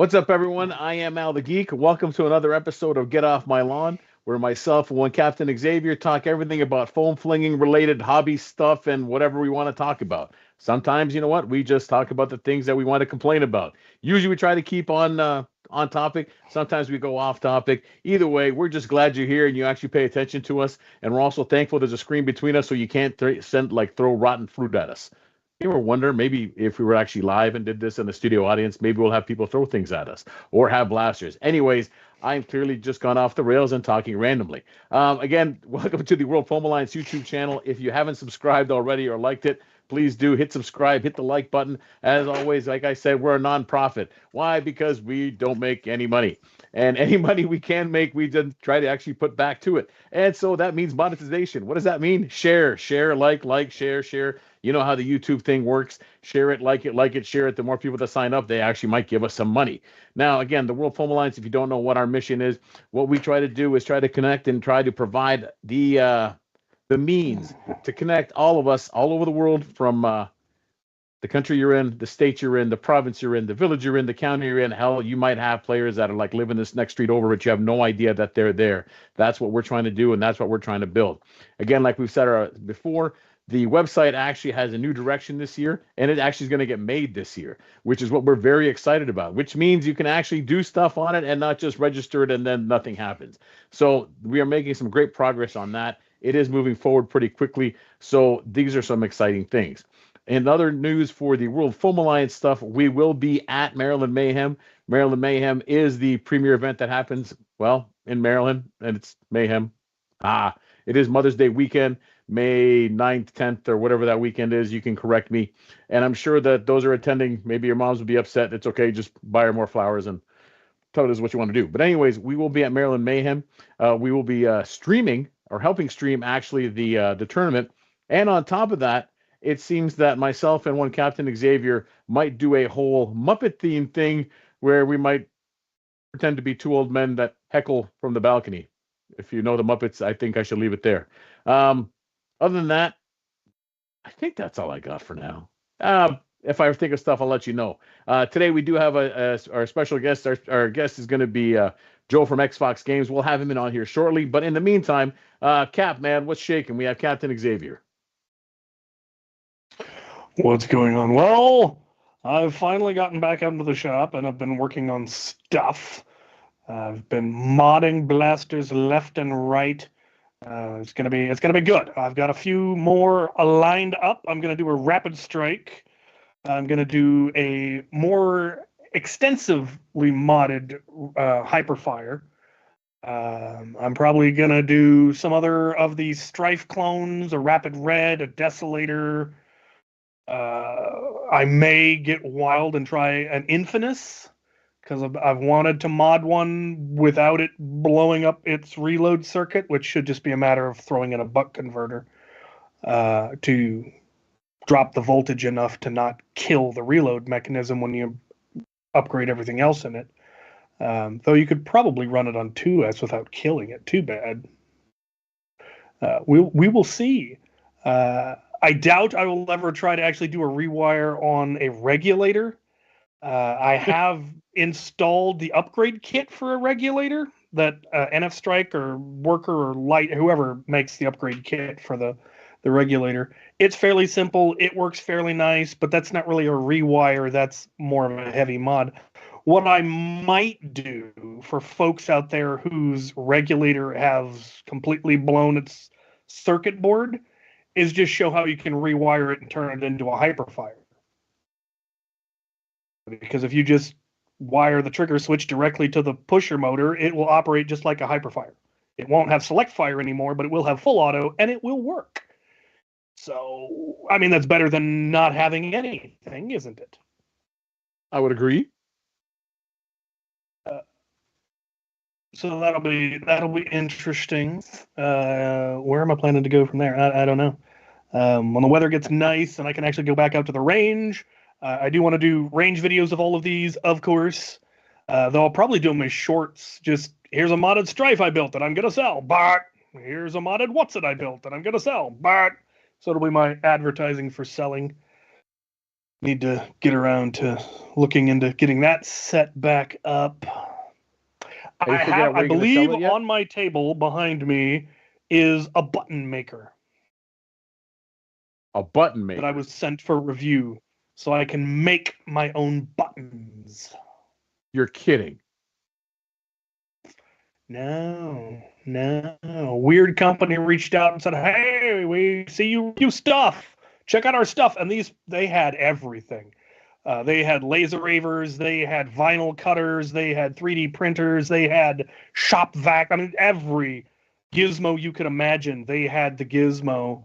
What's up, everyone? I am Al the Geek. Welcome to another episode of Get Off My Lawn, where myself and one Captain Xavier talk everything about foam flinging related hobby stuff and whatever we want to talk about. Sometimes, you know what? We just talk about the things that we want to complain about. Usually, we try to keep on topic. Sometimes we go off topic. Either way, we're just glad you're here and you actually pay attention to us. And we're also thankful there's a screen between us so you can't throw rotten fruit at us. You ever wonder maybe if we were actually live and did this in the studio audience, maybe we'll have people throw things at us or have blasters. Anyways, I'm clearly just gone off the rails and talking randomly. Again, welcome to the World Foam Alliance YouTube channel. If you haven't subscribed already or liked it, please do hit subscribe, hit the like button. As always, like I said, we're a nonprofit. Why? Because we don't make any money. And any money we can make, we just try to actually put back to it. And so that means monetization. What does that mean? Share, like, share. You know how the YouTube thing works. Share it, share it. The more people that sign up, they actually might give us some money. Now, again, the World Foam Alliance, if you don't know what our mission is, what we try to do is try to connect and try to provide the means to connect all of us all over the world from the country you're in, the state you're in, the province you're in, the village you're in, the county you're in. Hell, you might have players that are like living this next street over, but you have no idea that they're there. That's what we're trying to do, and that's what we're trying to build. Again, like we've said before, the website actually has a new direction this year, and it actually is going to get made this year, which is what we're very excited about, which means you can actually do stuff on it and not just register it and then nothing happens. So we are making some great progress on that. It is moving forward pretty quickly. So these are some exciting things. In other news for the World Foam Alliance stuff, we will be at Maryland Mayhem. Maryland Mayhem is the premier event that happens, well, in Maryland, and it's Mayhem. It is Mother's Day weekend, May 9th, 10th, or whatever that weekend is. You can correct me. And I'm sure that those are attending, maybe your moms would be upset. It's okay. Just buy her more flowers and tell us what you want to do. But anyways, we will be at Maryland Mayhem. We will be streaming or helping stream actually the tournament. And on top of that, it seems that myself and one Captain Xavier might do a whole Muppet theme thing where we might pretend to be two old men that heckle from the balcony. If you know the Muppets, I think I should leave it there. Other than that, I think that's all I got for now. If I think of stuff, I'll let you know. Today we do have our special guest. Our guest is going to be Joe from XFox Games. We'll have him in on here shortly. But in the meantime, Cap, man, what's shaking? We have Captain Xavier. What's going on? Well, I've finally gotten back out into the shop and I've been working on stuff. I've been modding blasters left and right. It's gonna be good. I've got a few more lined up. I'm gonna do a rapid strike. I'm gonna do a more extensively modded hyperfire. I'm probably gonna do some other of these strife clones, a rapid red, a desolator. I may get wild and try an infamous because I've wanted to mod one without it blowing up its reload circuit, which should just be a matter of throwing in a buck converter to drop the voltage enough to not kill the reload mechanism when you upgrade everything else in it. Though you could probably run it on 2S without killing it too bad. We will see. I doubt I will ever try to actually do a rewire on a regulator. I have installed the upgrade kit for a regulator that NF Strike or Worker or Light, whoever makes the upgrade kit for the regulator. It's fairly simple. It works fairly nice, but that's not really a rewire. That's more of a heavy mod. What I might do for folks out there whose regulator has completely blown its circuit board is just show how you can rewire it and turn it into a hyperfire. Because if you just wire the trigger switch directly to the pusher motor, it will operate just like a hyperfire. It won't have select fire anymore, but it will have full auto, and it will work. So, I mean, that's better than not having anything, isn't it? I would agree. So that'll be interesting. Where am I planning to go from there? I don't know. When the weather gets nice and I can actually go back out to the range, I do want to do range videos of all of these, of course. Though I'll probably do them as shorts. Just here's a modded Strife I built that I'm gonna sell. But here's a modded What's It I built that I'm gonna sell. But so it'll be my advertising for selling. Need to get around to looking into getting that set back up. Have you figured out where I you're going to sell believe it yet? on my table behind me is a button maker A button that I maker. was sent for review, so I can make my own buttons. You're kidding. No. Weird company reached out and said, "Hey, we see you stuff. Check out our stuff." And they had everything. They had laser ravers, they had vinyl cutters, they had 3D printers, they had shop vac. I mean, every gizmo you could imagine, they had the gizmo.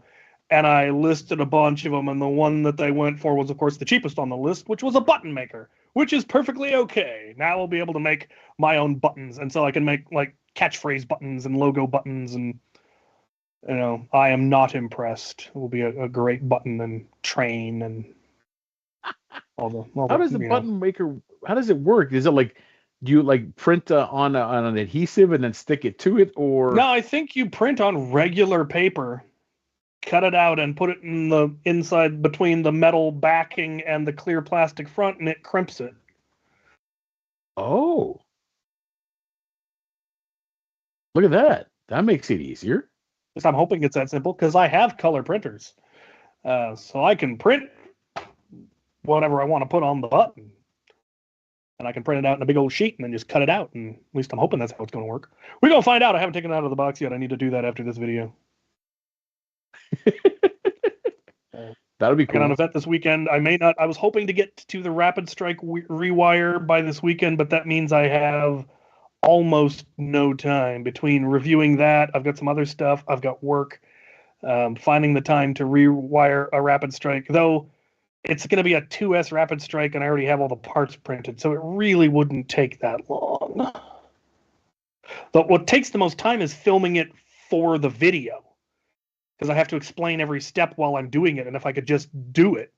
And I listed a bunch of them, and the one that they went for was, of course, the cheapest on the list, which was a button maker, which is perfectly okay. Now I'll be able to make my own buttons, and so I can make like catchphrase buttons and logo buttons, and I am not impressed. It will be a great button and train and all How the does the button maker? How does it work? Is it like, do you like print on an adhesive and then stick it to it, or No, I think you print on regular paper, cut it out, and put it in the inside between the metal backing and the clear plastic front, and it crimps it. oh, look at that. That makes it easier. I'm hoping it's that simple because I have color printers, so I can print whatever I want to put on the button, and I can print it out in a big old sheet and then just cut it out. And at least I'm hoping that's how it's going to work. We're gonna find out. I haven't taken it out of the box yet. I need to do that after this video. That'll be I got an cool. event this weekend. I may not. I was hoping to get to the Rapid Strike rewire by this weekend, but that means I have almost no time between reviewing that. I've got some other stuff. I've got work. Finding the time to rewire a Rapid Strike, though it's going to be a 2S Rapid Strike, and I already have all the parts printed, so it really wouldn't take that long. But what takes the most time is filming it for the video, because I have to explain every step while I'm doing it. And if I could just do it,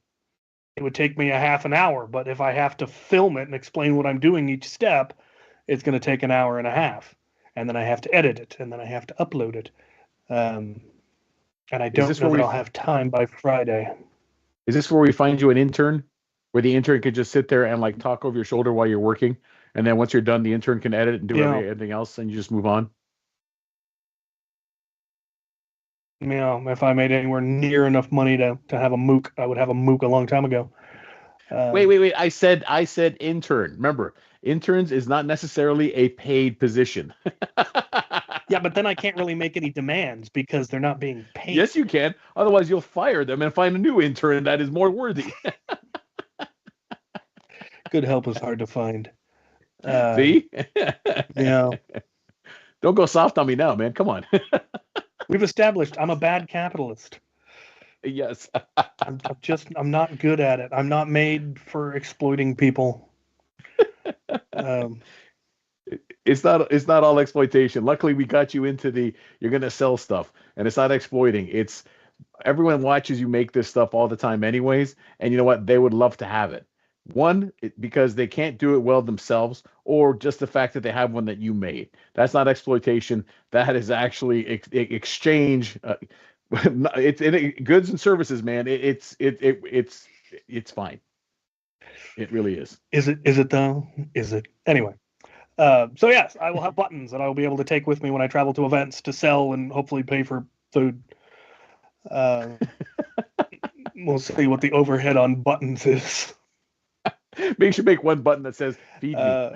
it would take me a half an hour. But if I have to film it and explain what I'm doing each step, it's going to take an hour and a half. And then I have to edit it, and then I have to upload it. And I Is don't this know where that we? I'll have time by Friday. Is this where we find you an intern, where the intern could just sit there and like talk over your shoulder while you're working, and then once you're done, the intern can edit and do Yeah. everything else, and you just move on? If I made anywhere near enough money to have a mook, I would have a mook a long time ago. Wait. I said intern. Remember, interns is not necessarily a paid position. Yeah, but then I can't really make any demands because they're not being paid. Yes, you can. Otherwise, you'll fire them and find a new intern that is more worthy. Good help is hard to find. See? Yeah. Don't go soft on me now, man. Come on. We've established I'm a bad capitalist. Yes. I'm not good at it. I'm not made for exploiting people. It's not all exploitation. Luckily, we got you into you're gonna sell stuff, and it's not exploiting. It's everyone watches you make this stuff all the time, anyways, and you know what? They would love to have it. One, because they can't do it well themselves, or just the fact that they have one that you made. That's not exploitation. That is actually exchange. It's goods and services, man. It's fine. It really is. Is it though? Is it anyway? So yes, I will have buttons that I will be able to take with me when I travel to events to sell and hopefully pay for food. We'll see what the overhead on buttons is. Maybe you should make one button that says "Feed me."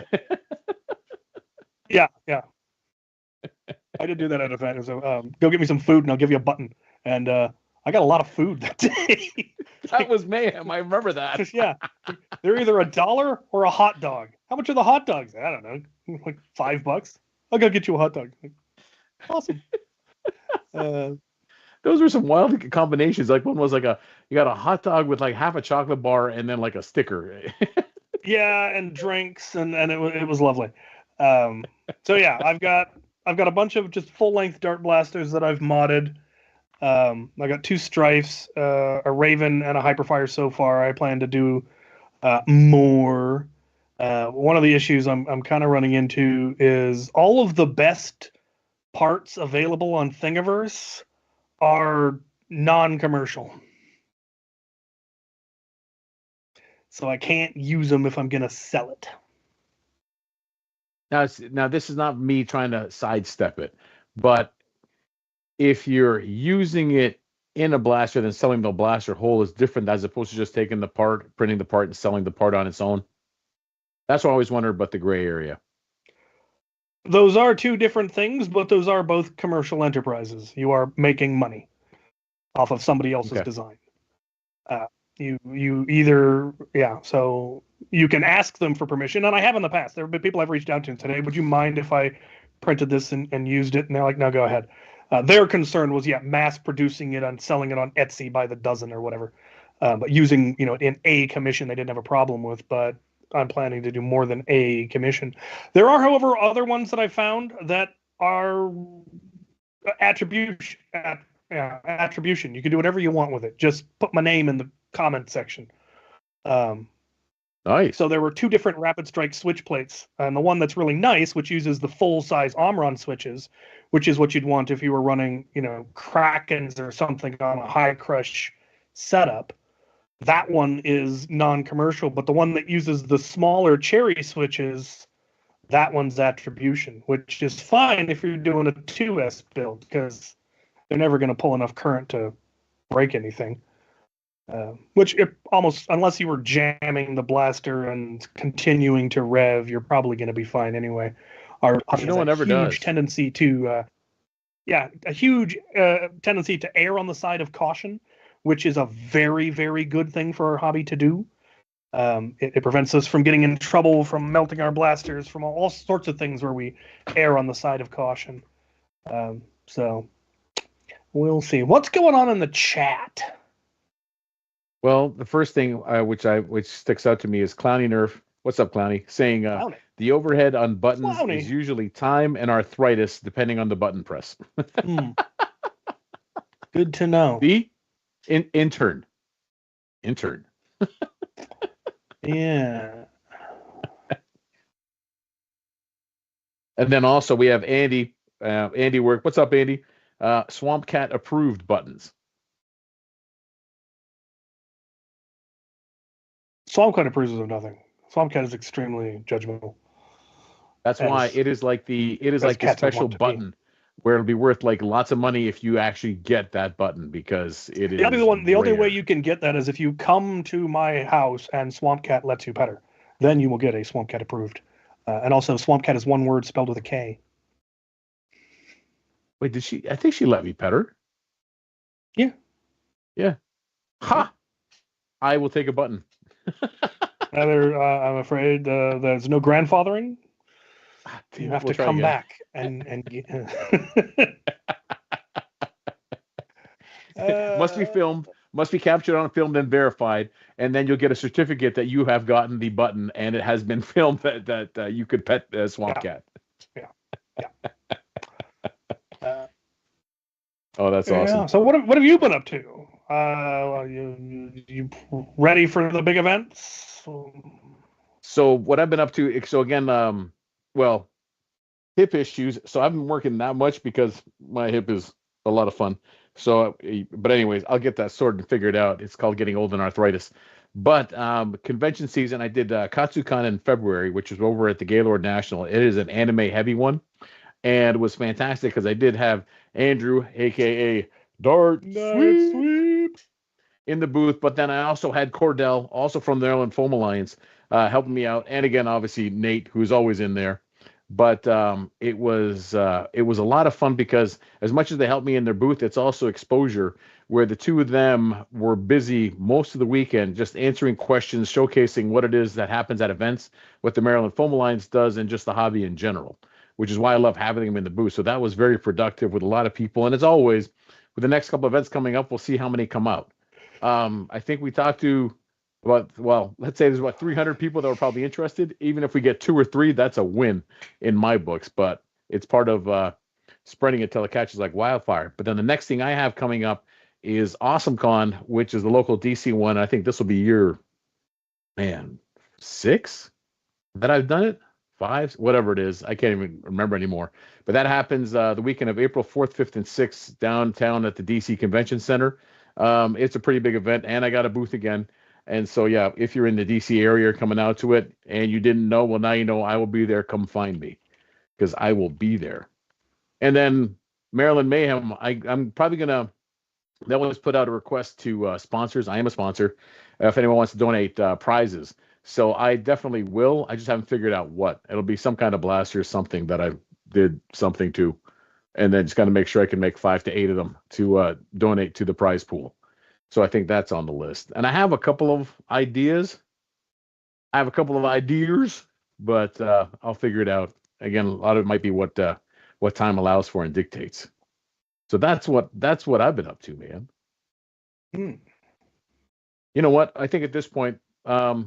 Yeah. I did do that at an event. So go get me some food and I'll give you a button. And I got a lot of food that day. That was mayhem. I remember that. Yeah, they're either $1 or a hot dog. How much are the hot dogs? I don't know, like $5. I'll go get you a hot dog. Awesome. Those were some wild combinations. Like one was like you got a hot dog with like half a chocolate bar and then like a sticker. Yeah, and drinks and it was lovely. So yeah, I've got a bunch of just full length dart blasters that I've modded. I got 2 strifes, a Raven, and a Hyperfire so far. I plan to do more. One of the issues I'm kind of running into is all of the best parts available on Thingiverse are non-commercial. so I can't use them if I'm going to sell it. Now, this is not me trying to sidestep it, but if you're using it in a blaster, then selling the blaster whole is different as opposed to just taking the part, printing the part, and selling the part on its own. That's what I always wondered about the gray area. Those are two different things, but those are both commercial enterprises. You are making money off of somebody else's design. You either, so you can ask them for permission, and I have in the past. There have been people I've reached out to today. Would you mind if I printed this and used it? And they're like, no, go ahead. Their concern was, mass producing it and selling it on Etsy by the dozen or whatever. But using, in a commission, they didn't have a problem with. But I'm planning to do more than a commission. There are, however, other ones that I found that are attribution. Attribution. You can do whatever you want with it. Just put my name in the comment section. Nice. So there were two different Rapid Strike switch plates, and the one that's really nice, which uses the full-size Omron switches, which is what you'd want if you were running, Krakens or something on a high crush setup. That one is non-commercial, but the one that uses the smaller cherry switches, that one's attribution, which is fine if you're doing a 2S build, because they're never going to pull enough current to break anything. Which almost, unless you were jamming the blaster and continuing to rev, you're probably going to be fine anyway. No one ever does. Tendency to, a huge tendency to err on the side of caution, which is a very, very good thing for our hobby to do. It prevents us from getting in trouble, from melting our blasters, from all sorts of things where we err on the side of caution. So we'll see. What's going on in the chat? Well, the first thing which sticks out to me is Clowny Nerf. What's up, Clowny? Saying the overhead on buttons is usually time and arthritis, depending on the button press. Good to know. The intern. Yeah. And then also we have Andy. Andy Work. What's up, Andy? Swamp Cat approved buttons. Swamp Cat approves of nothing. Swamp Cat is extremely judgmental. That's why it is like the special button where it'll be worth like lots of money if you actually get that button, because it is the only way you can get that is if you come to my house and Swamp Cat lets you pet her. Then you will get a Swamp Cat approved. And also Swamp Cat is one word spelled with a K. Wait, did she? I think she let me pet her. Yeah. Ha! I will take a button. I'm afraid there's no grandfathering. You have to come back and must be filmed, must be captured on film, then verified, and then you'll get a certificate that you have gotten the button and it has been filmed that you could pet Swamp Cat. Yeah. Oh, that's awesome. Yeah. So what have you been up to? You ready for the big events? So what I've been up to, so again, hip issues. So I haven't been working that much because my hip is a lot of fun. So, but anyways, I'll get that sorted and figured out. It's called getting old and arthritis. But convention season, I did KatsuCon in February, which was over at the Gaylord National. It is an anime heavy one, and it was fantastic because I did have Andrew, aka Dart Sweep, in the booth. But then I also had Cordell, also from the Maryland Foam Alliance, helping me out. And again, obviously Nate, who's always in there. But it was a lot of fun because as much as they helped me in their booth, it's also exposure where the two of them were busy most of the weekend just answering questions, showcasing what it is that happens at events, what the Maryland Foam Alliance does, and just the hobby in general, which is why I love having them in the booth. So that was very productive with a lot of people. And as always, with the next couple of events coming up, we'll see how many come out. I think we talked to let's say there's about 300 people that were probably interested. Even if we get 2 or 3, that's a win in my books. But it's part of spreading it till it catches like wildfire. But then the next thing I have coming up is AwesomeCon, which is the local DC one. I think this will be year 6 that I've done it. 5, whatever it is. I can't even remember anymore. But that happens the weekend of April 4th, 5th, and 6th downtown at the DC Convention Center. It's a pretty big event, and I got a booth again. And so, yeah, if you're in the DC area coming out to it and you didn't know, well, now you know. I will be there. Come find me because I will be there. And then Maryland Mayhem, I'm probably gonna. That one's put out a request to sponsors. I am a sponsor. If anyone wants to donate prizes, so I definitely will. I just haven't figured out what. It'll be some kind of blaster or something that I did something to, and then just got to make sure I can make 5 to 8 of them to donate to the prize pool. So I think that's on the list. And I have a couple of ideas. But I'll figure it out. Again, a lot of it might be what time allows for and dictates. So that's what I've been up to, man. You know what? I think at this point, for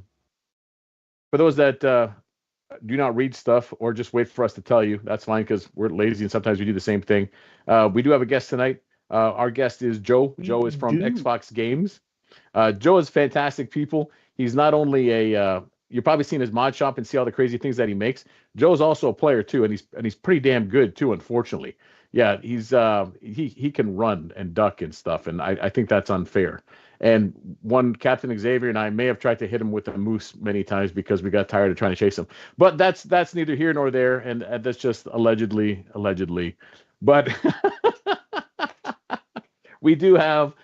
those that do not read stuff or just wait for us to tell you, that's fine because we're lazy and sometimes we do the same thing. We do have a guest tonight. Our guest is Joe. Joe is from XFox Games. Joe is fantastic people. He's not only you've probably seen his mod shop and see all the crazy things that he makes. Joe's also a player too, and he's pretty damn good too. Unfortunately, yeah, he can run and duck and stuff, and I think that's unfair. And one Captain Xavier and I may have tried to hit him with a moose many times because we got tired of trying to chase him. But that's neither here nor there, and that's just allegedly. But we do have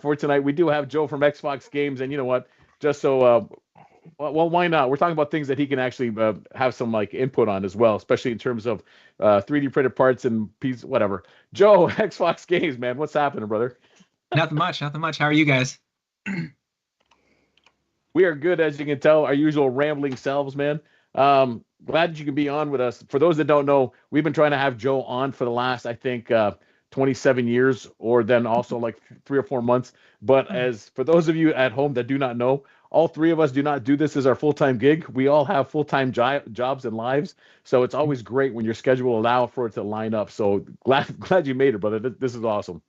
for tonight. We do have Joe from XFox Games, and you know what? Just so well, why not? We're talking about things that he can actually have some like input on as well, especially in terms of 3D printed parts and pieces, whatever. Joe, XFox Games, man, what's happening, brother? Nothing much. How are you guys? We are good, as you can tell, our usual rambling selves, man. Glad that you can be on with us. For those that don't know, we've been trying to have Joe on for the last, I think, 27 years, or then also like 3 or 4 months. But as for those of you at home that do not know, all 3 of us do not do this as our full-time gig. We all have full-time jobs and lives. So it's always great when your schedule allows for it to line up. So glad you made it, brother. This is awesome.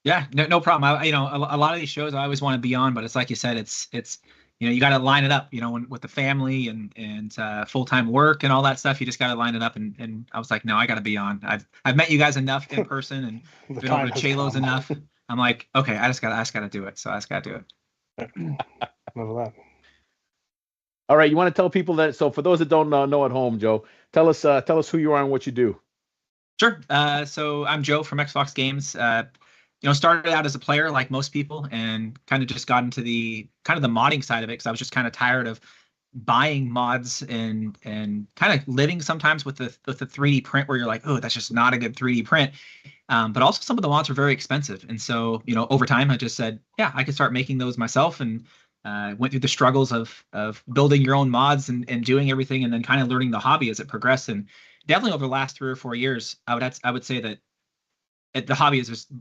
Yeah, no problem. A lot of these shows I always want to be on, but it's like you said, it's you got to line it up, with the family and full-time work and all that stuff. You just got to line it up. And I was like, no, I got to be on. I've met you guys enough in person and been over to Chalo's enough. I'm like, okay, I just got to do it. So I just got to do it. Love that. All right, you want to tell people that? So for those that don't know at home, Joe, tell us who you are and what you do. Sure. So I'm Joe from XFox Games. Started out as a player like most people and kind of just got into the modding side of it because I was just kind of tired of buying mods and kind of living sometimes with the 3D print where you're like, oh, that's just not a good 3D print. But also some of the mods are very expensive. And so, over time I just said, yeah, I could start making those myself, and went through the struggles of building your own mods and doing everything and then kind of learning the hobby as it progressed. And definitely over the last 3 or 4 years, I would say that the hobby is just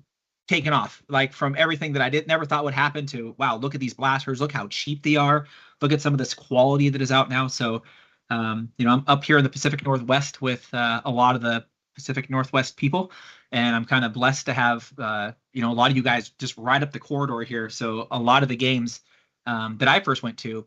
taken off, like from everything that I never thought would happen to, wow, look at these blasters, look how cheap they are, look at some of this quality that is out now. So, I'm up here in the Pacific Northwest with a lot of the Pacific Northwest people, and I'm kind of blessed to have, a lot of you guys just right up the corridor here. So a lot of the games that I first went to,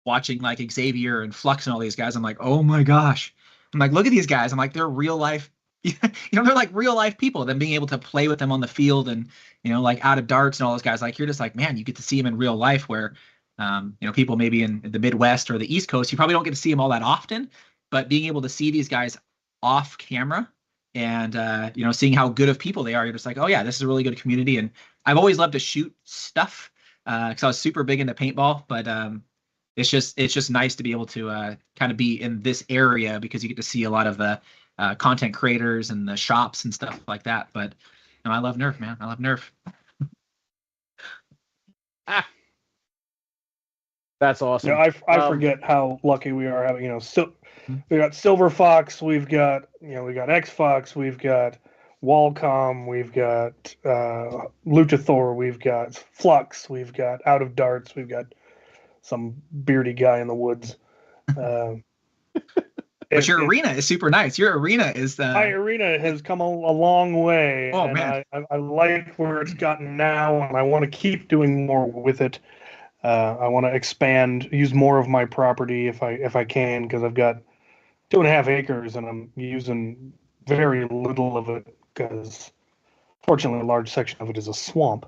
watching like Xavier and Flux and all these guys, I'm like, oh my gosh, I'm like, look at these guys. I'm like, they're real life. They're like real life people. Then being able to play with them on the field and, like out of darts and all those guys, like you're just like, man, you get to see them in real life where, people maybe in the Midwest or the East Coast, you probably don't get to see them all that often, but being able to see these guys off camera and, seeing how good of people they are, you're just like, oh yeah, this is a really good community. And I've always loved to shoot stuff because I was super big into paintball, but it's just nice to be able to kind of be in this area because you get to see a lot of the content creators and the shops and stuff like that. But I love Nerf, man. I love Nerf. That's awesome. I forget how lucky we are having, we got Silver Fox, we've got XFox, we've got Walcom, we've got Luchathor, we've got Flux, we've got Out of Darts, we've got some beardy guy in the woods. But your arena is super nice. Your arena is my arena has come a long way. Oh, and man. I like where it's gotten now, and I want to keep doing more with it. I want to expand, use more of my property if I can, because I've got 2.5 acres and I'm using very little of it because, fortunately, a large section of it is a swamp.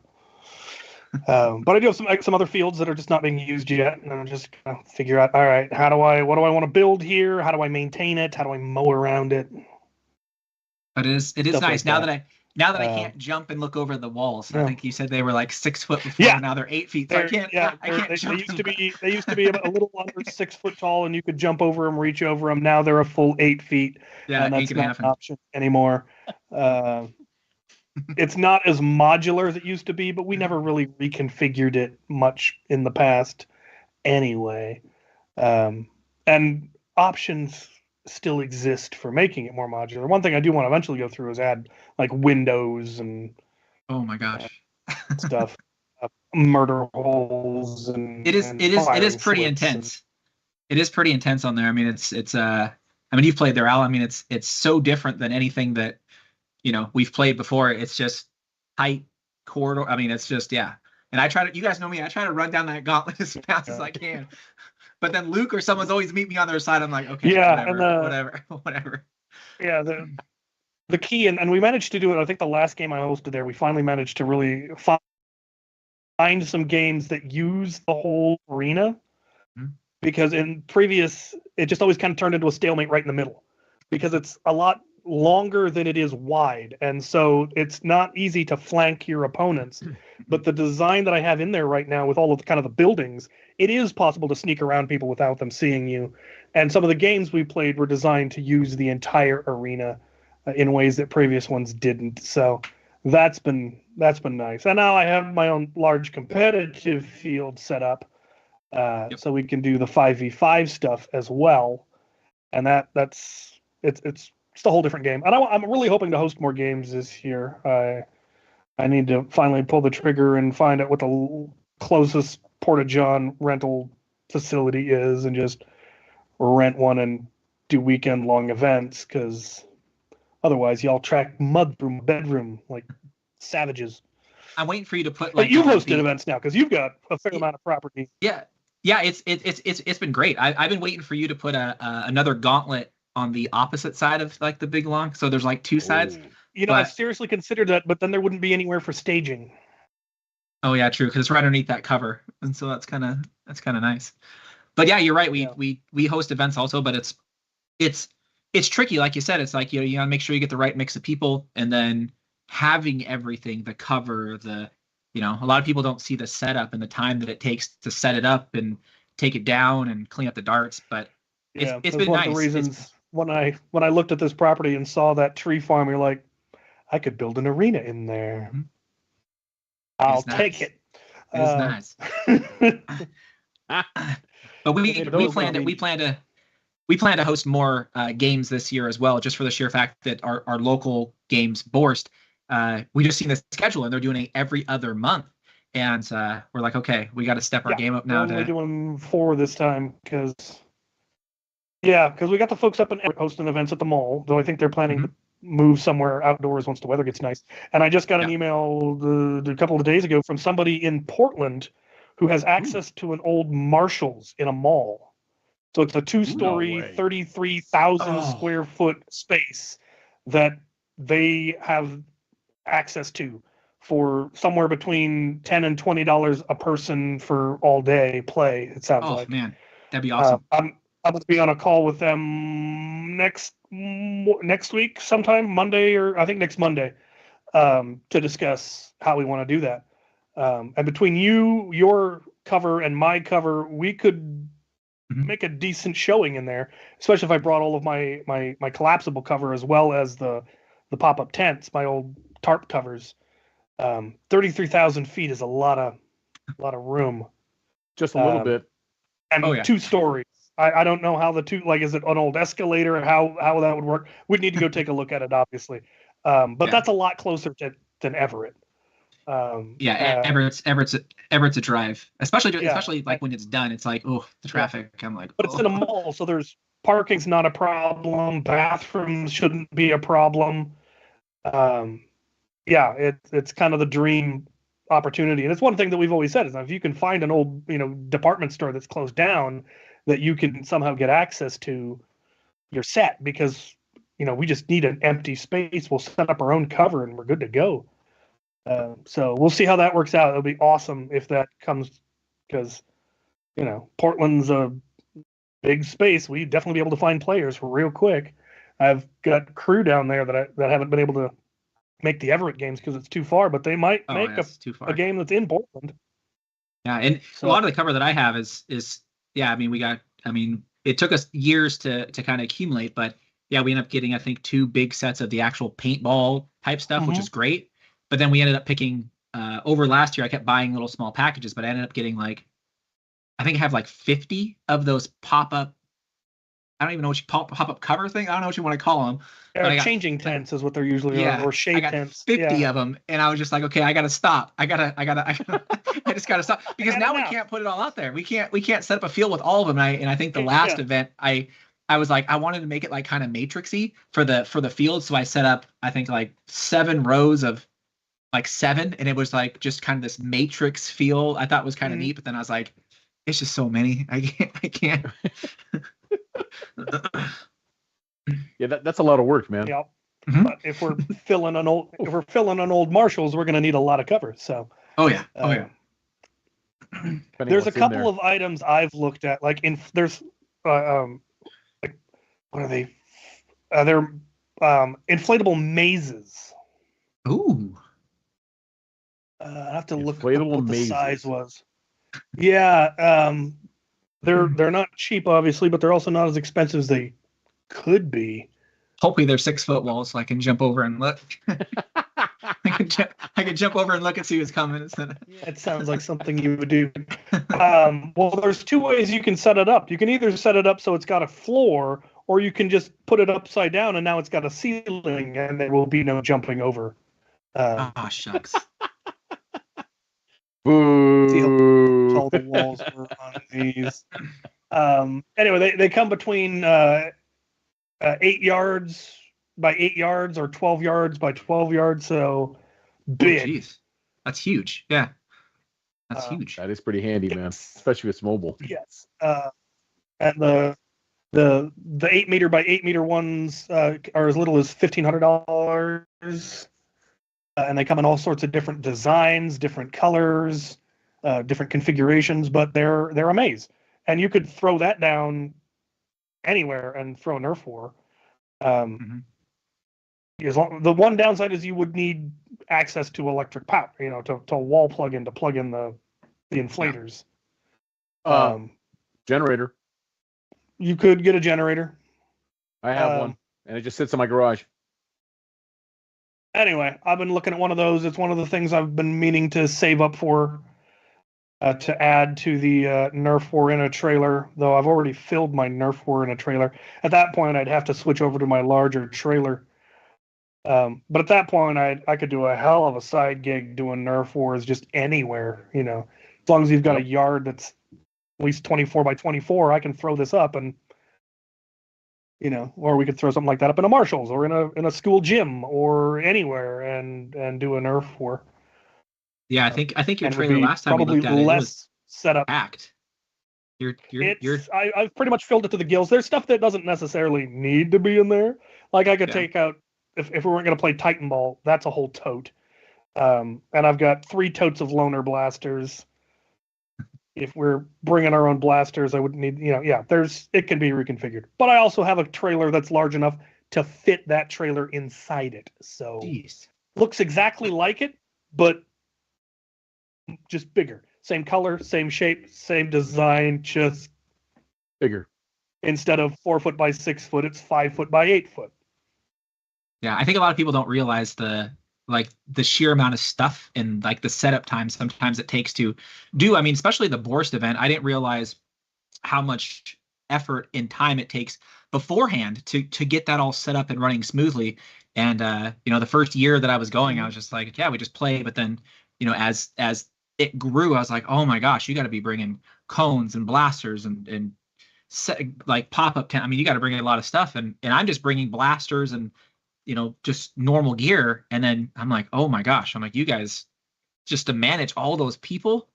But I do have some other fields that are just not being used yet, and I'm just gonna figure out. All right, what do I want to build here? How do I maintain it? How do I mow around it? But it is Stuff nice like now that I can't jump and look over the walls. Yeah. I think you said they were like 6 foot before. Yeah. Now they're 8 feet. So I can't they jump. used to be a little under 6 foot tall, and you could jump over them, reach over them. Now they're a full 8 feet, Yeah, and ain't that's gonna not happen. an option anymore. It's not as modular as it used to be, but we never really reconfigured it much in the past anyway. And options still exist for making it more modular. One thing I do want to eventually go through is add like windows and Oh my gosh. stuff, murder holes, and It is firing pretty slits intense. It is pretty intense on there. I mean, it's I mean, you've played there, Al. I mean, it's so different than anything that we've played before. It's just tight corridor. I mean, it's just, yeah. And you guys know me, I try to run down that gauntlet as fast as I can. But then Luke or someone's always meet me on their side. I'm like, okay, yeah, whatever. Yeah, the key, and we managed to do it. I think the last game I hosted there, we finally managed to really find some games that use the whole arena. Mm-hmm. Because in previous, it just always kind of turned into a stalemate right in the middle. Because it's a lot longer than it is wide, and so it's not easy to flank your opponents. But the design that I have in there right now, with all of the buildings, it is possible to sneak around people without them seeing you. And some of the games we played were designed to use the entire arena in ways that previous ones didn't. So that's been nice. And now I have my own large competitive field set up, so we can do the 5v5 stuff as well. And it's a whole different game. And I'm really hoping to host more games this year. I need to finally pull the trigger and find out what the closest Porta-John rental facility is, and just rent one and do weekend-long events, because otherwise y'all track mud through my bedroom like savages. I'm waiting for you to put But you've hosted events now, because you've got a fair amount of property. Yeah, it's been great. I've been waiting for you to put another gauntlet on the opposite side of like the big long, so there's like two sides. I've seriously considered that, but then there wouldn't be anywhere for staging. Oh yeah, true, because it's right underneath that cover, and so that's kind of nice. But yeah, you're right. We host events also, but it's tricky, like you said. It's like you gotta make sure you get the right mix of people, and then having everything, the cover, a lot of people don't see the setup and the time that it takes to set it up and take it down and clean up the darts. But it's been one nice. Of the reasons when I looked at this property and saw that tree farm, you're like, I could build an arena in there. Mm-hmm. I'll take it. It's nice. But we plan to host more games this year as well, just for the sheer fact that our local games, Borst, we just seen the schedule and they're doing it every other month, and we're like, okay, we got to step our game up now. We're only doing 4 this time because we got the folks up in hosting events at the mall, though I think they're planning to move somewhere outdoors once the weather gets nice. And I just got an email a couple of days ago from somebody in Portland who has access to an old Marshall's in a mall. So it's a 2-story, 33,000 square foot space that they have access to for somewhere between $10 and $20 a person for all day play. It sounds like. Oh man, that'd be awesome. I'm going to be on a call with them next week, sometime Monday, or I think next Monday, to discuss how we want to do that. And between your cover and my cover, we could make a decent showing in there, especially if I brought all of my collapsible cover as well as the pop-up tents, my old tarp covers. 33,000 feet is a lot of room. Just a little bit. And 2 stories. I don't know how the two, like, is it an old escalator, or how that would work? We'd need to go take a look at it, obviously. But that's a lot closer than Everett. Everett's a drive, especially like when it's done. It's like, the traffic. I'm like, but it's in a mall, so there's parking's not a problem. Bathrooms shouldn't be a problem. It's kind of the dream opportunity, and it's one thing that we've always said is that if you can find an old department store that's closed down that you can somehow get access to, you're set, because we just need an empty space. We'll set up our own cover and we're good to go. So we'll see how that works out. It'll be awesome if that comes, because Portland's a big space. We definitely be able to find players real quick. I've got crew down there that haven't been able to make the Everett games because it's too far, but they might make a game that's in Portland. Yeah, and so, a lot of the cover that I have is yeah. I mean, it took us years to kind of accumulate, but yeah, we ended up getting, I think, 2 big sets of the actual paintball type stuff, which is great. But then we ended up picking over last year. I kept buying little small packages, but I ended up getting I think I have 50 of those pop-up. I don't even know what you pop-up cover thing. I don't know what you want to call them. But changing tents is what they're usually or shade tents. 50 of them, and I was just like, okay, I gotta stop. I just gotta stop because now we can't put it all out there. We can't set up a field with all of them. And I think the last event I was like, I wanted to make it kind of matrixy for the field, so I set up I think 7 rows of 7, and it was just kind of this matrix feel. I thought was kind of neat, but then I was like, it's just so many. I can't. Yeah, that's a lot of work, man. Yep. Mm-hmm. But if we're filling an old Marshalls, we're going to need a lot of cover. So. Oh yeah. There's a couple of items I've looked at. There's what are they? They're inflatable mazes. Ooh. I have to look up what the size was. Yeah, they're not cheap, obviously, but they're also not as expensive as they could be. Hopefully they're 6-foot walls so I can jump over and look. I can jump over and look and see who's coming. It sounds like something you would do. Well, there's 2 ways you can set it up. You can either set it up so it's got a floor, or you can just put it upside down and now it's got a ceiling and there will be no jumping over. Shucks. Boo. See how tall the walls were on these. Anyway, they come between 8 yards by 8 yards or 12 yards by 12 yards. So big. Oh, jeez. That's huge. Yeah. That's huge. That is pretty handy, man. Especially if it's mobile. Yes. And the 8 meter by 8 meter ones are as little as $1,500. And they come in all sorts of different designs, different colors, different configurations, but they're a maze. And you could throw that down anywhere and throw a Nerf war. The one downside is you would need access to electric power, to wall plug in the inflators. Generator. You could get a generator. I have one, and it just sits in my garage. Anyway, I've been looking at one of those. It's one of the things I've been meaning to save up for to add to the Nerf war in a trailer, though I've already filled my Nerf war in a trailer. At that point, I'd have to switch over to my larger trailer. But at that point, I could do a hell of a side gig doing Nerf wars just anywhere, As long as you've got a yard that's at least 24 by 24, I can throw this up and or we could throw something like that up in a Marshalls or in a school gym or anywhere and do a Nerf war. Yeah, I think your trailer last time we looked at it was setup packed. I've pretty much filled it to the gills. There's stuff that doesn't necessarily need to be in there. Like I could take out if we weren't going to play Titan Ball, that's a whole tote. And I've got 3 totes of loaner blasters. If we're bringing our own blasters, I would need, it can be reconfigured. But I also have a trailer that's large enough to fit that trailer inside it. So looks exactly like it, but just bigger. Same color, same shape, same design, just bigger. Instead of 4 foot by 6 foot, it's 5 foot by 8 foot. Yeah, I think a lot of people don't realize the sheer amount of stuff and the setup time sometimes it takes to do. I mean, especially the Borst event, I didn't realize how much effort and time it takes beforehand to get that all set up and running smoothly. And the first year that I was going, I was just like, yeah, we just play. But then, as it grew, I was like, oh my gosh, you got to be bringing cones and blasters and set, pop-up tent. I mean, you got to bring in a lot of stuff, and I'm just bringing blasters and just normal gear. And then I'm like, oh my gosh, I'm like, you guys, just to manage all those people,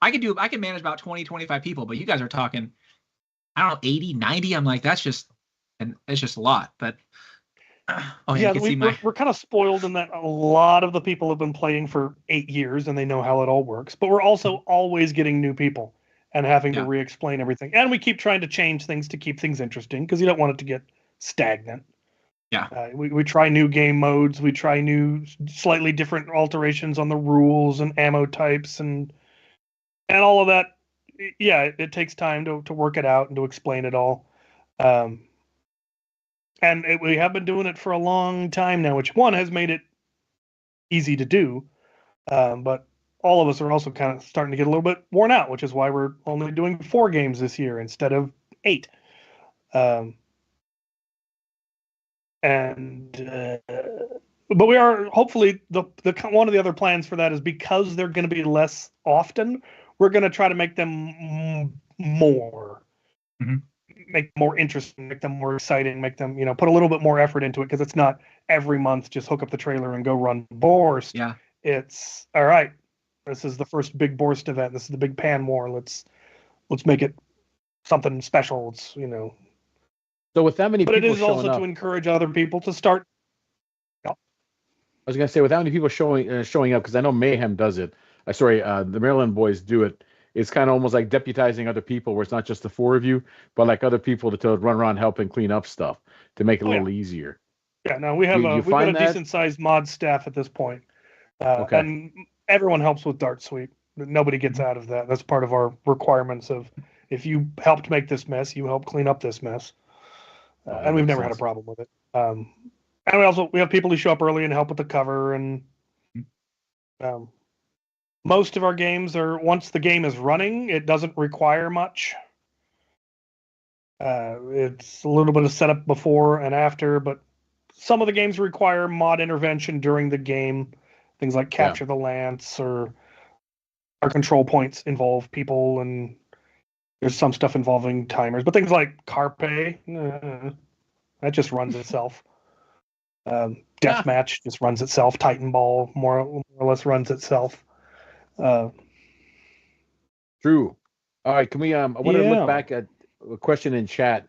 I can manage about 20, 25 people, but you guys are talking, I don't know, 80, 90. I'm like, it's just a lot. But Oh yeah, you can see my. We're kind of spoiled in that a lot of the people have been playing for 8 years and they know how it all works. But we're also always getting new people and having to Yeah. re-explain everything. And we keep trying to change things to keep things interesting because you don't want it to get stagnant. Yeah. We try new game modes. We try new, slightly different alterations on the rules and ammo types and all of that. Yeah, it takes time to work it out and to explain it all. We have been doing it for a long time now, which one has made it easy to do. But all of us are also kind of starting to get a little bit worn out, which is why we're only doing 4 games this year instead of 8. But we are hopefully the one of the other plans for that is because they're going to be less often, we're going to try to make them more, make them more interesting, make them more exciting, make them put a little bit more effort into it because it's not every month just hook up the trailer and go run Borst. Yeah, it's all right. This is the first big Borst event. This is the big Pan War. Let's make it something special. It's So with that many but people it is showing also up, to encourage other people to start. I was gonna say with how many people showing up, because I know Mayhem does it. The Maryland boys do it. It's kind of almost like deputizing other people, where it's not just the 4 of you, but like other people to run around helping clean up stuff to make it a little easier. Yeah, no, we've got a decent sized mod staff at this point, Okay. and everyone helps with Dart Sweep. Nobody gets out of that. That's part of our requirements of if you helped make this mess, you help clean up this mess, and we've never had a problem with it. And we have people who show up early and help with the cover, and most of our games are once the game is running, it doesn't require much. It's a little bit of setup before and after, but some of the games require mod intervention during the game. Things like Capture the Lance or our control points involve people, and there's some stuff involving timers. But things like Carpe, that just runs itself. Deathmatch just runs itself. Titan Ball more or less runs itself. True. All right, can we? I want to look back at a question in chat,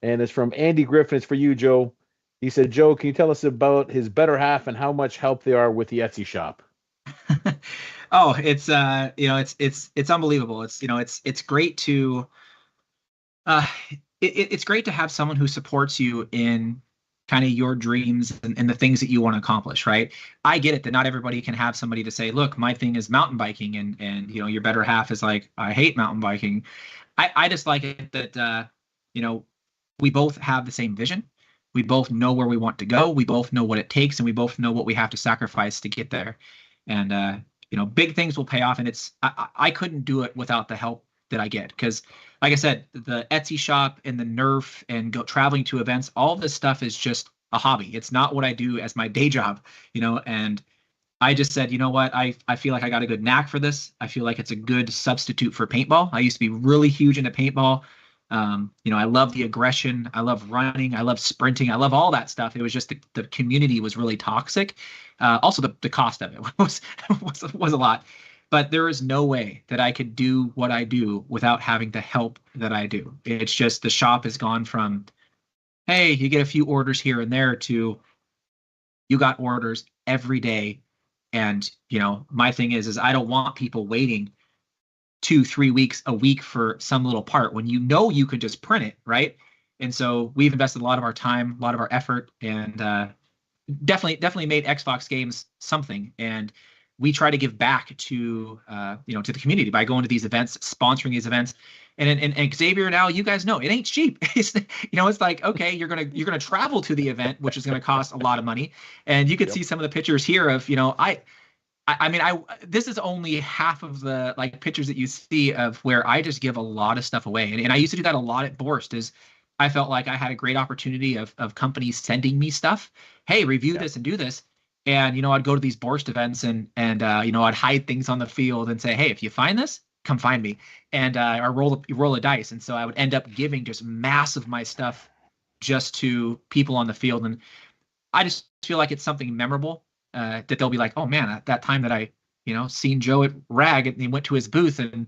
and it's from Andy Griffin. It's for you, Joe. He said, "Joe, can you tell us about his better half and how much help they are with the Etsy shop?" Oh, it's it's unbelievable. It's great to it's great to have someone who supports you in kind of your dreams and the things that you want to accomplish, right? I get it that not everybody can have somebody to say, look, my thing is mountain biking, and your better half is like, I hate mountain biking. I just like it that we both have the same vision. We both know where we want to go. We both know what it takes, and we both know what we have to sacrifice to get there. And big things will pay off. And I couldn't do it without the help that I get, because like I said, the Etsy shop and the Nerf and traveling to events, all this stuff is just a hobby. It's not what I do as my day job, and I just said, you know what, I feel like I got a good knack for this. I feel like it's a good substitute for paintball. I used to be really huge into paintball. I love the aggression. I love running. I love sprinting. I love all that stuff. It was just the community was really toxic. Also, the cost of it was a lot. But there is no way that I could do what I do without having the help that I do. It's just the shop has gone from, hey, you get a few orders here and there, to you got orders every day. And, my thing is I don't want people waiting 2-3 weeks, a week for some little part when you could just print it, right? And so we've invested a lot of our time, a lot of our effort, and definitely made XFox Games something. And we try to give back to to the community by going to these events, sponsoring these events. And Xavier, now you guys know it ain't cheap. It's like, okay, you're gonna travel to the event, which is gonna cost a lot of money. And you could see some of the pictures here of this is only half of the pictures that you see of where I just give a lot of stuff away. And I used to do that a lot at Borst. Is I felt like I had a great opportunity of companies sending me stuff. Hey, review this and do this. And, I'd go to these Borst events and I'd hide things on the field and say, hey, if you find this, come find me. And or roll a dice. And so I would end up giving just mass of my stuff just to people on the field. And I just feel like it's something memorable that they'll be like, oh man, at that time that I, seen Joe at RAG and he went to his booth and,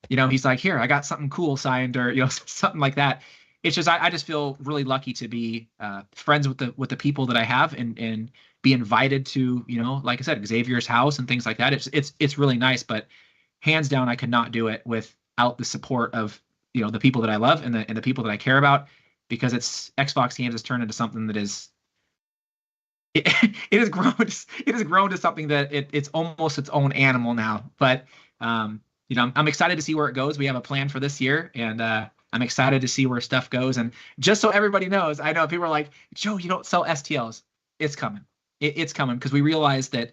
he's like, here, I got something cool signed, or, something like that. it's just I just feel really lucky to be friends with the people that I have and be invited to, like I said, Xavier's house and things like that. It's really nice, but hands down, I could not do it without the support of the people that I love and the people that I care about, because XFox Games has turned into something that is it has grown to something that it's almost its own animal now. But I'm excited to see where it goes. We have a plan for this year, and I'm excited to see where stuff goes. And just so everybody knows, I know people are like, Joe, you don't sell STLs. It's coming. It's coming, because we realize that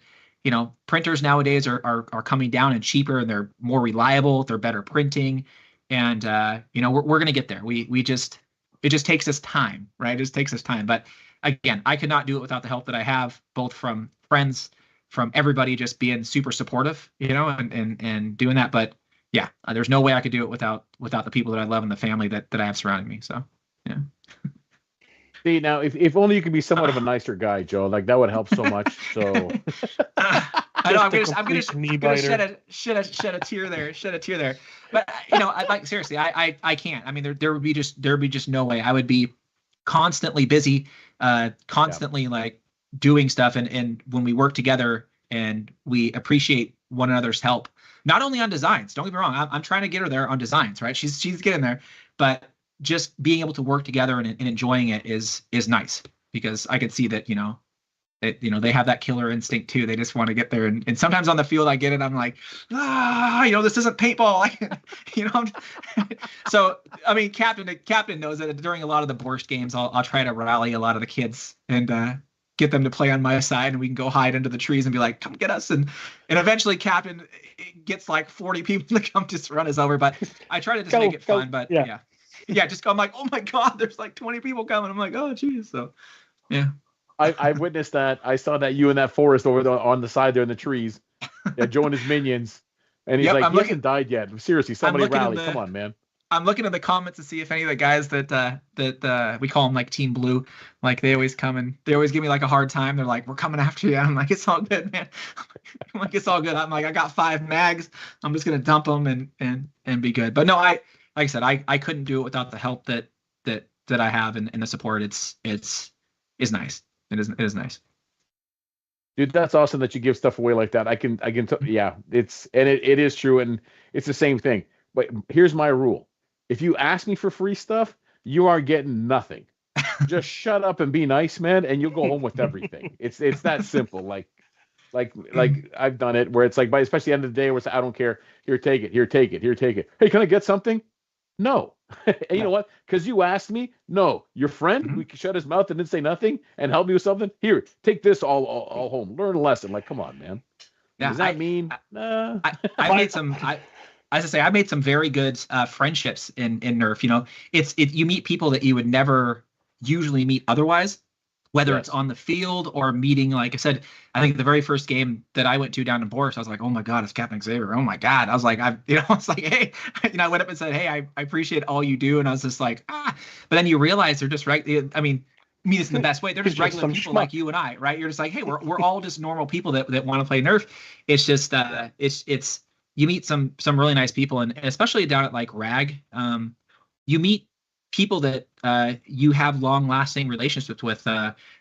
printers nowadays are coming down and cheaper, and they're more reliable. They're better printing, and we're gonna get there. It just takes us time, right? It just takes us time. But again, I could not do it without the help that I have, both from friends, from everybody just being super supportive, and doing that. But yeah, there's no way I could do it without the people that I love and the family that I have surrounding me. So yeah. See, now if only you could be somewhat of a nicer guy, Joe, like that would help so much. So I know I'm gonna shed a tear there. But seriously, I can't. I mean, there would be just no way. I would be constantly busy, constantly like doing stuff, and when we work together and we appreciate one another's help, not only on designs. Don't get me wrong, I'm trying to get her there on designs, right? She's getting there, but just being able to work together and enjoying it is nice, because I could see that they have that killer instinct too. They just want to get there, and sometimes on the field I get it. I'm like, this isn't paintball. So I mean, Captain knows that during a lot of the Borscht games, I'll try to rally a lot of the kids and get them to play on my side, and we can go hide into the trees and be like, come get us, and eventually Captain gets like 40 people to come just run us over. But I try to just make it fun. But yeah, just go. I'm like, oh my god, there's like 20 people coming. I'm like, oh geez. So yeah. I witnessed that. I saw that you in that forest over on the side there in the trees. Yeah, Joe and his minions. And he's like, he hasn't died yet. Seriously, somebody rally. Come on, man. I'm looking at the comments to see if any of the guys that we call them like Team Blue, like they always come and they always give me like a hard time. They're like, we're coming after you. I'm like, it's all good, man. I'm like, it's all good. I'm like, I got 5 mags. I'm just gonna dump them and be good. But no, like I said, I couldn't do it without the help that I have and the support. It's nice. It is nice. Dude, that's awesome that you give stuff away like that. Yeah, it is true, and it's the same thing. But here's my rule: if you ask me for free stuff, you are getting nothing. Just shut up and be nice, man, and you'll go home with everything. It's that simple. Like I've done it where it's like, especially the end of the day, where it's, I don't care. Here, take it. Here, take it. Here, take it. Hey, can I get something? No. And you know what? Because you asked me. No, your friend who shut his mouth and didn't say nothing and helped me with something. Here, take this all home. Learn a lesson. Like, come on, man. Yeah, does that mean? Nah. I made some. As I say, I made some very good friendships in Nerf. You meet people that you would never usually meet otherwise, whether it's on the field or meeting. Like I said, I think the very first game that I went to down in Boris, I was like, oh my god, it's Captain Xavier. Oh my god. I was like, it's like, hey, I went up and said, hey, I appreciate all you do, and I was just like, But then you realize they're just right. I mean this in the best way. They're just regular people like you and I, right? You're just like, hey, we're all just normal people that want to play Nerf. It's just it's you meet some really nice people, and especially down at like RAG, you meet people that you have long-lasting relationships with.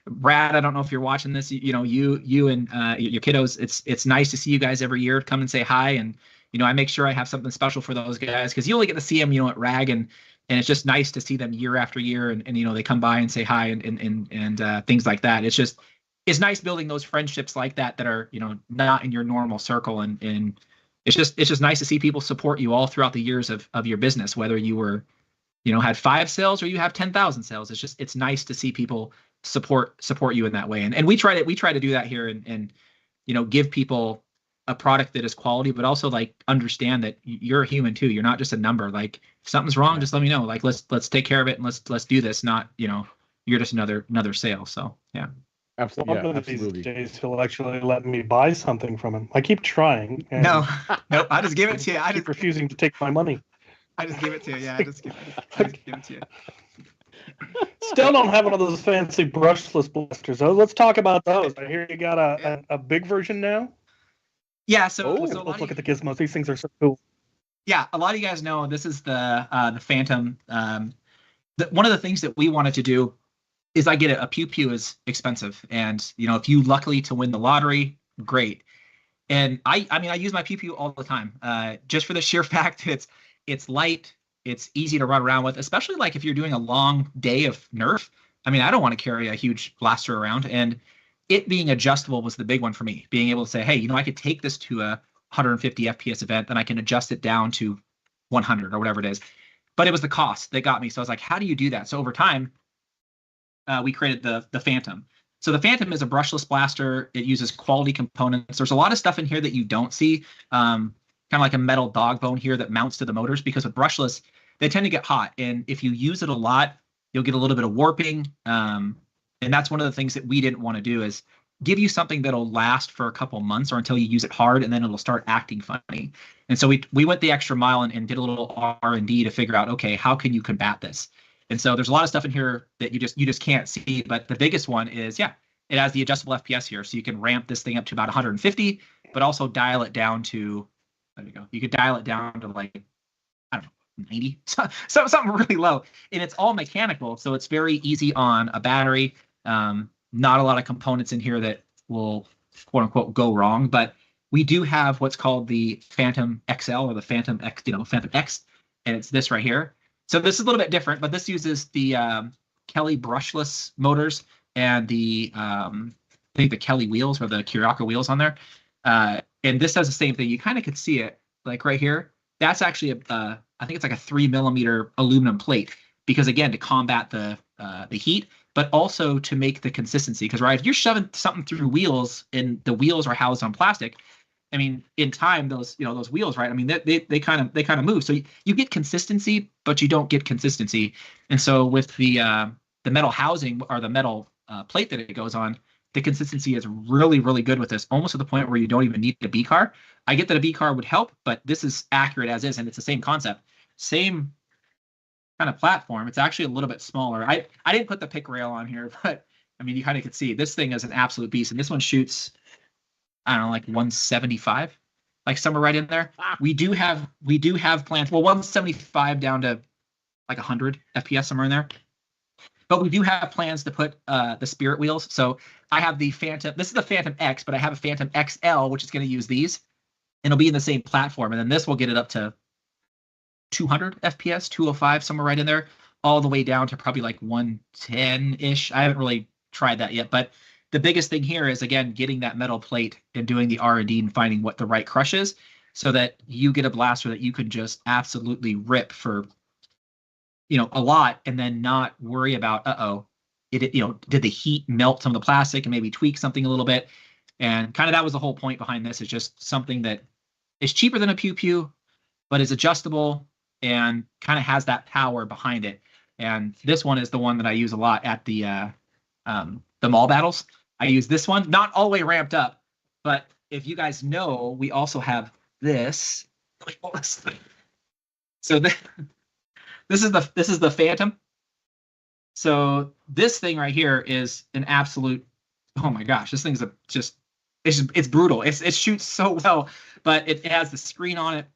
Brad, I don't know if you're watching this. You and your kiddos. It's nice to see you guys every year. Come and say hi, and I make sure I have something special for those guys, because you only get to see them, at RAG, and it's just nice to see them year after year, and they come by and say hi and things like that. It's nice building those friendships like that are not in your normal circle, and it's just nice to see people support you all throughout the years of your business, whether you were had 5 sales or you have 10,000 sales. It's nice to see people support you in that way. And we try to do that here and give people a product that is quality, but also like understand that you're a human too. You're not just a number. Like if something's wrong, just let me know. Like let's take care of it and let's do this. Not, you're just another sale. So yeah. Absolutely. One of these days he'll actually let me buy something from him. I keep trying. No, I just give it to you. I keep refusing to take my money. I just give it to you. Yeah, I just give it to you. Still don't have one of those fancy brushless blasters. So let's talk about those. I hear you got a big version now. Yeah. So let's look at the gizmos. These things are so cool. Yeah, a lot of you guys know this is the Phantom. one of the things that we wanted to do is I get it. A pew pew is expensive, and if you luckily to win the lottery, great. And I mean, I use my pew pew all the time, just for the sheer fact that it's light, it's easy to run around with, especially like if you're doing a long day of Nerf. I mean, I don't want to carry a huge blaster around, and it being adjustable was the big one for me. Being able to say, hey, I could take this to a 150 FPS event, then I can adjust it down to 100 or whatever it is. But it was the cost that got me. So I was like, how do you do that? So over time, we created the Phantom. So the Phantom is a brushless blaster. It uses quality components. There's a lot of stuff in here that you don't see, kind of like a metal dog bone here that mounts to the motors, because with brushless, they tend to get hot. And if you use it a lot, you'll get a little bit of warping. And that's one of the things that we didn't want to do, is give you something that'll last for a couple months or until you use it hard, and then it'll start acting funny. And so we went the extra mile and did a little R&D to figure out, okay, how can you combat this? And so there's a lot of stuff in here that you just can't see, but the biggest one is, it has the adjustable FPS here, so you can ramp this thing up to about 150, but also dial it down to, there you go. You could dial it down to like, I don't know, 90, so something really low, and it's all mechanical, so it's very easy on a battery. Not a lot of components in here that will quote unquote go wrong, but we do have what's called the Phantom XL or the Phantom X, Phantom X, and it's this right here. So this is a little bit different, but this uses the Kelly brushless motors and the I think the Kelly wheels or the Kiraka wheels on there. And this does the same thing. You kind of could see it like right here. That's actually I think it's like a 3mm aluminum plate, because again, to combat the heat, but also to make the consistency. Because if you're shoving something through wheels and the wheels are housed on plastic, I mean, in time, those wheels, right? I mean, they kind of move. So you get consistency, but you don't get consistency. And so with the metal housing or the metal plate that it goes on, the consistency is really, really good with this, almost to the point where you don't even need a B car. I get that a B car would help, but this is accurate as is, and it's the same concept, same kind of platform. It's actually a little bit smaller. I didn't put the pick rail on here, but I mean, you kind of could see this thing is an absolute beast, and this one shoots, I don't know, like 175, like somewhere right in there. We do have plans. Well, 175 down to like 100 FPS, somewhere in there. But we do have plans to put the Spirit wheels. So I have the Phantom. This is the Phantom X, but I have a Phantom XL, which is going to use these, and it'll be in the same platform. And then this will get it up to 200 FPS, 205, somewhere right in there, all the way down to probably like 110-ish. I haven't really tried that yet, but the biggest thing here is, again, getting that metal plate and doing the R&D and finding what the right crush is, so that you get a blaster that you can just absolutely rip for, a lot, and then not worry about, did the heat melt some of the plastic and maybe tweak something a little bit? And kind of that was the whole point behind this, is just something that is cheaper than a pew pew, but is adjustable and kind of has that power behind it. And this one is the one that I use a lot at the mall battles. I use this one, not all the way ramped up, but if you guys know, we also have this. So this is the Phantom. So this thing right here is an absolute, oh my gosh, this thing's it's brutal. It shoots so well, but it has the screen on it,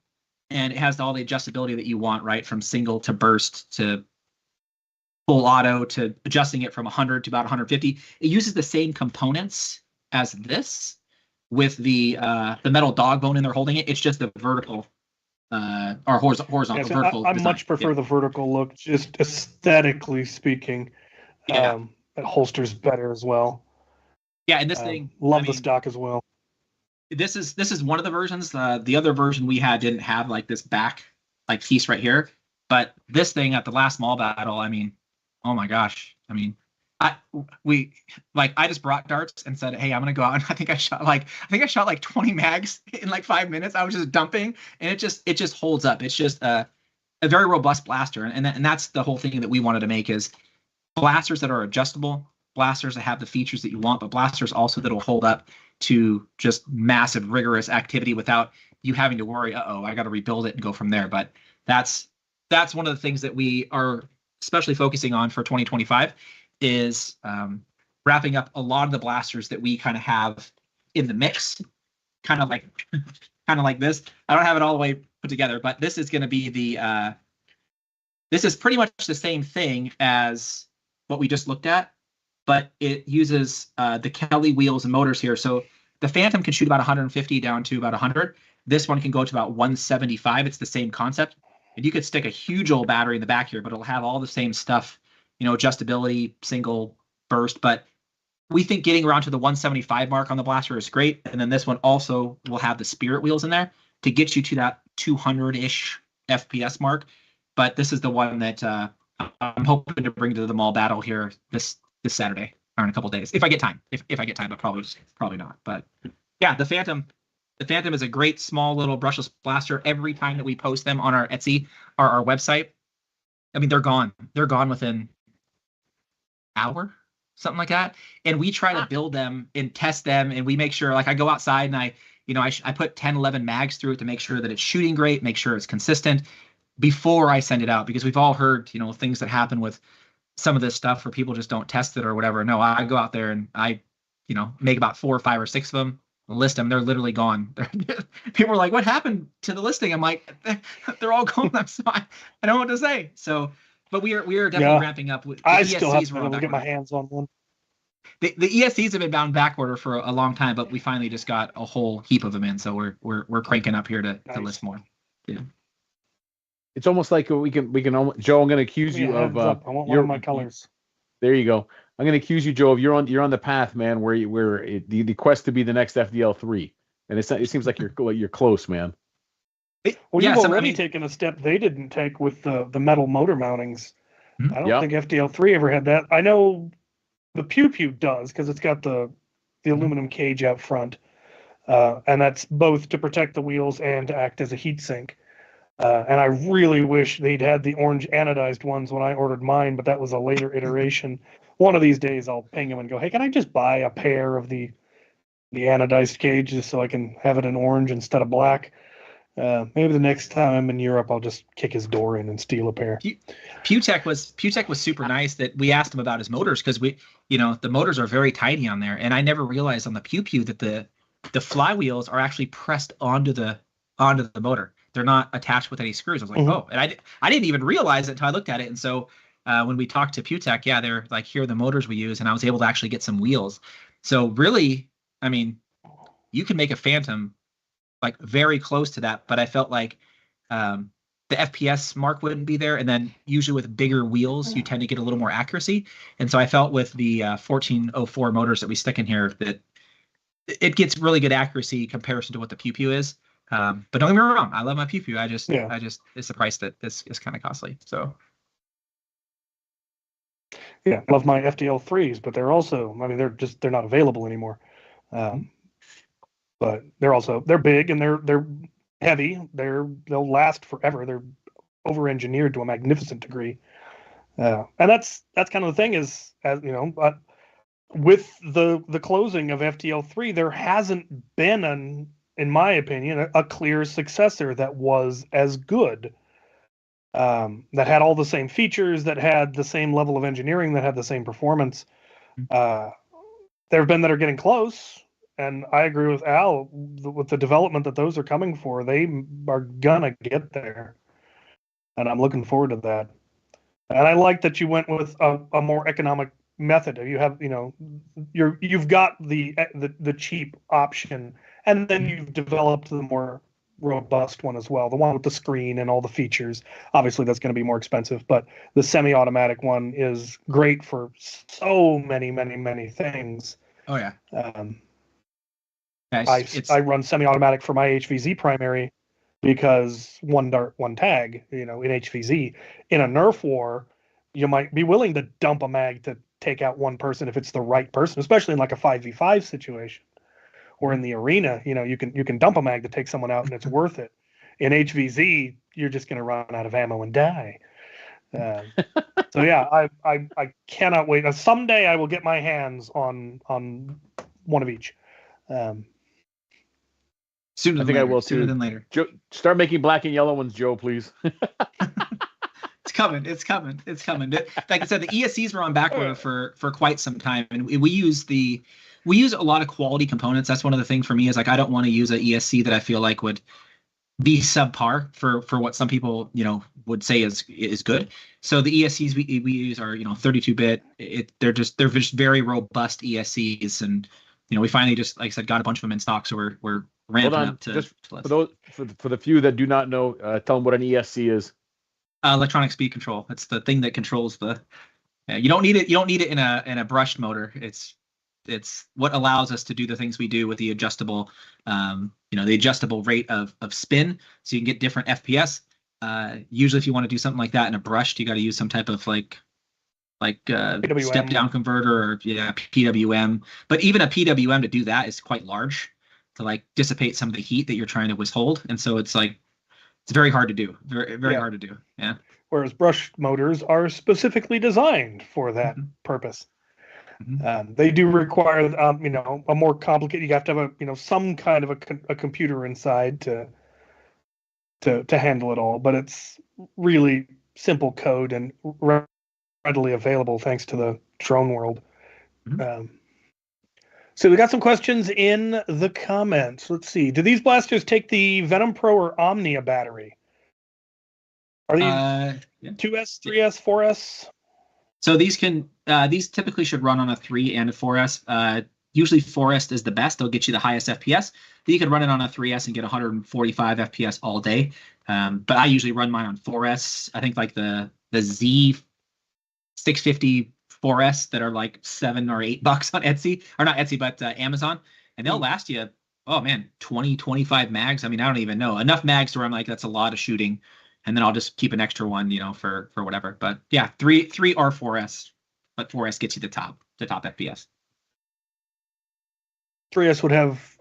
and it has all the adjustability that you want, right? From single to burst to full auto to adjusting it from 100 to about 150. It uses the same components as this, with the metal dog bone in there holding it. It's just the vertical or horizontal. Yeah, so vertical. I much prefer the vertical look, just aesthetically speaking. Yeah. It holsters better as well. Yeah, and this thing, love the stock as well. This is one of the versions. The other version we had didn't have like this back like piece right here, but this thing at the last mall battle, I mean, oh my gosh, I mean, I just brought darts and said, hey, I'm gonna go out, and I think I shot like 20 mags in like 5 minutes. I was just dumping, and it just holds up. It's just a very robust blaster, and that's the whole thing that we wanted to make, is blasters that are adjustable, blasters that have the features that you want, but blasters also that will hold up to just massive, rigorous activity without you having to worry, I got to rebuild it and go from there. But that's one of the things that we are especially focusing on for 2025, is wrapping up a lot of the blasters that we kind of have in the mix, kind of like this. I don't have it all the way put together, but this is going to be the This is pretty much the same thing as what we just looked at, but it uses the Kelly wheels and motors here. So the Phantom can shoot about 150 down to about 100. This one can go to about 175. It's the same concept. And you could stick a huge old battery in the back here, but it'll have all the same stuff, adjustability, single burst. But we think getting around to the 175 mark on the blaster is great. And then this one also will have the Spirit wheels in there to get you to that 200-ish FPS mark. But this is the one that I'm hoping to bring to the mall battle here this Saturday or in a couple days, if I get time. If I get time, but probably not. But yeah, the Phantom is a great small little brushless blaster. Every time that we post them on our Etsy or our website, I mean, they're gone. They're gone within an hour, something like that. And we try to build them and test them, and we make sure, like, I go outside and I put 10, 11 mags through it to make sure that it's shooting great, make sure it's consistent before I send it out, because we've all heard, things that happen with some of this stuff where people just don't test it or whatever. No, I go out there and I, make about 4 or 5 or 6 of them, list them. They're literally gone. People are like, what happened to the listing? I'm like, they're all gone. I don't know what to say. So, but we are definitely ramping up. I still have to be able to get my hands on one. The ESCs have been bound back order for a long time, but we finally just got a whole heap of them in. So we're cranking up here to list more. Yeah. It's almost like we can Joe, I'm going to accuse you of I want one of my colors. There you go. I'm going to accuse you, Joe, of you're on the path, man, where the quest to be the next FDL3, and it seems like you're close, man. Well, you've already taken a step they didn't take with the metal motor mountings. Mm-hmm. I don't think FDL3 ever had that. I know the Pew Pew does, because it's got the aluminum cage out front, and that's both to protect the wheels and to act as a heat sink. And I really wish they'd had the orange anodized ones when I ordered mine, but that was a later iteration. One of these days I'll ping them and go, hey, can I just buy a pair of the anodized cage just so I can have it in orange instead of black? Maybe the next time I'm in Europe, I'll just kick his door in and steal a pair. Pewtech was super nice that we asked him about his motors, because the motors are very tiny on there, and I never realized on the Pew Pew that the flywheels are actually pressed onto the motor. They're not attached with any screws. I was like, oh, and I didn't even realize it until I looked at it. And so when we talked to Pewtech, they're like, here are the motors we use, and I was able to actually get some wheels. So really, I mean, you can make a Phantom like very close to that, but I felt like the FPS mark wouldn't be there, and then usually with bigger wheels, you tend to get a little more accuracy. And so I felt with the 1404 motors that we stick in here that it gets really good accuracy comparison to what the Pew Pew is. But don't get me wrong, I love my Pew Pew. I just it's the price that this is kind of costly. So yeah, I love my FDL3s, but they're also, I mean, they're not available anymore. But they're big and they're heavy. They'll last forever. They're over engineered to a magnificent degree. And that's kind of the thing is, as but with the closing of FDL3, there hasn't been in my opinion, a clear successor that was as good, that had all the same features, that had the same level of engineering, that had the same performance. There have been that are getting close, and I agree with Al with the development that those are coming for. They are gonna get there, and I'm looking forward to that. And I like that you went with a more economic method. You have, you've got the cheap option. And then you've developed the more robust one as well, the one with the screen and all the features. Obviously, that's going to be more expensive, but the semi-automatic one is great for so many, many, many things. Oh, yeah. I run semi-automatic for my HVZ primary because one dart, one tag, in HVZ. In a Nerf war, you might be willing to dump a mag to take out one person if it's the right person, especially in like a 5v5 situation. Or in the arena, you can dump a mag to take someone out, and it's worth it. In HVZ, you're just going to run out of ammo and die. So yeah, I cannot wait. Someday I will get my hands on one of each. Sooner than later. I will too. Sooner than later. Joe, start making black and yellow ones, Joe, please. It's coming. Like I said, the ESCs were on back order for quite some time, and we use a lot of quality components. That's one of the things for me is like I don't want to use an ESC that I feel like would be subpar for what some people would say is good. So the ESCs we use are 32-bit. They're just very robust ESCs, and we finally just, like I said, got a bunch of them in stock, so we're ramping up to just for those for the few that do not know, tell them what an ESC is. Electronic speed control. It's the thing that controls the. You don't need it. You don't need it in a brushed motor. It's what allows us to do the things we do with the adjustable, the adjustable rate of spin, so you can get different FPS. Usually, if you want to do something like that in a brushed, you got to use some type of like step down converter or PWM. But even a PWM to do that is quite large to like dissipate some of the heat that you're trying to withhold, and so it's very hard to do. Very hard to do. Yeah. Whereas brushed motors are specifically designed for that purpose. Mm-hmm. They do require, a more complicated. You have to have some kind of a computer inside to handle it all. But it's really simple code and readily available thanks to the drone world. Mm-hmm. So we got some questions in the comments. Let's see. Do these blasters take the Venom Pro or Omnia battery? Are these 2S, 3S, 4S? So these typically should run on a 3 and a 4S. Usually 4S is the best. They'll get you the highest FPS. But you could run it on a 3S and get 145 FPS all day. But I usually run mine on 4S. I think like the Z650 4S that are like $7 or $8 on Etsy, or not Etsy, but Amazon, and they'll last you, 20, 25 mags. I mean, I don't even know, enough mags to where I'm like, that's a lot of shooting. And then I'll just keep an extra one, for whatever. But yeah, 3 or 4S, but 4S gets you the top FPS. 3S would have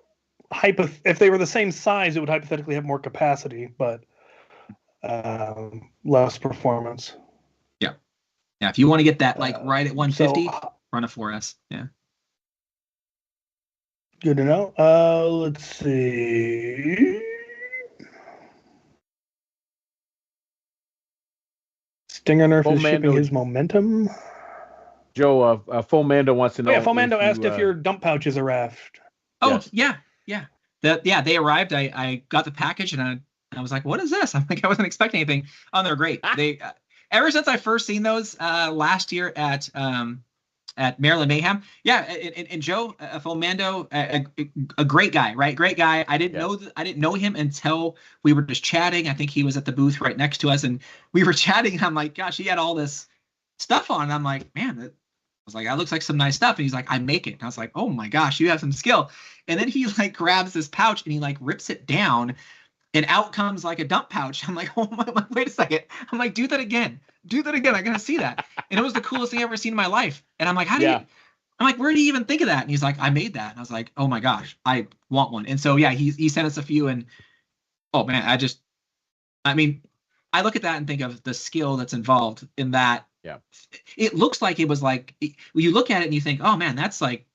if they were the same size, it would hypothetically have more capacity, but less performance. Yeah. Yeah. If you want to get that right at 150, run a 4S. Yeah. Good to know. Let's see. Stinger Nerf is shipping his momentum. Joe, Foamando wants to know. Foamando asked if your dump pouches arrived. Oh, yes. Yeah. They arrived. I got the package and I was like, what is this? I'm like, I wasn't expecting anything. Oh, they're great. They ever since I first seen those last year at Maryland Mayhem. Yeah, and Joe, Foamando, a great guy, right? Great guy. I didn't know him until we were just chatting. I think he was at the booth right next to us, and we were chatting. And I'm like, gosh, he had all this stuff on. And I'm like, man, I was like, that looks like some nice stuff. And he's like, I make it. And I was like, oh my gosh, you have some skill. And then he like grabs this pouch and he like rips it down, and out comes like a dump pouch. I'm like, oh my, wait a second. I'm like, do that again. I gotta see that. And it was the coolest thing I've ever seen in my life. And I'm like, I'm like, where do you even think of that? And he's like, I made that. And I was like, oh my gosh, I want one. And so, yeah, he sent us a few, and oh man, I look at that and think of the skill that's involved in that. Yeah. It looks like it was like, you look at it and you think, oh man, that's like,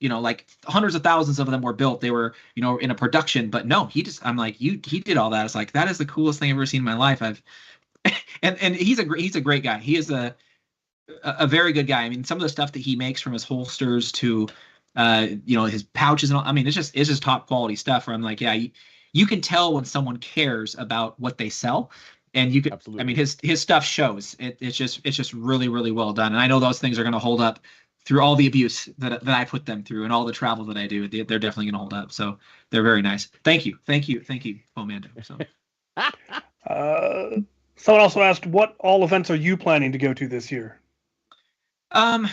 like hundreds of thousands of them were built. They were, in a production, but no, he did all that. It's like, that is the coolest thing I've ever seen in my life. And he's a great guy. He is a very good guy. I mean, some of the stuff that he makes, from his holsters to, his pouches and all, I mean, it's just top quality stuff where I'm like, yeah, you can tell when someone cares about what they sell. And you could, absolutely. I mean, his stuff shows. It's just really, really well done. And I know those things are going to hold up through all the abuse that I put them through and all the travel that I do. They're definitely going to hold up. So they're very nice. Thank you, Foamando. So. Someone also asked, what all events are you planning to go to this year?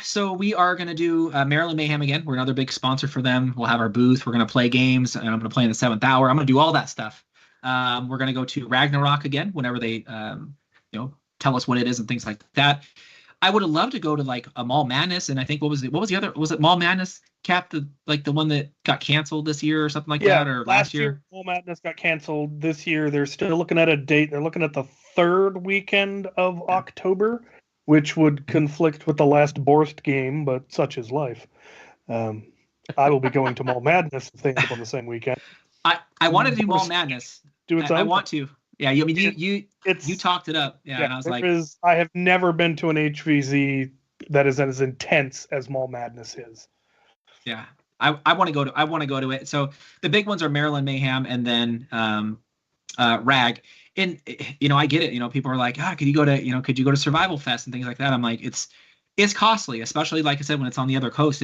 So we are going to do Maryland Mayhem again. We're another big sponsor for them. We'll have our booth. We're going to play games, and I'm going to play in the 7th hour. I'm going to do all that stuff. We're going to go to Ragnarok again whenever they, tell us what it is and things like that. I would have loved to go to like a Mall Madness, and I think what was the other? Was it Mall Madness, Cap, the one that got canceled this year or something like that, or last year? Mall Madness got canceled. This year they're still looking at a date. They're looking at the 3rd weekend of October, which would conflict with the last Borst game, but such is life. I will be going to Mall Madness if they end up on the same weekend. I want to do Mall Madness. I want to. Yeah, I mean, you talked it up. Yeah, and I was like, I have never been to an HVZ that is as intense as Mall Madness is. Yeah, I want to go to it. So the big ones are Maryland Mayhem, and then rag. And I get it. People are like, could you go to Survival Fest and things like that? I'm like, it's costly, especially like I said, when it's on the other coast.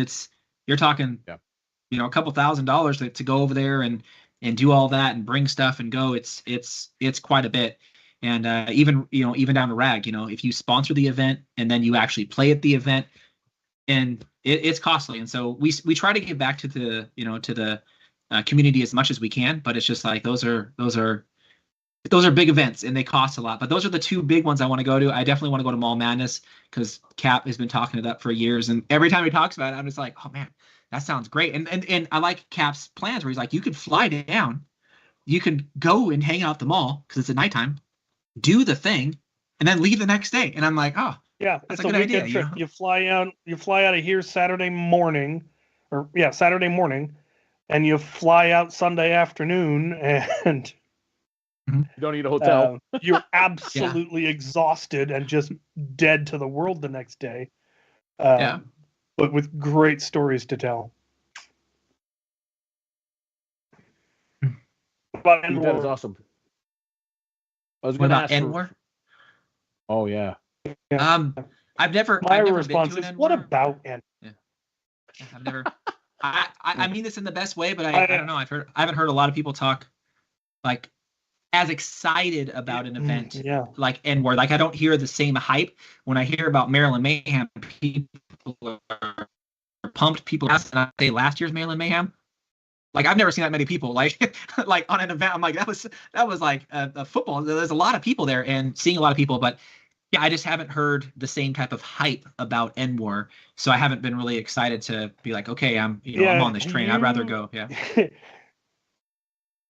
You're talking, a couple $1,000s to go over there and do all that and bring stuff and go. It's quite a bit. And even down to rag, if you sponsor the event and then you actually play at the event, and it's costly. And so we try to give back to the community as much as we can, but it's just like those are big events and they cost a lot. But those are the two big ones I want to go to. I definitely want to go to Mall Madness because Cap has been talking it up for years, and every time he talks about it, I'm just like, oh man, that sounds great. And I like Cap's plans where he's like, you could fly down, you could go and hang out at the mall because it's at nighttime, do the thing, and then leave the next day. And I'm like, oh yeah, that's it's a good idea. Trip. You fly out of here Saturday morning, and you fly out Sunday afternoon, and you don't need a hotel. You're absolutely exhausted and just dead to the world the next day. But with great stories to tell. That is awesome. I was going to ask Endwar? Oh yeah. I've never. My I've response never been to is, an "What Endwar. about Endwar?" Yeah. I've never. I mean this in the best way, but I don't know. I haven't heard a lot of people talk like as excited about an event like Endwar. Like I don't hear the same hype when I hear about Maryland Mayhem. People are pumped. People say last year's Maryland Mayhem. Like I've never seen that many people like on an event. I'm like that was like a football. There's a lot of people there and seeing a lot of people, but yeah, I just haven't heard the same type of hype about Endwar, so I haven't been really excited to be like, okay, I'm on this train. I'd rather go. Yeah.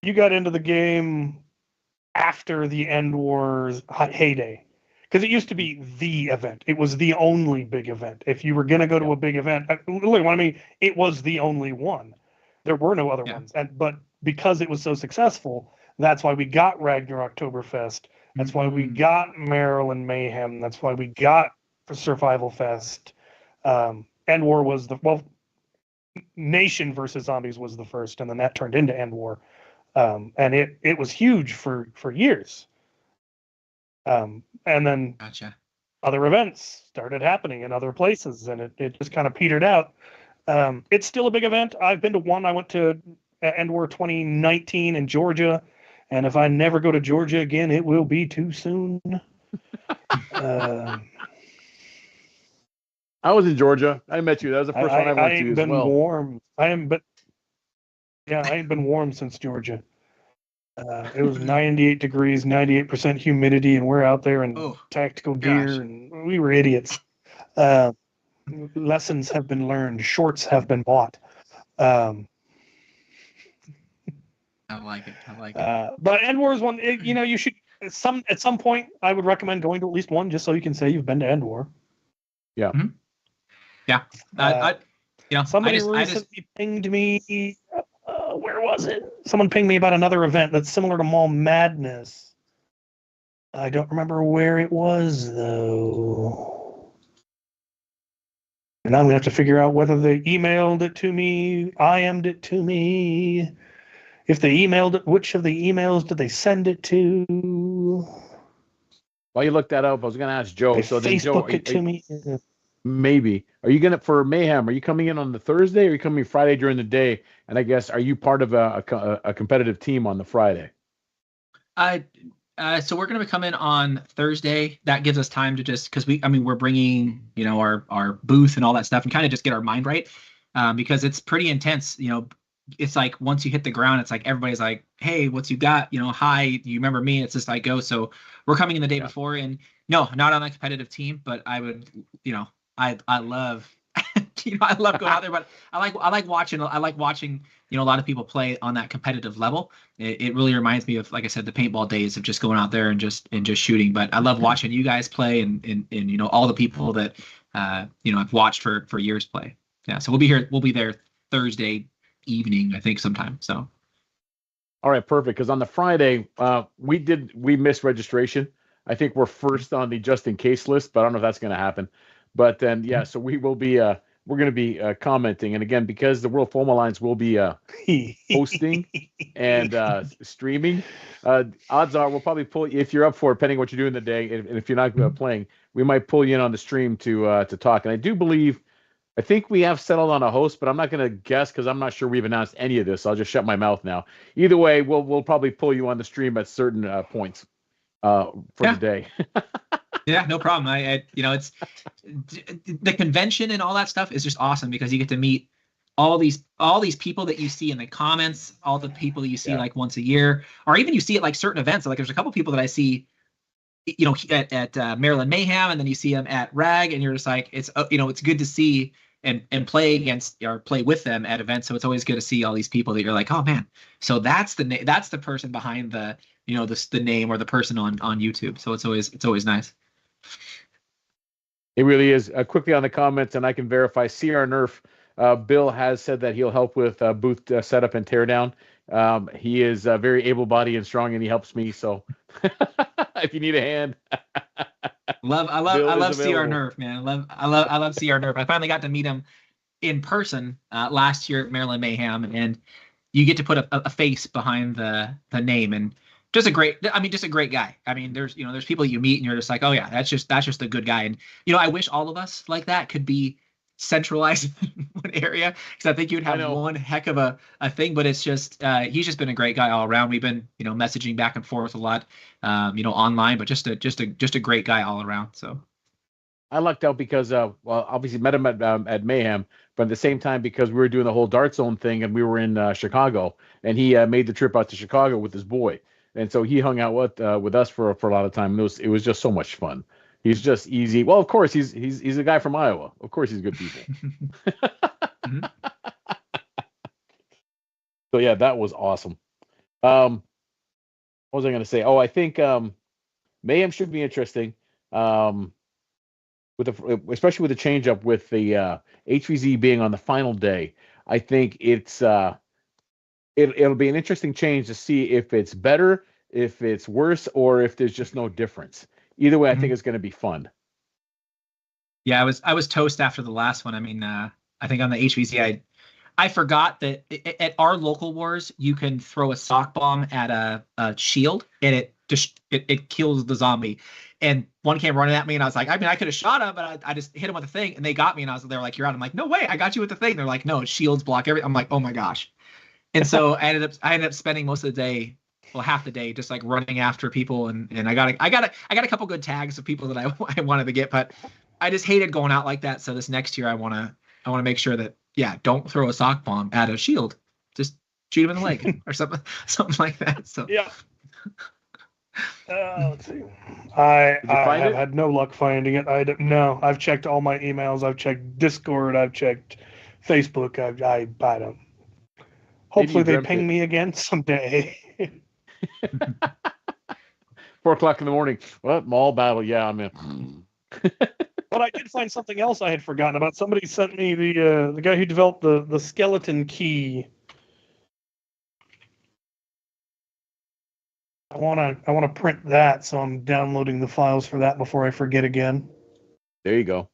You got into the game after the Endwar's heyday, because it used to be the event. It was the only big event. If you were gonna go to a big event, it was the only one. There were no other ones, but because it was so successful, that's why we got Ragnar Oktoberfest. That's why we got Maryland Mayhem. That's why we got Survival Fest. Endwar was Nation versus Zombies was the first, and then that turned into Endwar. And it was huge for years. And then other events started happening in other places, and it just kind of petered out. It's still a big event. I've been to one. I went to Endwar 2019 in Georgia. And if I never go to Georgia again, it will be too soon. I was in Georgia. I met you. That was the first one I went to as well. Warm. I ain't been warm since Georgia. It was 98 degrees, 98% humidity, and we're out there in tactical gear, and we were idiots. Lessons have been learned. Shorts have been bought. I like it. But Endwar is one. You should at some point. I would recommend going to at least one, just so you can say you've been to Endwar. Yeah. Mm-hmm. Yeah. Somebody recently pinged me. Where was it? Someone pinged me about another event that's similar to Mall Madness. I don't remember where it was though. And I'm gonna have to figure out whether they emailed it to me, IM'd it to me. If they emailed it, which of the emails did they send it to? While you look that up, I was going to ask Joe. They so then, Facebook Joe, it to me. Maybe. Are you for Mayhem? Are you coming in on the Thursday, or are you coming Friday during the day? And I guess, are you part of a competitive team on the Friday? So we're going to come in on Thursday. That gives us time to just because we're bringing our booth and all that stuff and kind of just get our mind right because it's pretty intense. It's like once you hit the ground, it's like everybody's like, "Hey, what's you got? Hi, you remember me?" It's just like go. So we're coming in the day before, and no, not on a competitive team, but I would, I love, I love going out there, but I like watching. I like watching, a lot of people play on that competitive level. It really reminds me of, like I said, the paintball days of just going out there and just shooting. But I love watching you guys play and all the people that I've watched for years play. Yeah, so we'll be here. We'll be there Thursday evening, I think, sometime. So all right, perfect, because on the Friday we missed registration. I think we're first on the just in case list, but I don't know if that's going to happen. But then so we will be we're going to be commenting. And again, because the World Foam Alliance will be hosting and streaming, odds are we'll probably pull you if you're up for it, depending on what you're doing the day. And if you're not playing, we might pull you in on the stream to talk. And I think we have settled on a host, but I'm not going to guess because I'm not sure we've announced any of this. So I'll just shut my mouth now. Either way, we'll probably pull you on the stream at certain points for the day. Yeah, no problem. It's the convention and all that stuff is just awesome because you get to meet all these people that you see in the comments, all the people that you see like once a year, or even you see at like certain events. Like there's a couple people that I see, at Maryland Mayhem, and then you see them at RAG, and you're just like, it's it's good to see and play against or play with them at events. So it's always good to see all these people that you're like, oh man, so that's the person behind the the name or the person on YouTube. So it's always nice. It really is. Quickly on the comments, and I can verify, CR Nerf, Bill has said that he'll help with booth setup and teardown. He is very able-bodied and strong, and he helps me. So if you need a hand, I love CR Nerf, man. I love CR Nerf. I finally got to meet him in person last year at Maryland Mayhem, and you get to put a face behind the name, and just a great guy. I mean, there's people you meet and you're just like, oh yeah, that's just a good guy. And I wish all of us like that could be centralized in one area, because I think you'd have one heck of a thing. But it's just he's just been a great guy all around. We've been messaging back and forth a lot, online, but just a great guy all around. So I lucked out because obviously met him at Mayhem, but at the same time because we were doing the whole Dart Zone thing and we were in Chicago, and he made the trip out to Chicago with his boy. And so he hung out with us for a lot of time. It was just so much fun. He's just easy. Well, of course he's a guy from Iowa. Of course he's good people. Mm-hmm. So yeah, that was awesome. What was I going to say? Oh, I think Mayhem should be interesting. Especially with the change up with the HVZ being on the final day. I think it'll be an interesting change to see if it's better, if it's worse, or if there's just no difference. Either way, I think it's going to be fun. Yeah, I was toast after the last one. I mean, I think on the HVZ, I forgot that at our local wars, you can throw a sock bomb at a shield, and it kills the zombie. And one came running at me, and I was like, I mean, I could have shot him, but I just hit him with the thing, and they got me, and they were like, you're out. I'm like, no way, I got you with the thing. They're like, no, shields block everything. I'm like, oh my gosh. And so I ended up spending most of the day, well, half the day, just like running after people, and I got a couple good tags of people that I wanted to get, but I just hated going out like that. So this next year I want to make sure that don't throw a sock bomb at a shield, just shoot him in the leg or something like that. So yeah. Let's see. I have had no luck finding it. I've checked all my emails. I've checked Discord. I've checked Facebook. I don't. Hopefully they ping me again someday. 4:00 in the morning. What? Mall battle? Yeah, I'm in. But I did find something else I had forgotten about. Somebody sent me the guy who developed the skeleton key. I want to print that, so I'm downloading the files for that before I forget again. There you go.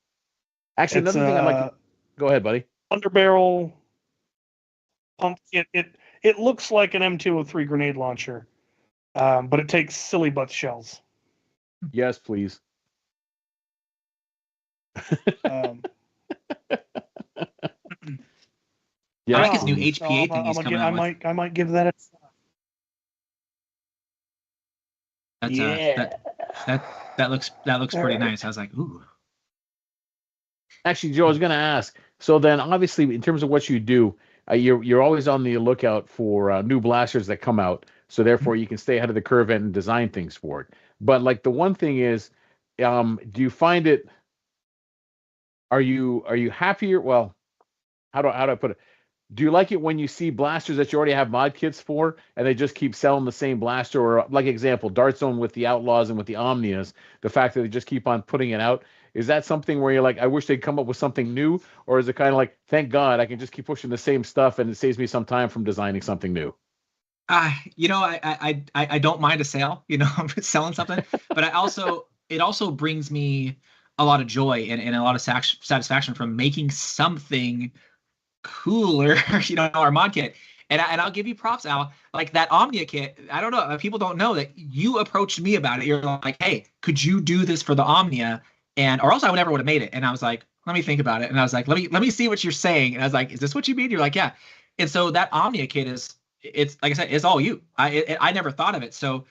Actually, another thing I'd like to... Go ahead, buddy. Underbarrel pump kit. It looks like an M203 grenade launcher, but it takes silly butt shells. Yes, please. Yeah, I like his new HPA thing he's coming out with. I might give that a try. That looks pretty nice. I was like, ooh. Actually, Joe, I was going to ask. So then, obviously, in terms of what you do, you're always on the lookout for new blasters that come out. So therefore, you can stay ahead of the curve and design things for it. But like the one thing is, do you find it? Are you happier? Well, how do I put it? Do you like it when you see blasters that you already have mod kits for, and they just keep selling the same blaster? Or like example, Dart Zone with the Outlaws and with the Omnias, the fact that they just keep on putting it out. Is that something where you're like, I wish they'd come up with something new? Or is it kind of like, thank God I can just keep pushing the same stuff and it saves me some time from designing something new? I don't mind a sale, I'm selling something, but it also brings me a lot of joy and a lot of satisfaction from making something cooler, our mod kit. And I'll give you props, Al. Like that Omnia kit, I don't know, people don't know that you approached me about it. You're like, hey, could you do this for the Omnia? Or else I would never would have made it. And I was like, let me think about it. And I was like, let me see what you're saying. And I was like, is this what you mean? You're like, yeah. And so that Omnia kit it's like I said, it's all you. I never thought of it. So,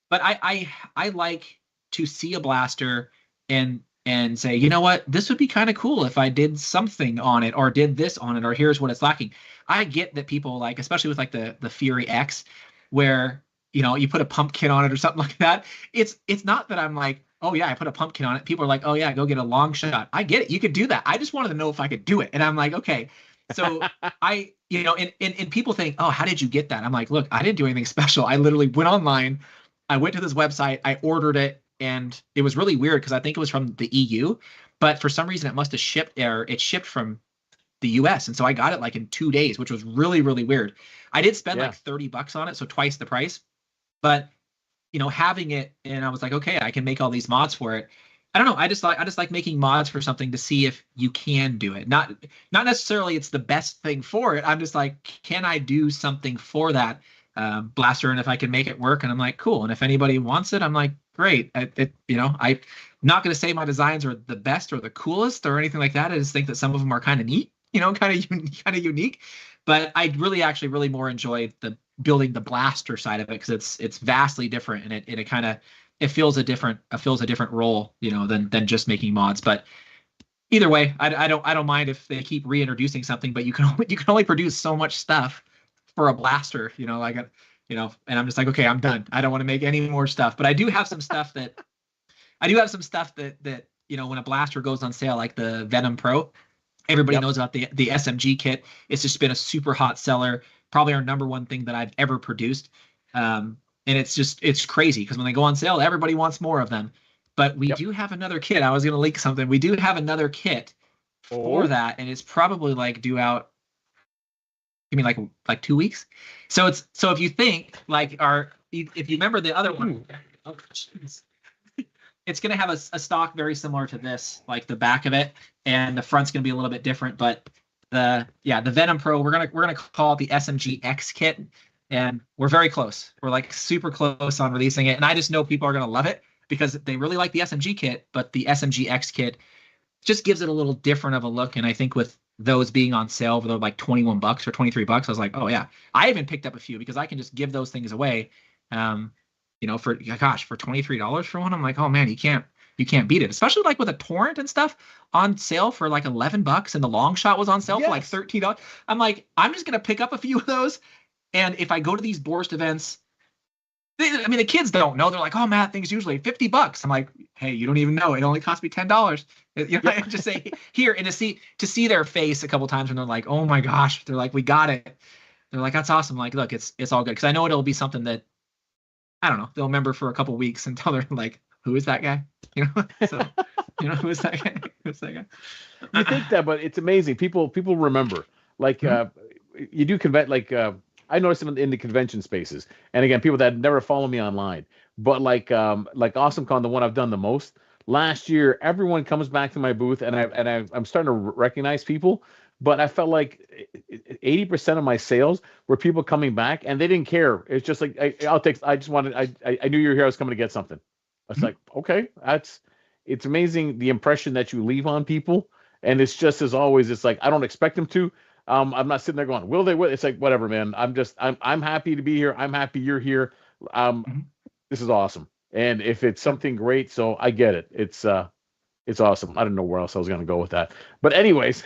but I like to see a blaster and say, you know what, this would be kind of cool if I did something on it or did this on it, or here's what it's lacking. I get that people like, especially with like the Fury X, where, you put a pump kit on it or something like that. It's not that I'm like, oh yeah, I put a pump kit on it. People are like, oh yeah, go get a long shot. I get it. You could do that. I just wanted to know if I could do it. And I'm like, okay. So and people think, oh, how did you get that? I'm like, look, I didn't do anything special. I literally went online. I went to this website. I ordered it. And it was really weird because I think it was from the EU, but for some reason it must have shipped, or it shipped from the US. And so I got it like in 2 days, which was really, really weird. I did spend like $30 on it, so twice the price. But having it, and I was like, okay, I can make all these mods for it. I don't know. I just like making mods for something to see if you can do it. Not necessarily it's the best thing for it. I'm just like, can I do something for that blaster, and if I can make it work? And I'm like, cool. And if anybody wants it, I'm like, great. I'm not going to say my designs are the best or the coolest or anything like that. I just think that some of them are kind of neat, kind of unique. But I really more enjoy the building the blaster side of it, because it's vastly different, and it fills a different role, than just making mods. But either way, I don't mind if they keep reintroducing something, but you can only produce so much stuff for a blaster, and I'm just like, okay, I'm done. I don't want to make any more stuff. But I do have some stuff that when a blaster goes on sale, like the Venom Pro, everybody knows about the SMG kit. It's just been a super hot seller, probably our number one thing that I've ever produced. And it's crazy because when they go on sale, everybody wants more of them. But we do have another kit. I was going to leak something. We do have another kit for that, and it's probably like due out. You mean like 2 weeks? So if you think like if you remember the other one, it's going to have a stock very similar to this, like the back of it, and the front's going to be a little bit different. But the Venom Pro, we're gonna call it the SMG X kit, and we're very close. We're like super close on releasing it, and I just know people are going to love it because they really like the SMG kit, but the SMG X kit just gives it a little different of a look. And I think with those being on sale for like $21 or $23, I was like, oh yeah. I even picked up a few because I can just give those things away. For $23 for one. I'm like, oh man, you can't beat it. Especially like with a torrent and stuff on sale for like $11, and the long shot was on sale for like $13. I'm like, I'm just gonna pick up a few of those. And if I go to these Borst events, the kids don't know. They're like, oh man, that thing's usually $50. I'm like, hey, you don't even know. It only cost me $10. I just say here, and to see their face a couple times when they're like, oh my gosh, they're like, we got it. They're like, that's awesome. I'm like, look, it's all good, because I know it'll be something that I don't know. They'll remember for a couple of weeks until they're like, who is that guy? So who is that guy? Who's that guy? You think that, but it's amazing. People remember. Like you do I noticed them in the convention spaces, and again, people that never follow me online. But like AwesomeCon, the one I've done the most last year, everyone comes back to my booth, and I'm starting to recognize people. But I felt like 80% of my sales were people coming back, and they didn't care. It's just like I knew you were here. I was coming to get something. I was like, okay, it's amazing the impression that you leave on people, and it's just as always. It's like I don't expect them to. I'm not sitting there going, will they? It's like, whatever, man. I'm happy to be here. I'm happy you're here. This is awesome. And if it's something great, so I get it. It's awesome. I don't know where else I was going to go with that. But anyways,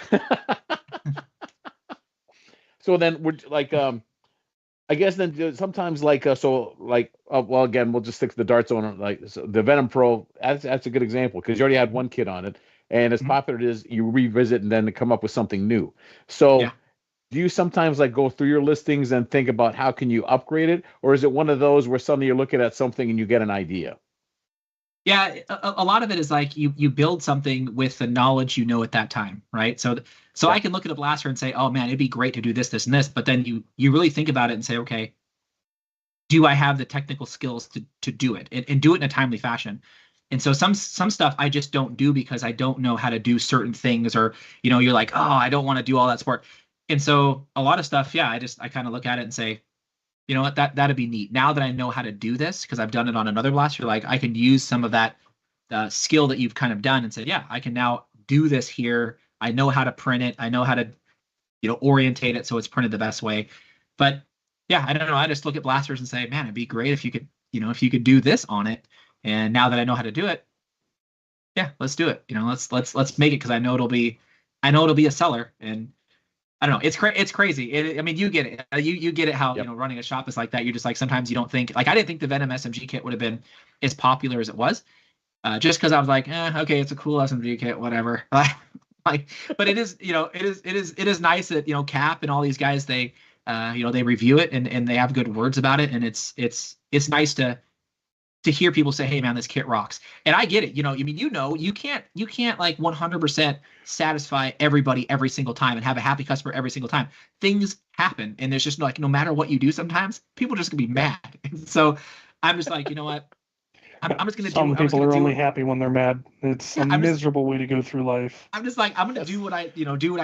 so then we're like, I guess then sometimes well, again, we'll just stick to the Dart Zone. Like so the Venom Pro, that's a good example because you already had one kit on it. And as popular it is, you revisit and then come up with something new. So do you sometimes like go through your listings and think about how can you upgrade it? Or is it one of those where suddenly you're looking at something and you get an idea? Yeah, a lot of it is like you build something with the knowledge you know at that time, right? So I can look at a blaster and say, oh man, it'd be great to do this, this, and this. But then you really think about it and say, okay, do I have the technical skills to do it and do it in a timely fashion? And so some stuff I just don't do because I don't know how to do certain things, or you're like, oh, I don't want to do all that sport. And so a lot of stuff, yeah, I kind of look at it and say, you know what, that'd be neat. Now that I know how to do this, because I've done it on another blaster, like I can use some of that skill that you've kind of done and said, yeah, I can now do this here. I know how to print it. I know how to, orientate it so it's printed the best way. But yeah, I don't know. I just look at blasters and say, man, it'd be great if you could, if you could do this on it. And now that I know how to do it, yeah, let's do it. Let's make it, because I know it'll be a seller. And I don't know. It's crazy. I mean, you get it. You get it. How running a shop is like that. You're just like, sometimes you don't think, like, I didn't think the Venom SMG kit would have been as popular as it was, just because I was like, okay, it's a cool SMG kit, whatever. But it is, it is nice that Cap and all these guys, they they review it and they have good words about it, and it's nice to hear people say, hey man, this kit rocks. And I get it. You can't like 100% satisfy everybody every single time and have a happy customer every single time. Things happen, and there's just like, no matter what you do, sometimes people are just gonna be mad. So I'm just like, you know what? I'm just gonna do. Some people are only happy when they're mad. It's a miserable way to go through life. I'm just like, I'm gonna do what I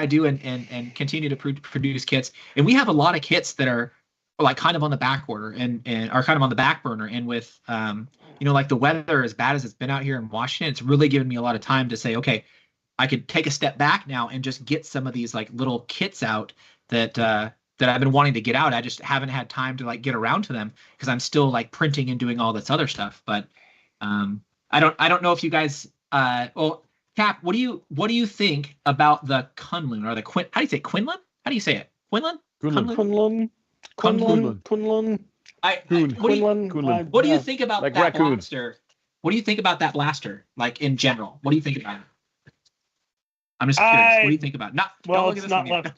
do and continue to produce kits. And we have a lot of kits that are like kind of on the back order and are kind of on the back burner. And with like the weather as bad as it's been out here in Washington, it's really given me a lot of time to say, okay, I could take a step back now and just get some of these like little kits out that I've been wanting to get out. I just haven't had time to like get around to them because I'm still like printing and doing all this other stuff. But I don't know if you guys well, Cap, what do you think about the Kunlun or the how do you say Quinlan? How do you say it? Quinlan? Quinlan. What do you think about like that raccoon blaster? What do you think about that blaster? Like in general, what do you think about it? I'm just curious. What do you think about it?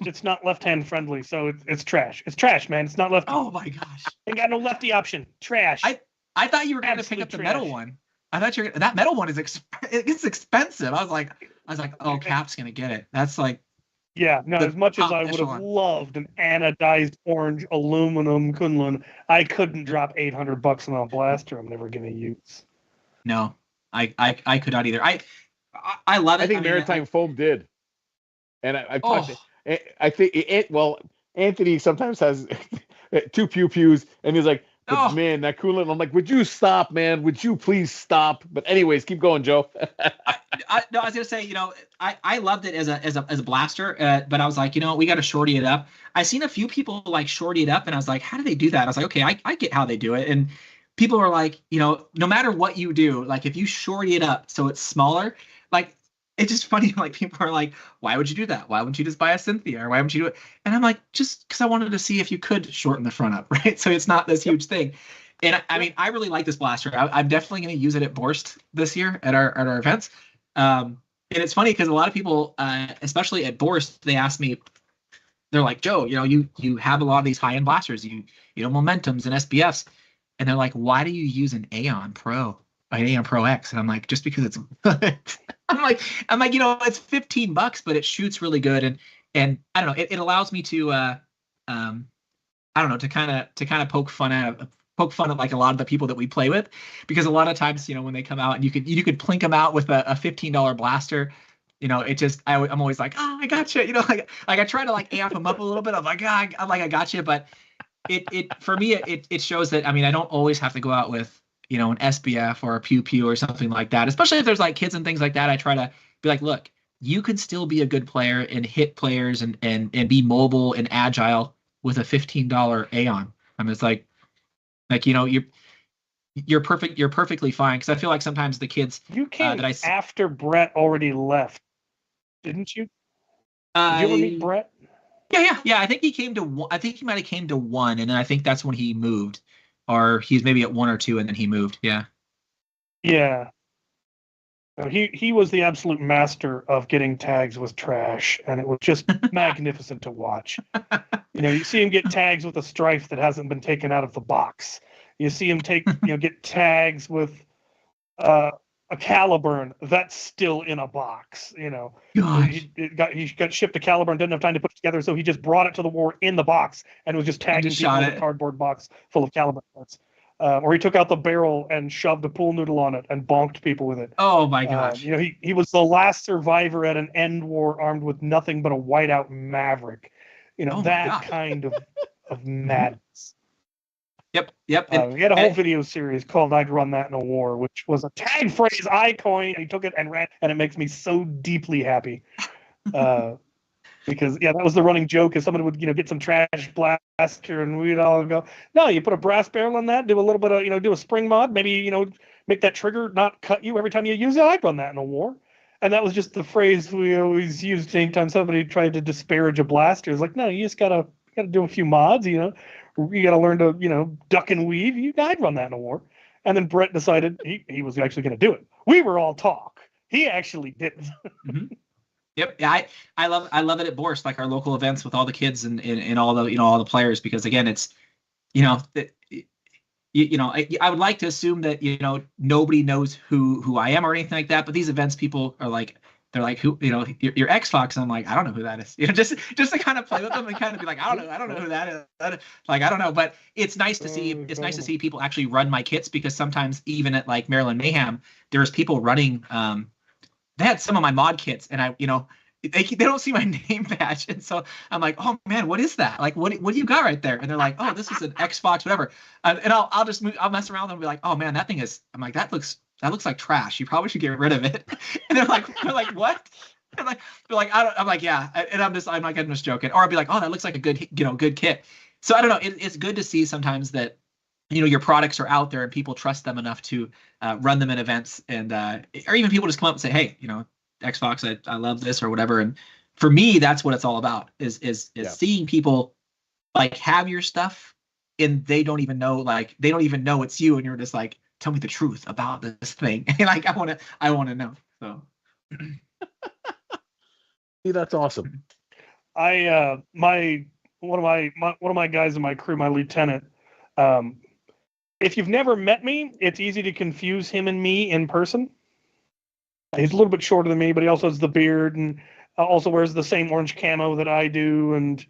It's not left-hand friendly, so it's trash. It's trash, man. It's not left. Oh my gosh! Ain't got no lefty option. Trash. I thought you were going to pick up the metal one. I thought that metal one is it's expensive. I was like, oh, Cap's going to get it. That's like, yeah, no. As much as I would have loved an anodized orange aluminum Kunlun, I couldn't drop $800 on a blaster I'm never going to use. No, I could not either. I love it. I think Maritime Foam did, and I've talked. I think it. Well, Anthony sometimes has two pew-pews, and he's like, but man, that coolant. I'm like, would you stop, man? Would you please stop? But anyways, keep going, Joe. I was gonna say, I loved it as a blaster, but I was like, we got to shorty it up. I seen a few people like shorty it up, and I was like, how do they do that? I was like, okay, I get how they do it, and people are like, no matter what you do, like if you shorty it up so it's smaller, like. It's just funny, like people are like, why would you do that? Why wouldn't you just buy a Cynthia? Or why wouldn't you do it? And I'm like, just because I wanted to see if you could shorten the front up, right? So it's not this huge thing. And I mean, I really like this blaster. I'm definitely going to use it at Borst this year at our events. And it's funny because a lot of people, especially at Borst, they ask me, they're like, Joe, you have a lot of these high-end blasters, Momentums and SBFs. And they're like, why do you use an Aeon Pro? An Aeon Pro X? And I'm like, just because it's good. I'm like, it's $15, but it shoots really good, and I don't know, it allows me to I don't know, to kind of poke fun at like a lot of the people that we play with, because a lot of times, when they come out and you could plink them out with a $15 blaster, it just I'm always like, oh, I got you, like I try to like amp them up a little bit. I'm like, I got you, but it for me it shows that, I mean, I don't always have to go out with an SBF or a Pew Pew or something like that, especially if there's like kids and things like that. I try to be like, look, you can still be a good player and hit players and be mobile and agile with a $15 Aeon. I mean, it's like you're perfect. You're perfectly fine. Because I feel like sometimes the kids you came after Brett already left, didn't you? Did you ever meet Brett? Yeah. I think he came to. I think he might have came to 1, and then I think that's when he moved. Or he's maybe at 1 or 2, and then he moved. Yeah. Yeah. No, he was the absolute master of getting tags with trash, and it was just magnificent to watch. You see him get tags with a strife that hasn't been taken out of the box. You see him get tags with a Caliburn that's still in a box. He got shipped to Caliburn, didn't have time to put it together, so he just brought it to the war in the box and was just tagging people in a cardboard box full of Caliburn parts. or he took out the barrel and shoved a pool noodle on it and bonked people with it. Oh my gosh. He was the last survivor at an end war armed with nothing but a whiteout Maverick. That kind of madness. Yep. He had a whole video series called "I'd Run That in a War," which was a tag phrase I coined. He took it and ran, and it makes me so deeply happy. Because that was the running joke. Is somebody would get some trash blaster, and we'd all go, "No, you put a brass barrel on that, do a little bit of do a spring mod, maybe make that trigger not cut you every time you use it. I'd run that in a war." And that was just the phrase we always used anytime somebody tried to disparage a blaster. It's like, no, you just gotta do a few mods. You gotta learn to duck and weave. I'd run that in a war. And then Brett decided he was actually going to do it. We were all talk. He actually didn't. Mm-hmm. Yep. Yeah, I love it at Borst, like our local events with all the kids and all the all the players, because again, it's I would like to assume that nobody knows who I am or anything like that, but these events, people are like, they're like, who your XFox, and I'm like, I don't know who that is. Just to kind of play with them and kind of be like, I don't know who that is. Like, I don't know, but it's nice to see. It's nice to see people actually run my kits, because sometimes even at like Maryland Mayhem, there's people running. They had some of my mod kits, and they don't see my name badge, and so I'm like, oh man, what is that? Like, what do you got right there? And they're like, oh, this is an XFox, whatever. And I'll just I'll mess around and be like, oh man, that thing is. I'm like, that looks like trash. You probably should get rid of it. And they're like what? And they're like, I'm like, yeah. And I'm just joking. Or I'll be like, oh, that looks like a good kit. So I don't know. It's good to see sometimes that your products are out there and people trust them enough to run them in events, and or even people just come up and say, hey, XFox, I love this or whatever. And for me, that's what it's all about is seeing people like have your stuff and they don't even know it's you, and you're just like, tell me the truth about this thing. And like, I want to know. So see, that's awesome. One of my guys in my crew, my lieutenant, if you've never met me, it's easy to confuse him and me in person. He's a little bit shorter than me, but he also has the beard and also wears the same orange camo that I do, and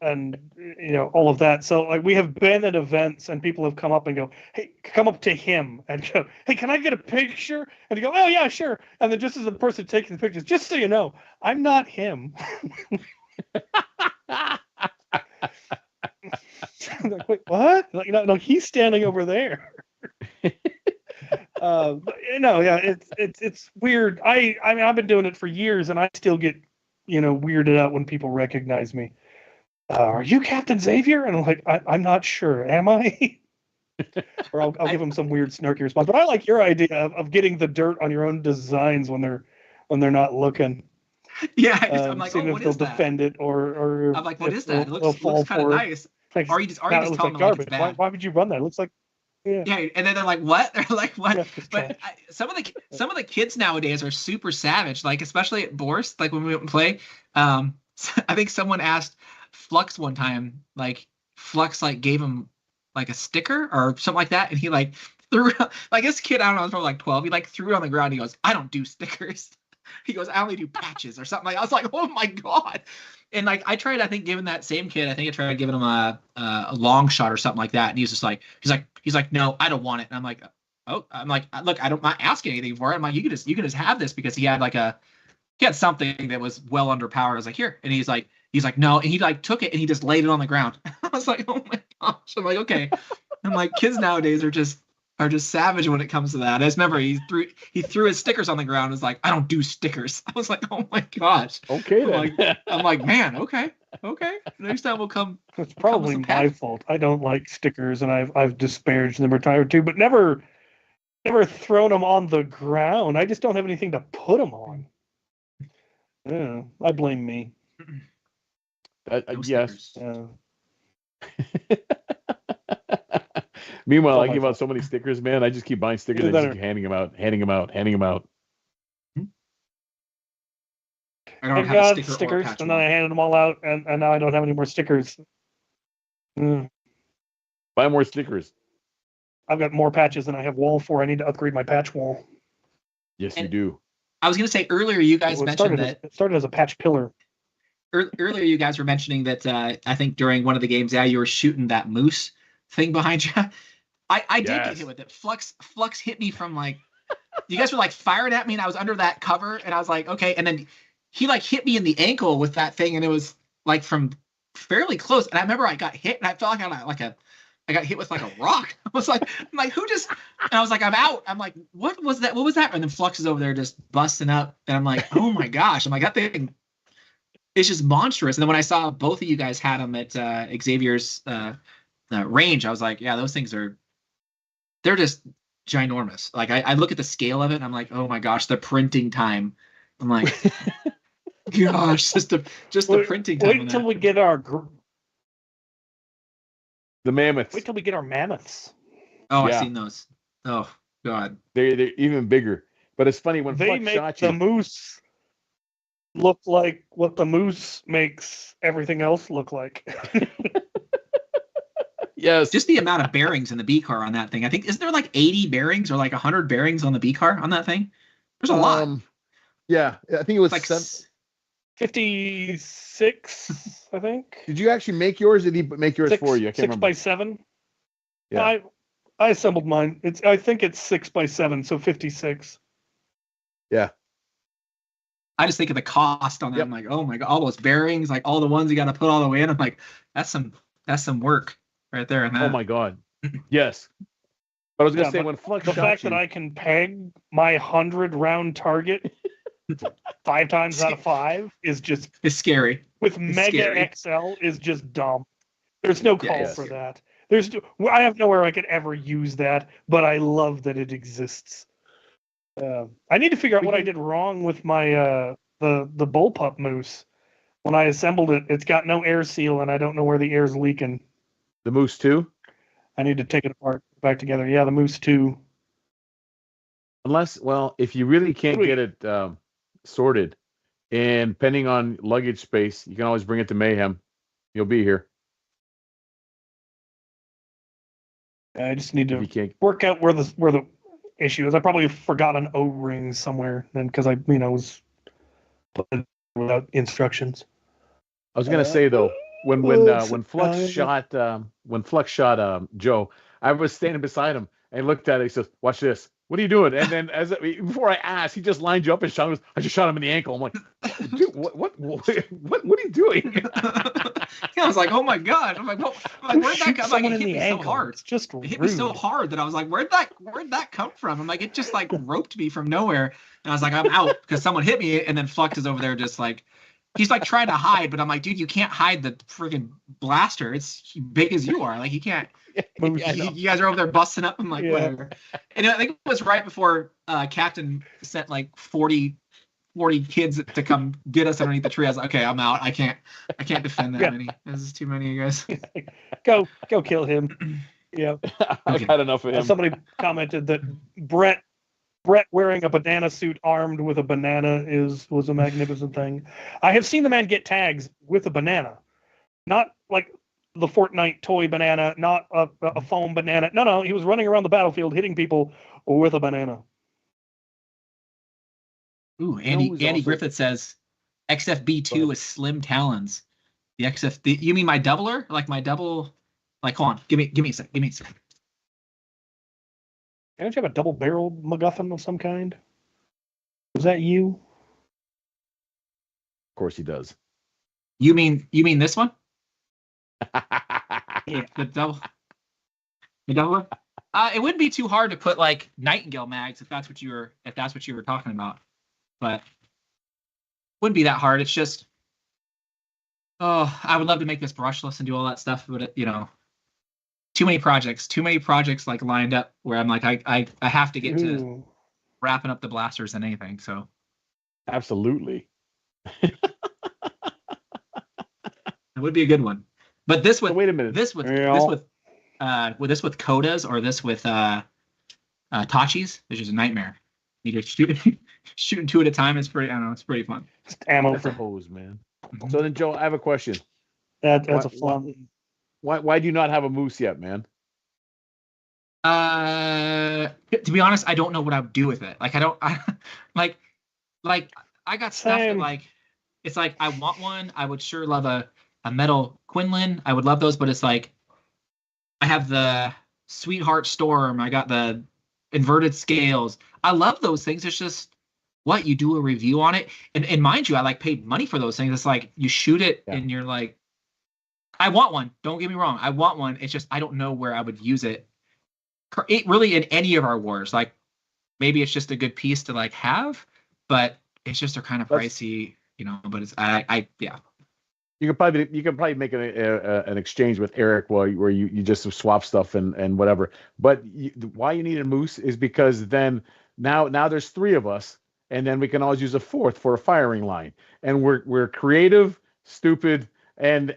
all of that. So like, we have been at events and people have come up and go, hey, come up to him and go, hey, can I get a picture? And you go, oh yeah, sure. And then just as the person taking the pictures, just so you know, I'm not him. Like, wait, what? Like, no, he's standing over there. It's weird. I mean, I've been doing it for years, and I still get, weirded out when people recognize me. Are you Captain Xavier? And I'm like, I'm not sure. Am I? Or I'll give them some weird snarky response. But I like your idea of getting the dirt on your own designs when they're not looking. Yeah, I'm like, seeing if they'll defend it, or I'm like, what is that? It looks kind of nice. Like, or you just tell them garbage. Like it's bad. Why would you run that? It looks like. Yeah, and then they're like, "What?" They're like, "What?" Yeah, but some of the kids nowadays are super savage. Like, especially at Borst, like when we went and play. I think someone asked Flux one time, like Flux gave him like a sticker or something like that, and he threw like this kid, I don't know, probably like 12. He threw it on the ground. He goes, "I don't do stickers." He goes, "I only do patches or something." I was like, "Oh my god!" And I tried, I think, giving that same kid, I tried giving him a long shot or something like that, and he's just like, he's like, "No, I don't want it." And I'm like, "Oh," I'm like, "Look, I'm not asking anything for it." I'm like, "You can just have this," because he had something that was well underpowered. I was like, "Here," and he's like, "No," and he took it and he just laid it on the ground. I was like, "Oh my gosh!" I'm like, "Okay." I'm like, kids nowadays are just savage when it comes to that. I just remember he threw his stickers on the ground and was like, "I don't do stickers." I was like, "Oh my gosh." Okay, then. I'm like, man, okay. Next time we'll come. It's probably my fault. I don't like stickers, and I've disparaged them or tired too, but never thrown them on the ground. I just don't have anything to put them on. Yeah, I blame me. Yes. Meanwhile, I give out so many stickers, man. I just keep buying stickers and just keep handing them out. I don't have got stickers, and then I handed them all out, and now I don't have any more stickers. Buy more stickers. I've got more patches than I have wall for. I need to upgrade my patch wall. Yes, you do. I was going to say earlier, you guys mentioned that it started as a patch pillar. Earlier, you guys were mentioning that I think during one of the games, you were shooting that moose thing behind you. I did get hit with it. Flux hit me from like, you guys were like firing at me, and I was under that cover, and I was like, okay. And then he like hit me in the ankle with that thing, and it was like from fairly close. And I remember I got hit, and I felt like I got hit with like a rock. I was like, I'm like, who just? And I was like, I'm out. I'm like, what was that? What was that? And then Flux is over there just busting up, and I'm like, oh my gosh. I'm like, that thing is just monstrous. And then when I saw both of you guys had them at Xavier's range, I was like, yeah, those things they're just ginormous. Like I look at the scale of it, and I'm like, oh my gosh, the printing time. I'm like, gosh, just the printing time. Wait till we get our the mammoths. Wait till we get our mammoths. Oh, Yeah. I've seen those. Oh God, They're even bigger. But it's funny when They Flux make shot the you. moose look like what the moose makes everything else look like. Yes. just the amount of bearings in the B car on that thing. I think isn't there like 80 bearings or like 100 bearings on the B car on that thing? There's a lot. Yeah, I think it was Like 56, I think. Did you actually make yours? Or did he make yours for you? I can't 6x7. Yeah. I assembled mine. I think it's 6x7, so 56. Yeah. I just think of the cost on that. Yep. I'm like, oh my God, all those bearings, like all the ones you got to put all the way in. I'm like, that's some work right there. And Oh my God. Yes. But I was gonna say when Flux The shot fact you, that I can peg my 100-round target 5 times out of 5 is just, it's scary. with It's Mega scary. XL, is just dumb. There's no call Yes. for that. I have nowhere I could ever use that, but I love that it exists. I need to figure out what I did wrong with my the bullpup moose. When I assembled it, it's got no air seal, and I don't know where the air's leaking. the Moose 2, I need to take it apart, back together. Yeah, the Moose 2. unless if you really can't Sweet. get it sorted, and depending on luggage space, you can always bring it to Mayhem. You'll be here. I just need If to you can't. work out where the issue is. I probably forgot an O-ring somewhere then, because I was putting it without instructions. I was gonna say though, when Flux shot Joe, I was standing beside him and he looked at it. He says, "Watch this. What are you doing?" And then before I asked, he just lined you up and shot him. I just shot him in the ankle. I'm like, dude, what are you doing? Yeah, I was like, oh my God. I'm like, well, where'd that come? Like, it hit me so hard. It's just It hit me so hard that I was like, where'd that come from? I'm like, it just like roped me from nowhere. And I was like, I'm out because someone hit me. And then Flux is over there just like, he's like trying to hide, but I'm like, dude, you can't hide the freaking blaster. It's big as you are. Like, you can't. You guys are over there busting up. I'm like, whatever. And I think it was right before Captain sent like 40 kids to come get us underneath the tree. I was like, okay, I'm out. I can't defend that many. This is too many, you guys. Go kill him. Yeah. I've had enough of him. Somebody commented that Brett wearing a banana suit armed with a banana was a magnificent thing. I have seen the man get tags with a banana, not like the Fortnite toy banana, not a foam banana. No, he was running around the battlefield hitting people with a banana. Ooh, Andy Griffith says XFB2 is slim talons. The you mean my doubler? Like my double? Like, hold on, give me a sec. Don't you have a double-barreled MacGuffin of some kind? Was that you? Of course he does. You mean this one? Yeah. The doubler. It wouldn't be too hard to put like Nightingale mags if that's what you were talking about, but wouldn't be that hard. It's just, I would love to make this brushless and do all that stuff, but too many projects like lined up where I'm like I have to get to wrapping up the blasters and anything. So absolutely, it would be a good one. But this with wait a minute. This with Kodas or this with Tachis is just a nightmare. You just shooting 2 at a time. It's pretty. I don't know. It's pretty fun. Just ammo That's a hose, man. So then, Joe, I have a question. That's a fun. Why do you not have a moose yet, man? To be honest, I don't know what I would do with it. Like I got stuff that like it's like I want one. I would sure love a metal Quinlan. I would love those, but it's like I have the Sweetheart Storm. I got the inverted scales. I love those things. It's just what you do a review on it. And mind you, I like paid money for those things. It's like you shoot it and you're like, I want one. Don't get me wrong. I want one. It's just I don't know where I would use it. It really in any of our wars. Like maybe it's just a good piece to like have, but it's just they're kind of pricey, you know. But it's yeah. You could probably make an exchange with Eric where you just swap stuff and whatever. But why you need a moose is because then now there's 3 of us, and then we can always use a 4th for a firing line. And we're creative, stupid, and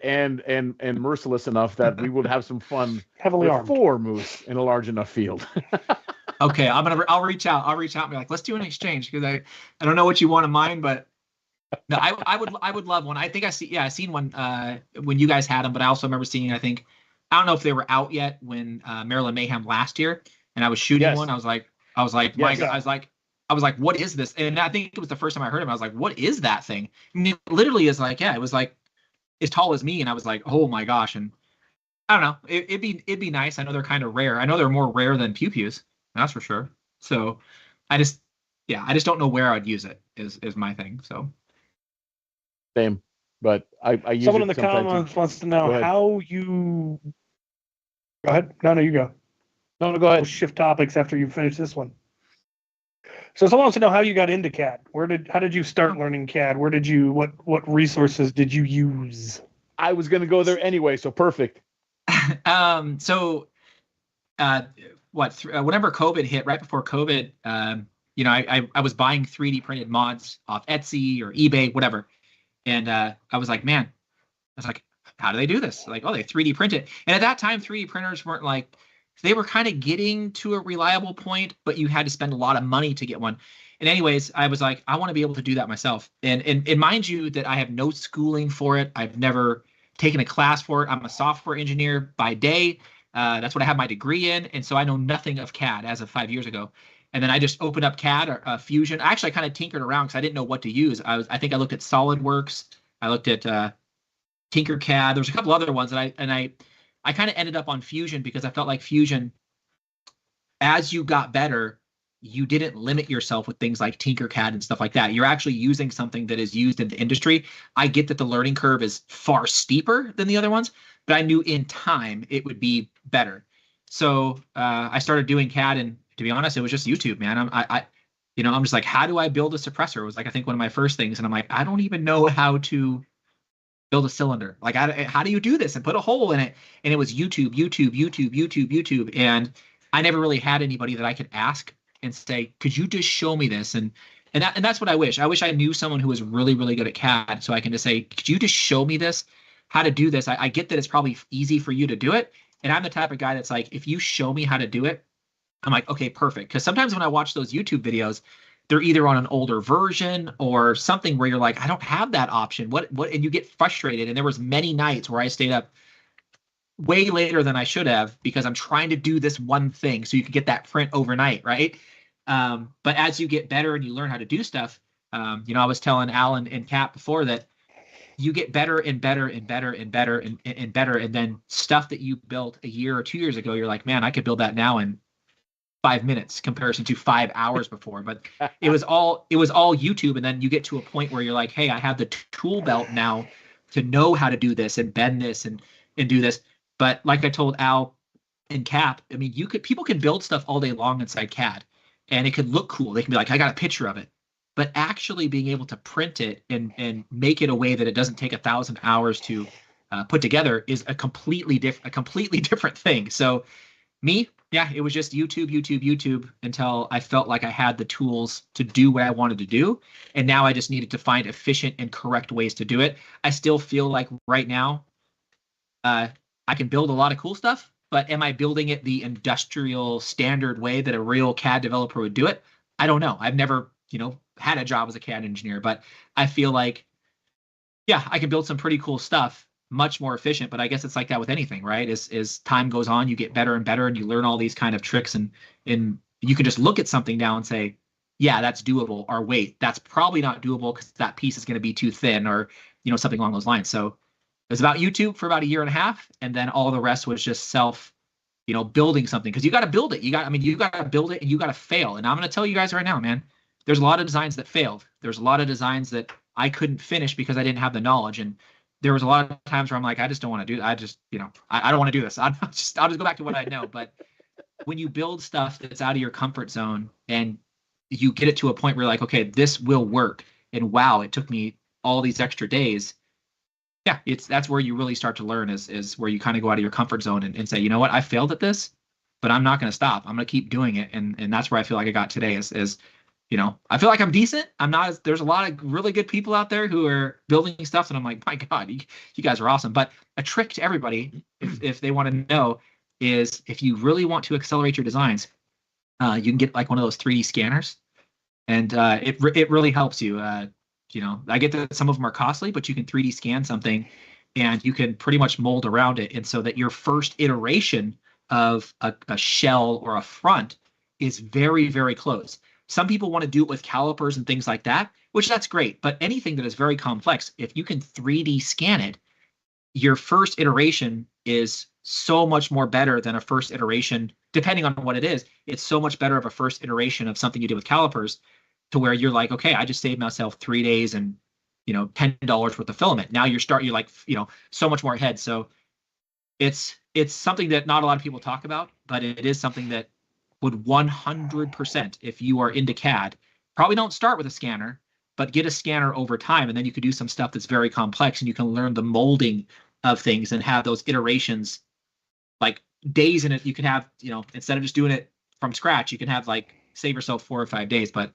merciless enough that we would have some fun heavily armed 4 moose in a large enough field. Okay, I'll reach out and be like, let's do an exchange, because I don't know what you want in mine, but no, I would love one. I think I seen one when you guys had them, but I also remember seeing, I don't know if they were out yet when Maryland Mayhem last year, and I was shooting one. I was like, my God, I was like, what is this? And I think it was the first time I heard him. I was like, what is that thing? I mean, it literally is like, it was like as tall as me, and I was like, oh my gosh. And I don't know, it'd be nice. I know they're kind of rare. I know they're more rare than pew pews, that's for sure. So I just don't know where I'd use it is my thing. So same, but I use someone it in the comments wants to know how you. Go ahead. No, you go. No, go ahead. We'll shift topics after you finish this one. So someone wants to know how you got into CAD. How did you start learning CAD? What resources did you use? I was going to go there anyway, so perfect. Whenever COVID hit, right before COVID, I was buying 3D printed mods off Etsy or eBay, whatever. And I was like, how do they do this? Like, oh, they 3D print it. And at that time, 3D printers weren't like, they were kind of getting to a reliable point, but you had to spend a lot of money to get one. And anyways, I was like, I want to be able to do that myself. And mind you that I have no schooling for it. I've never taken a class for it. I'm a software engineer by day. That's what I have my degree in. And so I know nothing of CAD as of 5 years ago. And then I just opened up CAD or Fusion. Actually, I kind of tinkered around because I didn't know what to use. I think I looked at SolidWorks. I looked at Tinkercad. There was a couple other ones, and I kind of ended up on Fusion because I felt like Fusion, as you got better, you didn't limit yourself with things like Tinkercad and stuff like that. You're actually using something that is used in the industry. I get that the learning curve is far steeper than the other ones, but I knew in time it would be better. So I started doing CAD, and to be honest, it was just YouTube, man. I'm just like, how do I build a suppressor? It was like, I think one of my first things, and I'm like, I don't even know how to build a cylinder. Like, how do you do this and put a hole in it? And it was YouTube. And I never really had anybody that I could ask and say, could you just show me this? And that's what I wish. I wish I knew someone who was really, really good at CAD, so I can just say, could you just show me this, how to do this? I get that it's probably easy for you to do it. And I'm the type of guy that's like, if you show me how to do it, I'm like, okay, perfect. Because sometimes when I watch those YouTube videos, they're either on an older version or something where you're like, I don't have that option. What? And you get frustrated. And there was many nights where I stayed up way later than I should have because I'm trying to do this one thing so you can get that print overnight, right? But as you get better and you learn how to do stuff, I was telling Alan and Cap before that you get better and better and better and better and better. And then stuff that you built a year or 2 years ago, you're like, man, I could build that now in 5 minutes comparison to 5 hours before. But it was all YouTube. And then you get to a point where you're like, hey, I have the tool belt now to know how to do this and bend this and do this. But like I told Al and Cap, I mean, people can build stuff all day long inside CAD and it could look cool. They can be like, I got a picture of it. But actually being able to print it and make it a way that it doesn't take 1,000 hours to put together is a completely different thing. So me, yeah, it was just YouTube until I felt like I had the tools to do what I wanted to do. And now I just needed to find efficient and correct ways to do it. I still feel like right now I can build a lot of cool stuff, but am I building it the industrial standard way that a real CAD developer would do it? I don't know. I've never, had a job as a CAD engineer, but I feel like, yeah, I can build some pretty cool stuff, much more efficient. But I guess it's like that with anything, right? As time goes on, you get better and better, and you learn all these kind of tricks, and you can just look at something now and say, yeah, that's doable, or wait, that's probably not doable because that piece is going to be too thin, or something along those lines. So it was about YouTube for about a year and a half, and then all the rest was just self building something, because you got to build it. You got to build it and you got to fail. And I'm going to tell you guys right now, man, there's a lot of designs that failed. There's a lot of designs that I couldn't finish because I didn't have the knowledge. And there was a lot of times where I'm like, I just don't want to do that. I don't want to do this. I'll just go back to what I know. But when you build stuff that's out of your comfort zone and you get it to a point where you're like, okay, this will work. And wow, it took me all these extra days. Yeah, that's where you really start to learn is where you kind of go out of your comfort zone and say, you know what, I failed at this, but I'm not going to stop. I'm going to keep doing it. And that's where I feel like I got today is I feel like I'm decent. I'm not there's a lot of really good people out there who are building stuff. And I'm like, my God, you guys are awesome. But a trick to everybody, if they want to know, is if you really want to accelerate your designs, you can get like one of those 3D scanners. And it really helps you. I get that some of them are costly, but you can 3D scan something and you can pretty much mold around it. And so that your first iteration of a shell or a front is very, very close. Some people want to do it with calipers and things like that, which that's great. But anything that is very complex, if you can 3D scan it, your first iteration is so much more better than a first iteration, depending on what it is. It's so much better of a first iteration of something you did with calipers, to where you're like, okay, I just saved myself 3 days and $10 worth of filament. Now you're like so much more ahead. So it's something that not a lot of people talk about, but it is something that would 100%, if you are into CAD, probably don't start with a scanner, but get a scanner over time, and then you could do some stuff that's very complex, and you can learn the molding of things and have those iterations, like days in it. You can have, instead of just doing it from scratch, you can have like save yourself 4 or 5 days. But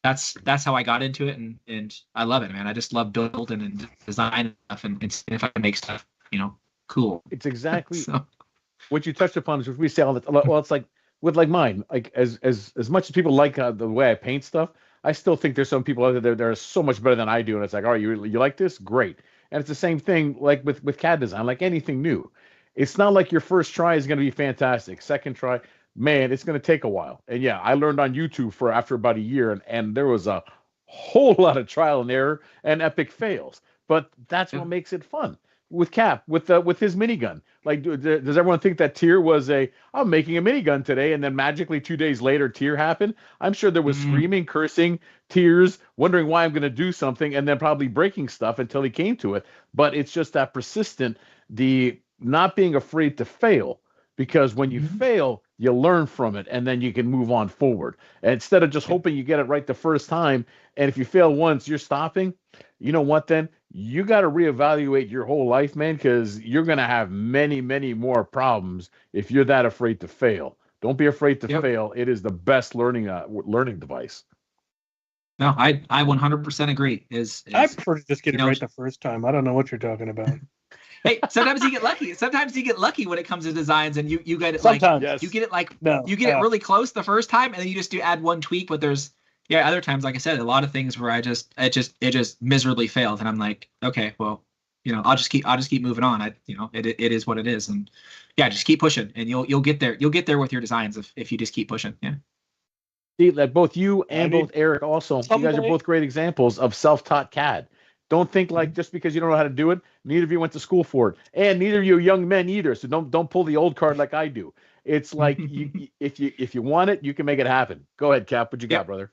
that's how I got into it, and I love it, man. I just love building and designing stuff, and if I can make stuff, cool. It's exactly what you touched upon is what we say all the time. Well, it's like with like mine, like as much as people like the way I paint stuff, I still think there's some people out there that are so much better than I do, and it's like, all right, you like this, great. And it's the same thing like with CAD design, like anything new. It's not like your first try is going to be fantastic. Second try, man, it's going to take a while. And yeah, I learned on YouTube after about a year, and there was a whole lot of trial and error and epic fails. But that's what makes it fun. With Cap, with his minigun, like, does everyone think that Tier was I'm making a minigun today, and then magically 2 days later Tier happened? I'm sure there was screaming, cursing, tears, wondering why I'm going to do something, and then probably breaking stuff until he came to it. But it's just that persistent, the not being afraid to fail. Because when you fail, you learn from it, and then you can move on forward. And instead of just hoping you get it right the first time, and if you fail once, you're stopping, you know what then? You got to reevaluate your whole life, man, because you're going to have many, many more problems if you're that afraid to fail. Don't be afraid to fail. It is the best learning device. No, I 100% agree. I prefer to just get it right the first time. I don't know what you're talking about. Hey, sometimes you get lucky. Sometimes you get lucky when it comes to designs, and you get it you get it you get it really close the first time, and then you just add one tweak. But there's other times, like I said, a lot of things where it just miserably failed, and I'm like, okay, well, I'll just keep moving on. It is what it is, and just keep pushing, and you'll get there. You'll get there with your designs if you just keep pushing. Yeah. See, like both you and both Eric also, you guys are both great examples of self-taught CAD. Don't think like just because you don't know how to do it, neither of you went to school for it, and neither of you are young men either. So don't pull the old card like I do. It's like if you want it, you can make it happen. Go ahead, Cap. What you got, brother?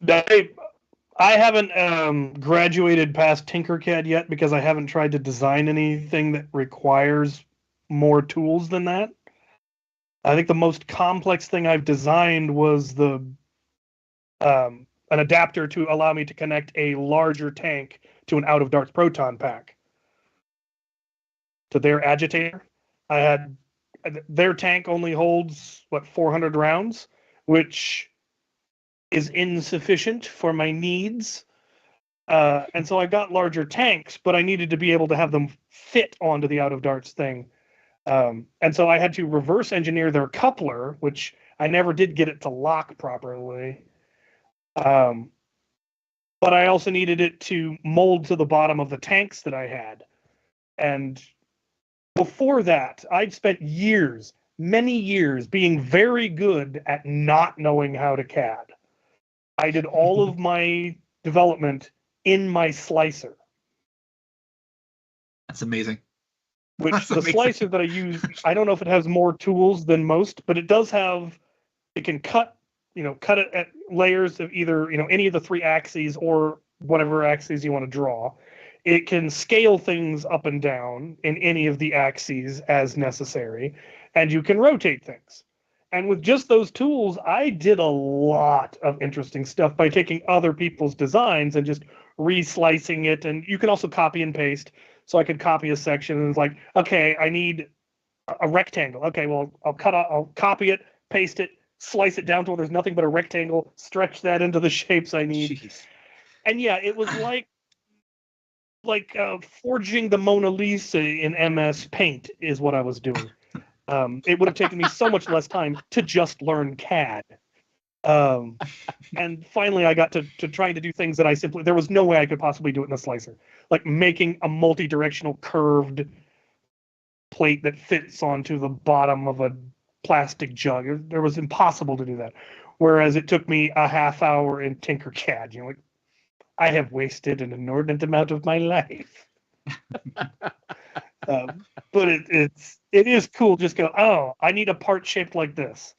I haven't graduated past Tinkercad yet because I haven't tried to design anything that requires more tools than that. I think the most complex thing I've designed was an adapter to allow me to connect a larger tank to an out-of-darts proton pack. To their agitator, their tank only holds 400 rounds, which is insufficient for my needs. And so I got larger tanks, but I needed to be able to have them fit onto the out-of-darts thing. And so I had to reverse engineer their coupler, which I never did get it to lock properly. But I also needed it to mold to the bottom of the tanks that I had. And before that, I'd spent many years, being very good at not knowing how to CAD. I did all of my development in my slicer. That's amazing. which That's the amazing. slicer that I use, I don't know if it has more tools than most, but it does have, it can cut it at layers of either, any of the 3 axes or whatever axes you want to draw. It can scale things up and down in any of the axes as necessary, and you can rotate things. And with just those tools, I did a lot of interesting stuff by taking other people's designs and just reslicing it. And you can also copy and paste. So I could copy a section and it's like, okay, I need a rectangle. Okay, well, I'll copy it, paste it, slice it down to where there's nothing but a rectangle, stretch that into the shapes I need. Jeez. And yeah, it was like forging the Mona Lisa in MS Paint is what I was doing. It would have taken me so much less time to just learn CAD. And finally, I got to trying to do things that there was no way I could possibly do it in a slicer. Like making a multi-directional curved plate that fits onto the bottom of a plastic jug. It was impossible to do that. Whereas it took me a half hour in Tinkercad. Like, I have wasted an inordinate amount of my life. But it is cool. Just go, oh, I need a part shaped like this.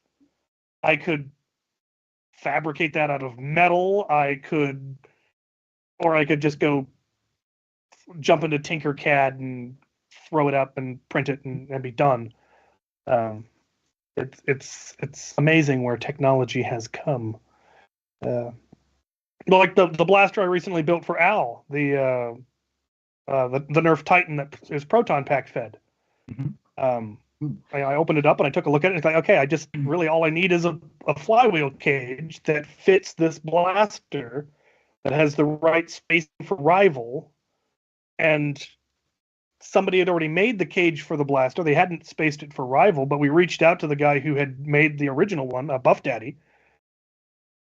I could fabricate that out of metal. I could just go jump into Tinkercad and throw it up and print it and be done. It's amazing where technology has come. Like the blaster I recently built for Al, the Nerf Titan that is proton pack fed. Mm-hmm. I opened it up and I took a look at it. It's like, okay, I just really all I need is a flywheel cage that fits this blaster that has the right spacing for rival. And somebody had already made the cage for the blaster. They hadn't spaced it for rival, but we reached out to the guy who had made the original one, Buff Daddy.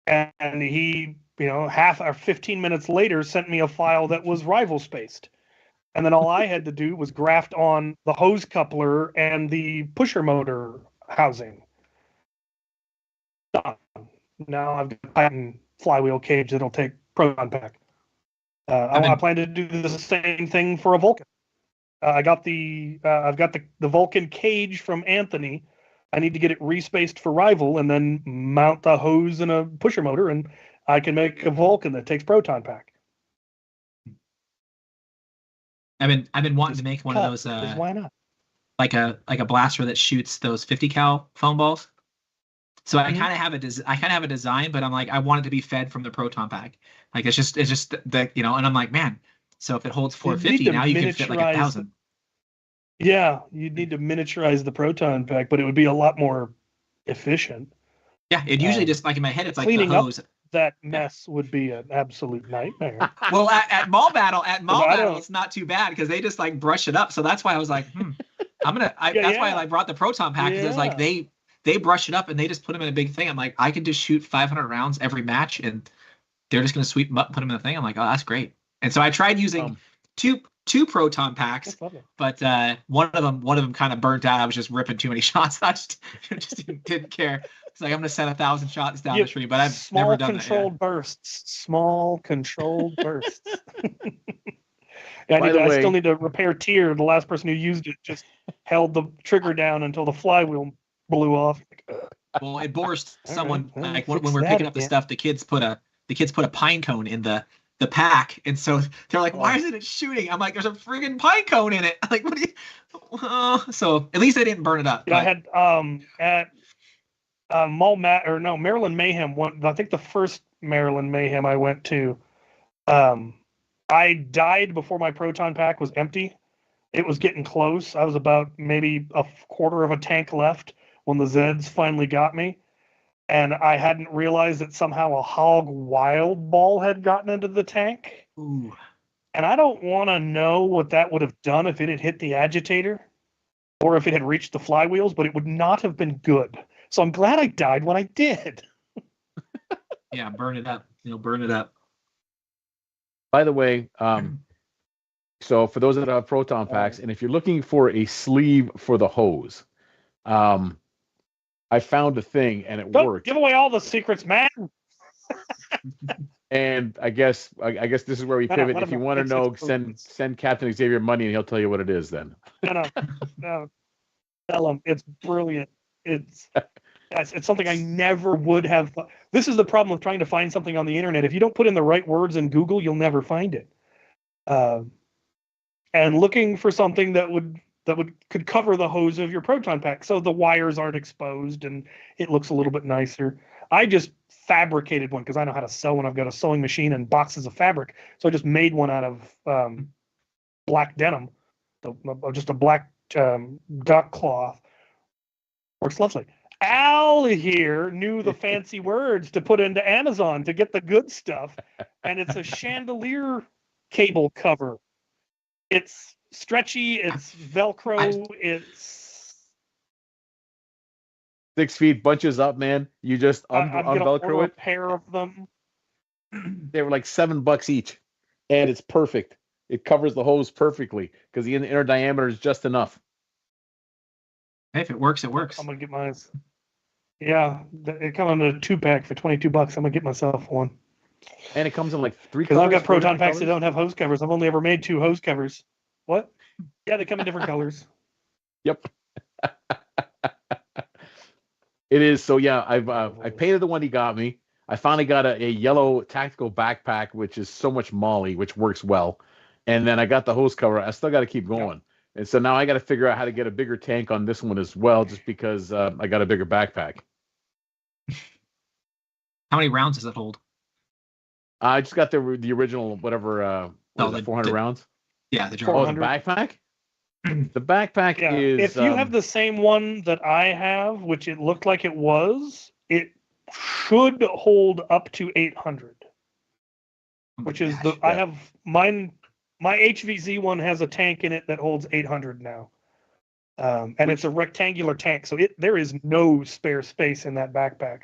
And he, half or 15 minutes later sent me a file that was rival spaced. And then all I had to do was graft on the hose coupler and the pusher motor housing. Done. Now I've got a Titan flywheel cage that'll take proton pack. I plan to do the same thing for a Vulcan. I've got the Vulcan cage from Anthony. I need to get it respaced for rival and then mount the hose and a pusher motor, and I can make a Vulcan that takes proton pack. I've been wanting to make one of those. Why not? Like a blaster that shoots those 50 cal foam balls. So I kind of have a design, but I'm like, I want it to be fed from the proton pack. Like it's just the and I'm like, man. So if it holds 450, now you can fit like 1,000. Yeah, you'd need to miniaturize the proton pack, but it would be a lot more efficient. Yeah, it usually just like in my head, it's like cleaning the hose. Up that mess would be an absolute nightmare. Well, at Mall Battle, it's not too bad because they just like brush it up. So that's why I was like, why I brought the proton pack because it's like they brush it up and they just put them in a big thing. I'm like, I can just shoot 500 rounds every match and they're just gonna sweep them up, put them in the thing. I'm like, oh, that's great. And so I tried using two proton packs, but one of them kind of burnt out. I was just ripping too many shots. I just didn't care. It's like I'm gonna send 1,000 shots down the tree, but I've never done that. Small controlled bursts. I still need to repair tier. The last person who used it just held the trigger down until the flywheel blew off. Well, it bores someone. Like when we're picking up the stuff, the kids put a pine cone in the pack, and so they're like, why isn't it shooting? I'm like, there's a friggin' pine cone in it. Like, what do you? So at least they didn't burn it up. I had at Maryland Mayhem. I think the first Maryland Mayhem I went to, I died before my proton pack was empty. It was getting close. I was about maybe a quarter of a tank left when the Zeds finally got me. And I hadn't realized that somehow a hog wild ball had gotten into the tank. Ooh. And I don't want to know what that would have done if it had hit the agitator or if it had reached the flywheels, but it would not have been good. So I'm glad I died when I did. Yeah, burn it up. Burn it up. By the way, so for those that have proton packs, and if you're looking for a sleeve for the hose, I found a thing and it Don't worked. give away all the secrets, man. And I guess this is where we No, pivot. let If him you know. want to It's know, brilliant. send Captain Xavier money, and he'll tell you what it is. Then No. Tell him it's brilliant. It's something I never would have. This is the problem with trying to find something on the internet. If you don't put in the right words in Google, you'll never find it. And looking for something that could cover the hose of your proton pack, so the wires aren't exposed and it looks a little bit nicer. I just fabricated one because I know how to sew when I've got a sewing machine and boxes of fabric. So I just made one out of black denim, just a black duck cloth. Works lovely. Al here knew the fancy words to put into Amazon to get the good stuff, and it's a chandelier cable cover. It's stretchy, it's Velcro, it's 6 feet, bunches up, man. You just I'm gonna order unvelcro a it. pair of them. They were like $7 each, and it's perfect. It covers the hose perfectly because the inner diameter is just enough. Hey, if it works, it works. I'm gonna get mine. Yeah, it comes in a 2-pack for $22. I'm gonna get myself one. And it comes in like 3 Because colors. I've got 4 proton different packs that colors. don't have hose covers. I've only ever made 2 hose covers. What? Yeah, they come in different colors. Yep. It is. So yeah, I painted the one he got me. I finally got a yellow tactical backpack, which is so much Molly, which works well. And then I got the hose cover. I still got to keep going. And so now I got to figure out how to get a bigger tank on this one as well, just because I got a bigger backpack. How many rounds does it hold? I just got the original, whatever, No, was it 400 rounds? Yeah, the jar. Oh, the 400. backpack? The backpack Yeah. is... If you have the same one that I have, which it looked like it was, it should hold up to 800. Which is I have mine. My HVZ one has a tank in it that holds 800 now, and it's a rectangular tank, so there is no spare space in that backpack.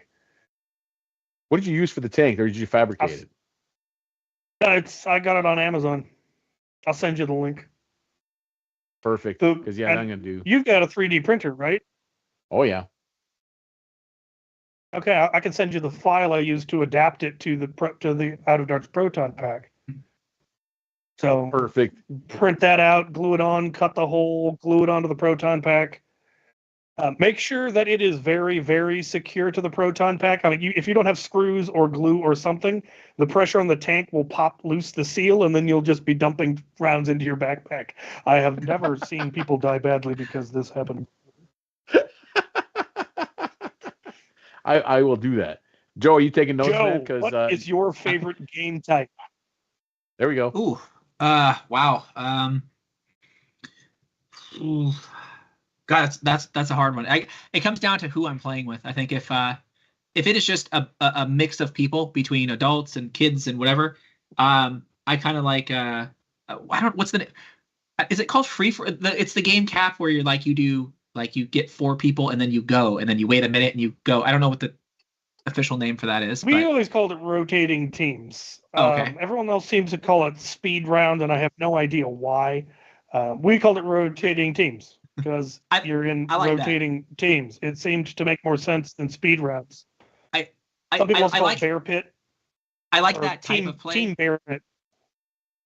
What did you use for the tank, or did you fabricate it? I got it on Amazon. I'll send you the link. Perfect. Because I'm gonna do. You've got a 3D printer, right? Oh yeah. Okay, I can send you the file I used to adapt it to the Out of Dark's proton pack. So Perfect. Print that out, glue it on, cut the hole, glue it onto the proton pack. Make sure that it is very, very secure to the proton pack. I mean, if you don't have screws or glue or something, the pressure on the tank will pop loose the seal, and then you'll just be dumping rounds into your backpack. I have never seen people die badly because this happened. I will do that. Joe, are you taking notes, man? Joe, what is your favorite game type? There we go. Ooh, wow. Ooh. God, that's a hard one. It comes down to who I'm playing with. I think if it is just a mix of people between adults and kids and whatever, I kind of like I don't what's the name? Is it called free for it's the game cap where you get 4 people and then you go and then you wait a minute and you go. I don't know what the official name for that is. We always called it rotating teams. Okay. Everyone else seems to call it speed round, and I have no idea why. We called it rotating teams because you're in rotating teams. It seemed to make more sense than speed rounds. Some people call it bear pit. I like that type of play. Team bear pit.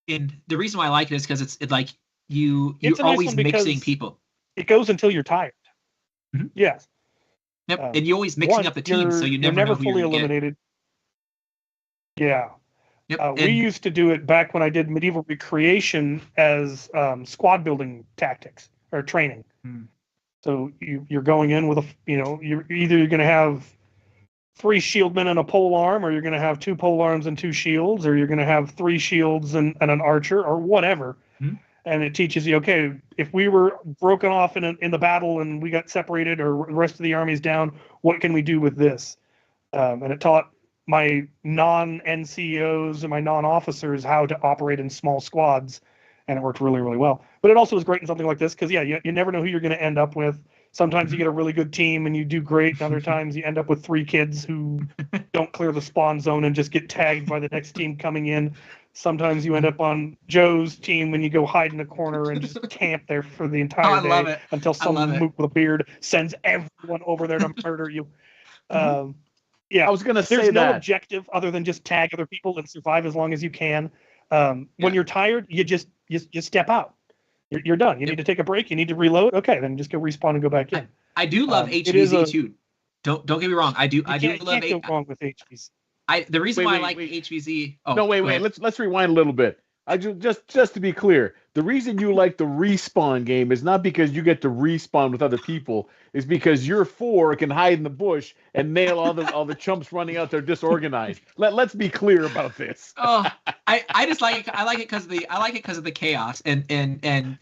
And the reason why I like it is because it's like you're always mixing people. It goes until you're tired. Mm-hmm. Yes. Yep. And you're always mixing up the teams, so you're never fully eliminated. Yeah. Yep. We used to do it back when I did medieval recreation as squad building tactics or training. So you're going in with you're going to have 3 shieldmen and a pole arm, or you're going to have 2 pole arms and 2 shields, or you're going to have 3 shields and an archer, or whatever. And it teaches you, okay, if we were broken off in the battle and we got separated, or the rest of the army's down, what can we do with this? And it taught my non-NCOs and my non-officers how to operate in small squads, and it worked really, really well. But it also was great in something like this because, you never know who you're going to end up with. Sometimes you get a really good team and you do great, and other times you end up with 3 kids who don't clear the spawn zone and just get tagged by the next team coming in. Sometimes you end up on Joe's team when you go hide in a corner and just camp there for the entire day until some mook with a beard sends everyone over there to murder you. Yeah, I was gonna say there's no that. objective other than just tag other people and survive as long as you can. When you're tired, you just step out. You're done. You need to take a break. You need to reload. Okay, then just go respawn and go back in. I do love HVZ too. Don't get me wrong. I do love can't go wrong with HVZ. The reason why I like wait. HVZ. No, wait. Let's rewind a little bit. I just to be clear, the reason you like the respawn game is not because you get to respawn with other people. It's because your 4 can hide in the bush and nail all the chumps running out there disorganized. Let's be clear about this. I just like it. I like it because of the chaos and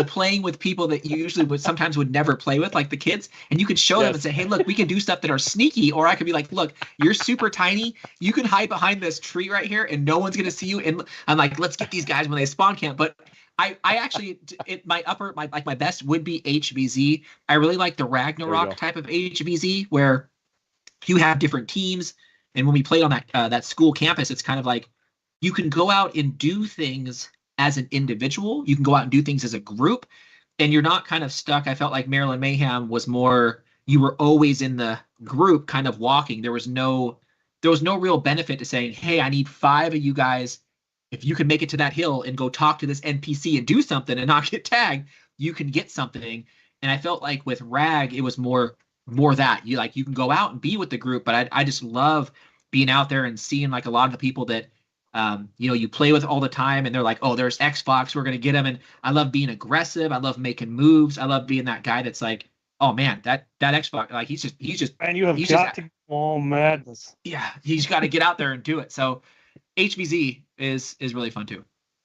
playing with people that you usually sometimes would never play with, like the kids, and you could show them and say, hey, look, we can do stuff that are sneaky, or I could be like, look, you're super tiny, you can hide behind this tree right here and no one's gonna see you, and I'm like, let's get these guys when they spawn camp. But I actually, my best would be HVZ. I really like the Ragnarok type of HVZ where you have different teams, and when we played on that school campus, it's kind of like you can go out and do things as an individual. You can go out and do things as a group, and you're not kind of stuck. I felt like Maryland Mayhem was more, you were always in the group kind of walking. There was no real benefit to saying, hey, I need 5 of you guys. If you can make it to that hill and go talk to this NPC and do something and not get tagged, you can get something. And I felt like with Rag, it was more that you can go out and be with the group. But I just love being out there and seeing like a lot of the people that you play with all the time, and they're like, oh, there's XFox, we're gonna get him. And I love being aggressive. I love making moves. I love being that guy that's like, oh man, that XFox, like he's just. And you have got to all madness. Yeah, he's got to get out there and do it. So HVZ is really fun too.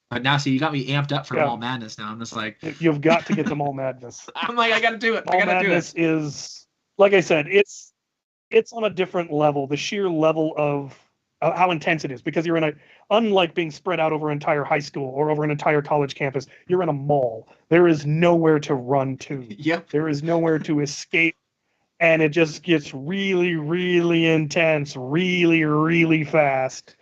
But now, see, you got me amped up for Mall Madness. Now I'm just like, you've got to get the Mall Madness. I'm like, I got to do it. Mall Madness is, like I said, it's on a different level. The sheer level of how intense it is, because you're unlike being spread out over an entire high school or over an entire college campus, you're in a mall. There is nowhere to run to. Yep. There is nowhere to escape. And it just gets really, really intense, really, really fast.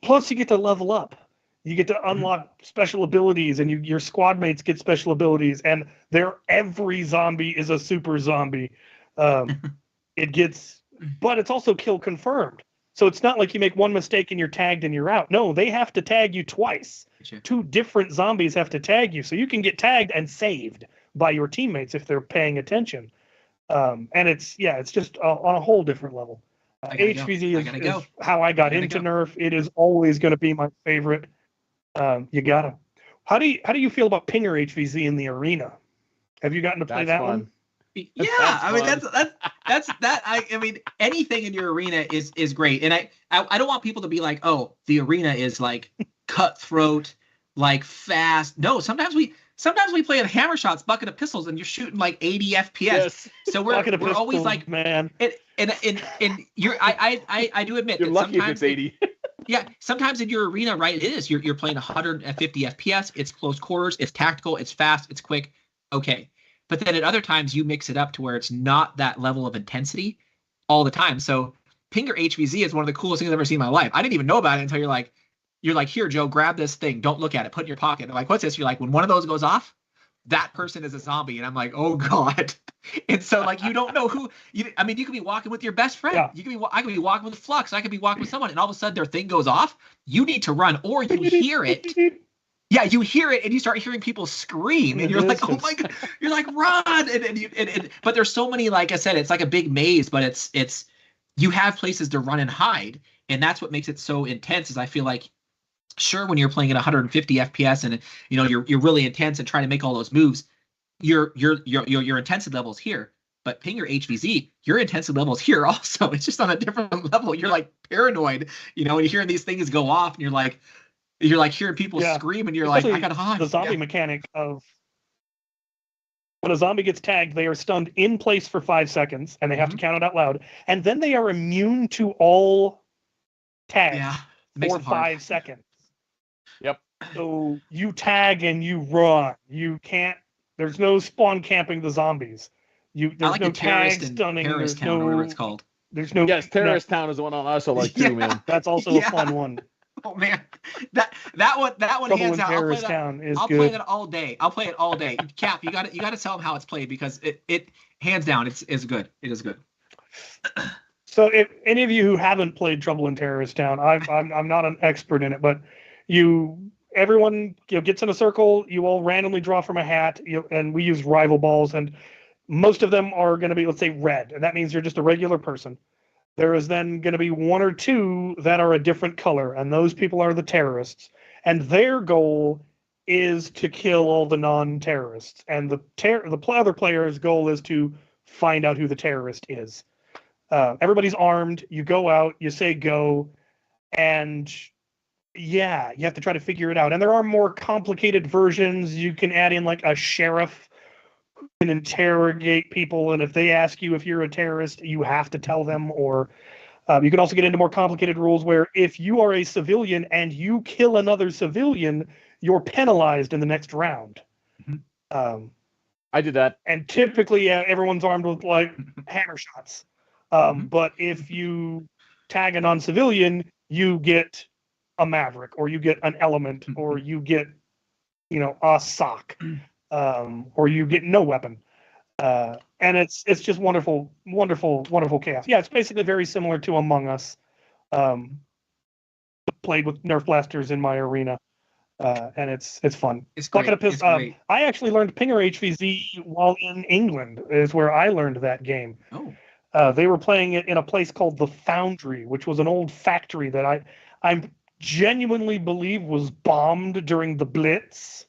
Plus, you get to level up. You get to unlock special abilities, and your squad mates get special abilities, and every zombie is a super zombie. But it's also kill confirmed. So it's not like you make one mistake and you're tagged and you're out. No, they have to tag you twice. Sure. 2 different zombies have to tag you, so you can get tagged and saved by your teammates if they're paying attention. And it's just on a whole different level. HVZ is how I got into Nerf. It is always going to be my favorite. You gotta. How do you feel about Pinger HVZ in the arena? Have you gotten to play that one? Yeah, I mean I mean anything in your arena is great, and I don't want people to be like, oh, the arena is like cutthroat, like fast. No, sometimes we play at hammer shots, bucket of pistols, and you're shooting like 80 FPS. Yes. So we're always like, man. And you're I do admit you're that lucky sometimes if it's 80. Yeah, sometimes in your arena, right, it is. You're playing 150 FPS. It's close quarters. It's tactical. It's fast. It's quick. Okay. But then at other times, you mix it up to where it's not that level of intensity all the time. So Pinger HVZ is one of the coolest things I've ever seen in my life. I didn't even know about it until you're like, here, Joe, grab this thing. Don't look at it. Put it in your pocket. I'm like, what's this? You're like, when one of those goes off, that person is a zombie. And I'm like, oh God. And so like, you don't know who, you could be walking with your best friend. Yeah. I could be walking with Flux. I could be walking with someone, and all of a sudden their thing goes off. You need to run, or you hear it. Yeah, you hear it and you start hearing people scream, and you're like, oh my God, you're like, run. But there's so many, like I said, it's like a big maze, but it's you have places to run and hide. And that's what makes it so intense, is I feel like, sure, when you're playing at 150 FPS and you're really intense and trying to make all those moves, your intensity level is here. But Pinger HVZ, your intensity level is here also. It's just on a different level. You're like paranoid, and you're hearing these things go off, and you're like hearing people scream, and you're especially like, I gotta hide. The zombie mechanic of when a zombie gets tagged, they are stunned in place for 5 seconds, and they have to count it out loud, and then they are immune to all tags for 5 seconds. Yep. So you tag and you run. You can't. There's no spawn camping the zombies. There's like no the terrorist stunning. Terrorist town, or whatever it's called. There's no. Yes, Terrorist Town is the one on also like too, man. That's also a fun one. Oh man, that one hands out. I'll play it all day. I'll play it all day. Cap, you got to tell them how it's played, because it hands down it's good. It is good. So if any of you who haven't played Trouble in Terrorist Town, I'm not an expert in it, but everyone gets in a circle. You all randomly draw from a hat, and we use rival balls, and most of them are going to be, let's say, red, and that means you're just a regular person. There is then going to be one or two that are a different color, and those people are the terrorists, and their goal is to kill all the non-terrorists, and the other player's goal is to find out who the terrorist is. Everybody's armed. You go out, you say go, and yeah, you have to try to figure it out. And there are more complicated versions. You can add in like a sheriff who can interrogate people, and if they ask you if you're a terrorist, you have to tell them. Or you can also get into more complicated rules where if you are a civilian and you kill another civilian, you're penalized in the next round. Mm-hmm. I did that. And typically, everyone's armed with like hammer shots. But if you tag a non-civilian, you get a maverick, or you get an element, or you get, a sock, or you get no weapon. And it's just wonderful, wonderful, wonderful chaos. Yeah, it's basically very similar to Among Us. Played with Nerf blasters in my arena. And it's fun. It's great. I actually learned Pinger HVZ while in England, is where I learned that game. Oh. They were playing it in a place called the Foundry, which was an old factory that I genuinely believe was bombed during the Blitz.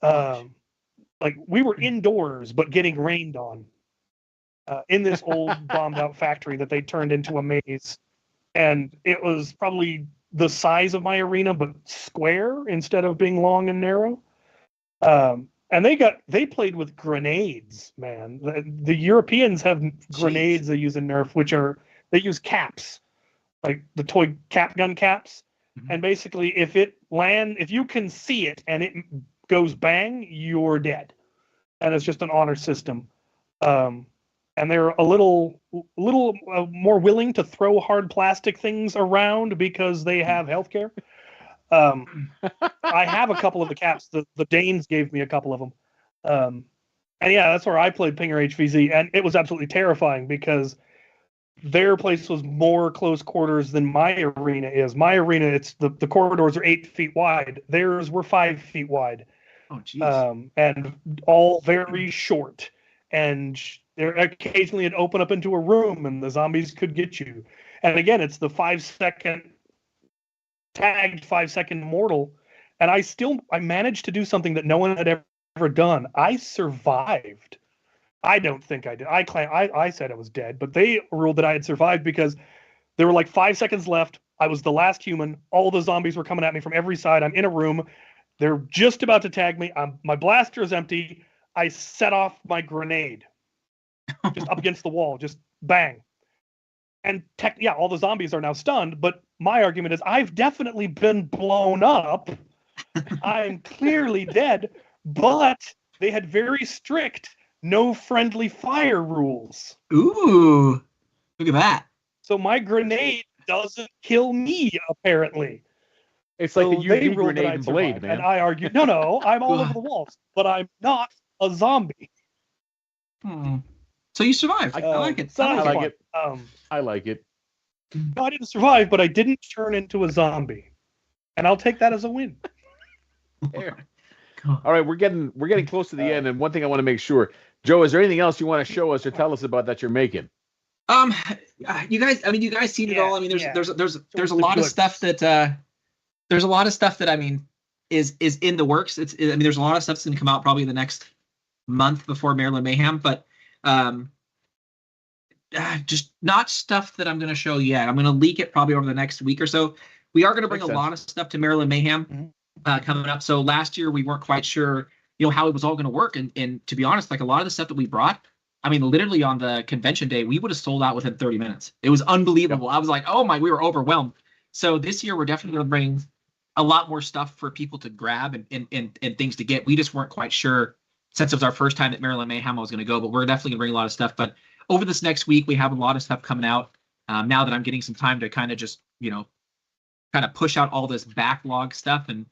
Like we were indoors, but getting rained on in this old bombed out factory that they turned into a maze. And it was probably the size of my arena, but square instead of being long and narrow. And they played with grenades, man. The Europeans have grenades they use in Nerf, they use caps, like the toy cap gun caps. Mm-hmm. And basically, if you can see it and it goes bang, you're dead. And it's just an honor system. And they're a little more willing to throw hard plastic things around because they have healthcare. I have a couple of the caps. The Danes gave me a couple of them. And yeah, that's where I played Pinger HVZ, and it was absolutely terrifying because their place was more close quarters than my arena is. My arena, it's the corridors are 8 feet wide. Theirs were 5 feet wide. Oh, jeez. And all very short. And there occasionally it'd open up into a room, and the zombies could get you. And again, it's the 5-second tagged 5-second mortal, and I managed to do something that no one had ever done. I survived. I don't think I did. I said I was dead, but they ruled that I had survived because there were like 5 seconds left. I was the last human. All the zombies were coming at me from every side. I'm in a room. They're just about to tag me. My blaster is empty. I set off my grenade just up against the wall. Just bang. And all the zombies are now stunned, but my argument is I've definitely been blown up. I'm clearly dead, but they had very strict no friendly fire rules. Ooh, look at that. So my grenade doesn't kill me, apparently. It's like the UV grenade and blade, man. And I argued, no, I'm all over the walls, but I'm not a zombie. So you survived. I like it. I like it. I like it. No, I didn't survive, but I didn't turn into a zombie, and I'll take that as a win. All right, we're getting close to the end, and one thing I want to make sure, Joe, is there anything else you want to show us or tell us about that you're making? You guys seen it all. I mean, there's a lot of stuff that I mean is in the works. There's a lot of stuff that's going to come out probably in the next month before Maryland Mayhem, but just not stuff that I'm going to show yet. I'm going to leak it probably over the next week or so. We are going to bring a lot of stuff to Maryland Mayhem coming up. So last year we weren't quite sure, how it was all going to work. And to be honest, like a lot of the stuff that we brought, I mean, literally on the convention day, we would have sold out within 30 minutes. It was unbelievable. Yep. I was like, we were overwhelmed. So this year we're definitely going to bring a lot more stuff for people to grab and things to get. We just weren't quite sure since it was our first time that Maryland Mayhem was going to go, but we're definitely going to bring a lot of stuff. But over this next week, we have a lot of stuff coming out. Now that I'm getting some time to kind of just, kind of push out all this backlog stuff, and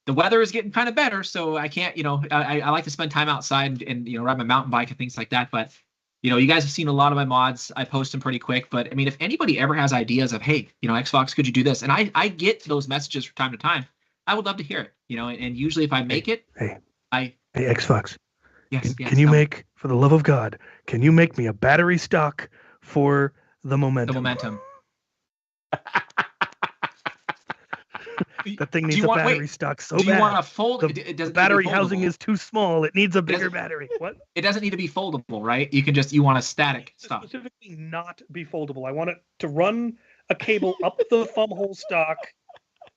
the weather is getting kind of better, so I can't, I like to spend time outside and ride my mountain bike and things like that. But you guys have seen a lot of my mods. I post them pretty quick, but I mean, if anybody ever has ideas of, hey, XFox, could you do this? And I get those messages from time to time. I would love to hear it, and usually if I make it, Hey, hey, XFox. yes, Can you make, for the love of God, can you make me a battery stock for the momentum? the momentum? That thing needs a battery stock so bad. Do you want to fold? The battery housing is too small. It needs a bigger battery. What? It doesn't need to be foldable, right? You want a static stock. Specifically not be foldable. I want it to run a cable up the thumb hole stock.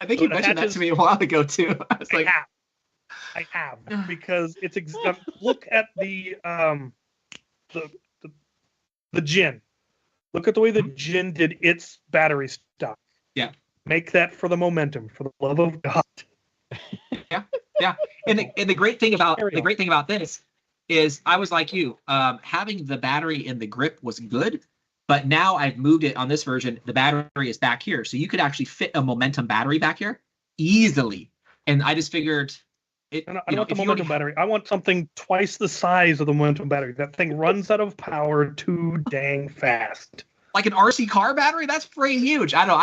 I think you mentioned that to me a while ago too. I was like, I have because it's look at the Jin. Look at the way the Jin did its battery stock. Yeah. Make that for the momentum, for the love of God. Yeah. And the great thing about this is I was like you, having the battery in the grip was good, but now I've moved it on this version. The battery is back here, so you could actually fit a momentum battery back here easily. And I just figured it. I don't want the momentum battery. I want something twice the size of the momentum battery. That thing runs out of power too dang fast. Like an RC car battery, that's pretty huge. I don't know.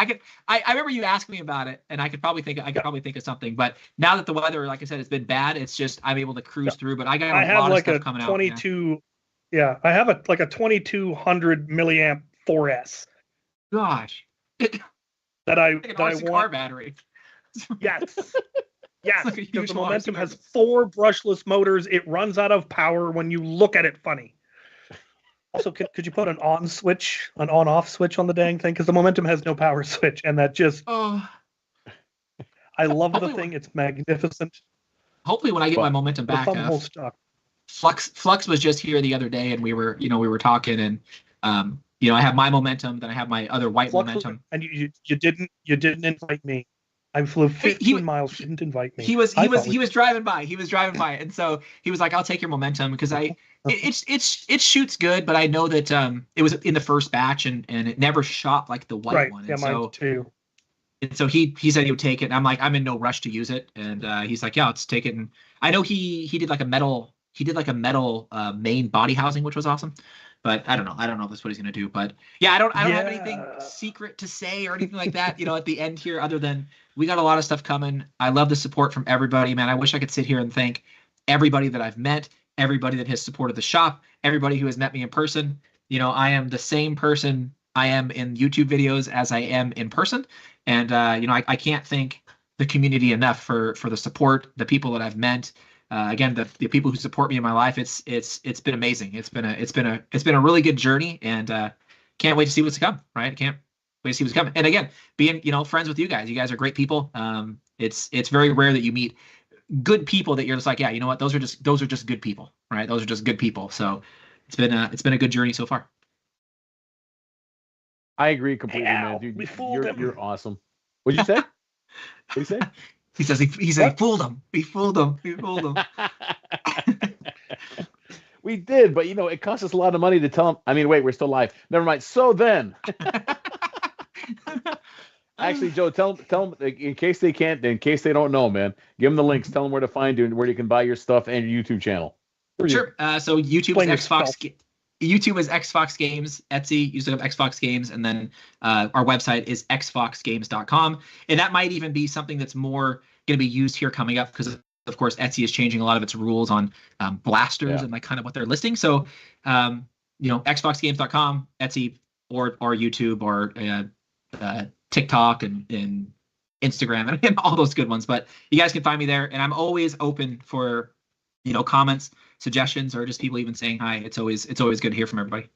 I remember you asked me about it, and I could probably think of something. But now that the weather, like I said, has been bad, it's just I'm able to cruise through. But I got a lot of stuff coming out. I have a 2200 milliamp 4S. Gosh, that I want. Car battery. Yes. Yes. Like the momentum has 4 brushless motors. It runs out of power when you look at it funny. Also, could you put an on-off switch on the dang thing? Because the momentum has no power switch, and that just... Oh. I love the thing. It's magnificent. Hopefully, when I get my momentum back, Flux was just here the other day, and we were talking, and I have my momentum, then I have my other white momentum. And you didn't invite me. I flew 15 miles. Didn't invite me. He was driving by. And so he was like, "I'll take your momentum," because it shoots good, but I know that it was in the first batch and it never shot like the white one. Yeah, mine too. And so he said he would take it, and I'm like, I'm in no rush to use it, and he's like, yeah, let's take it. And I know he did like a metal main body housing, which was awesome. But I don't know if that's what he's gonna do. But yeah, I don't have anything secret to say or anything like that. At the end here, other than we got a lot of stuff coming. I love the support from everybody, man. I wish I could sit here and thank everybody that I've met, everybody that has supported the shop, everybody who has met me in person. I am the same person I am in YouTube videos as I am in person, and I can't thank the community enough for the support, the people that I've met. Again, the people who support me in my life, it's been amazing. It's been a really good journey, and can't wait to see what's to come. Right? Can't wait to see what's coming. And again, being friends with you guys are great people. It's very rare that you meet good people that you're just like, yeah, you know what, those are just good people, right? Those are just good people. So it's been a good journey so far. I agree completely, man. Dude, you're awesome. What'd you say? What'd you say? He says he fooled him. He fooled him. We did, but it cost us a lot of money to tell him. I mean, wait, we're still live. Never mind. So then, actually, Joe, tell them in case they don't know, man. Give them the links. Tell them where to find you and where you can buy your stuff and your YouTube channel. Sure. So YouTube is XFox. YouTube is XFox Games. Etsy, you look up XFox Games, and then our website is xfoxgames.com. And that might even be something that's more going to be used here coming up because, of course, Etsy is changing a lot of its rules on blasters and like kind of what they're listing. So, xfoxgames.com, Etsy, or YouTube, or TikTok and Instagram, and all those good ones. But you guys can find me there, and I'm always open for comments, suggestions, or just people even saying hi. It's always good to hear from everybody.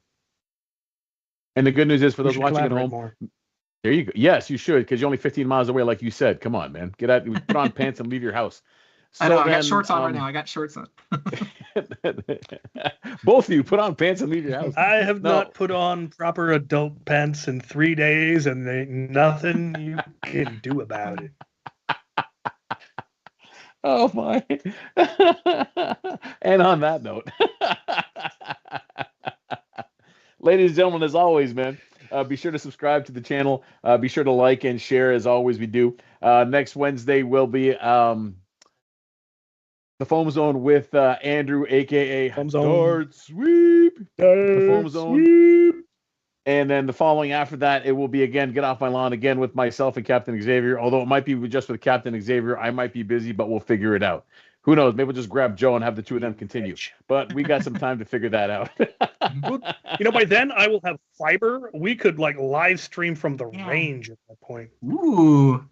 And the good news is for those watching at home, there you go. Yes, you should, because you're only 15 miles away, like you said. Come on, man. Get out, put on pants and leave your house. So I know. I got shorts on right now. I got shorts on. Both of you put on pants and leave your house. I have not put on proper adult pants in 3 days, and there ain't nothing you can do about it. Oh my. And on that note, ladies and gentlemen, as always, man, be sure to subscribe to the channel. Be sure to like and share as always we do. Next Wednesday will be the Foam Zone with Andrew, aka Foam Zone. Dart Sweep. the foam zone. And then the following after that, it will be again, Get Off My Lawn again with myself and Captain Xavier. Although it might be just with Captain Xavier. I might be busy, but we'll figure it out. Who knows? Maybe we'll just grab Joe and have the two of them continue. But we got some time to figure that out. By then I will have fiber. We could like live stream from the range at that point. Ooh.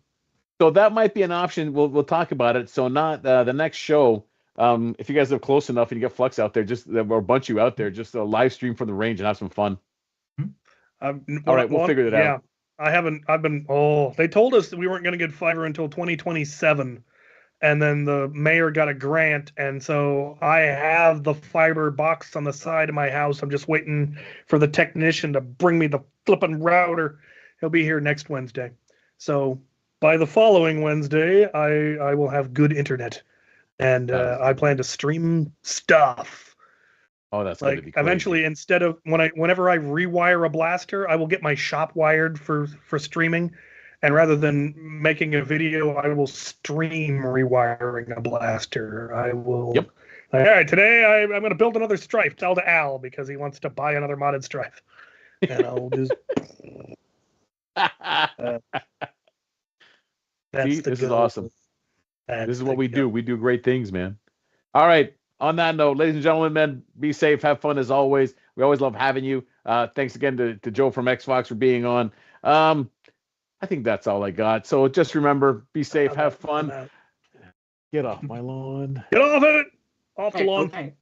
So that might be an option. We'll talk about it. So not the next show. If you guys live close enough and you get Flux out there, just or a bunch of you out there, just a live stream from the range and have some fun. All right, we'll figure it out. Yeah, I've been. Oh, they told us that we weren't going to get fiber until 2027, and then the mayor got a grant, and so I have the fiber box on the side of my house. I'm just waiting for the technician to bring me the flipping router. He'll be here next Wednesday. So by the following Wednesday, I will have good internet, and I plan to stream stuff. Oh, that's like going to be crazy. Eventually, instead of whenever I rewire a blaster, I will get my shop wired for streaming, and rather than making a video, I will stream rewiring a blaster. I will. Yep. All right, today I'm going to build another Strife. Tell to Al because he wants to buy another modded Strife, and I'll just. See, this is awesome. This is what we do. We do great things, man. All right. On that note, ladies and gentlemen, man, be safe, have fun as always. We always love having you. Thanks again to Joe from XFox for being on. I think that's all I got. So just remember, be safe, have fun. Get off my lawn. Get off it. Off the lawn. Okay.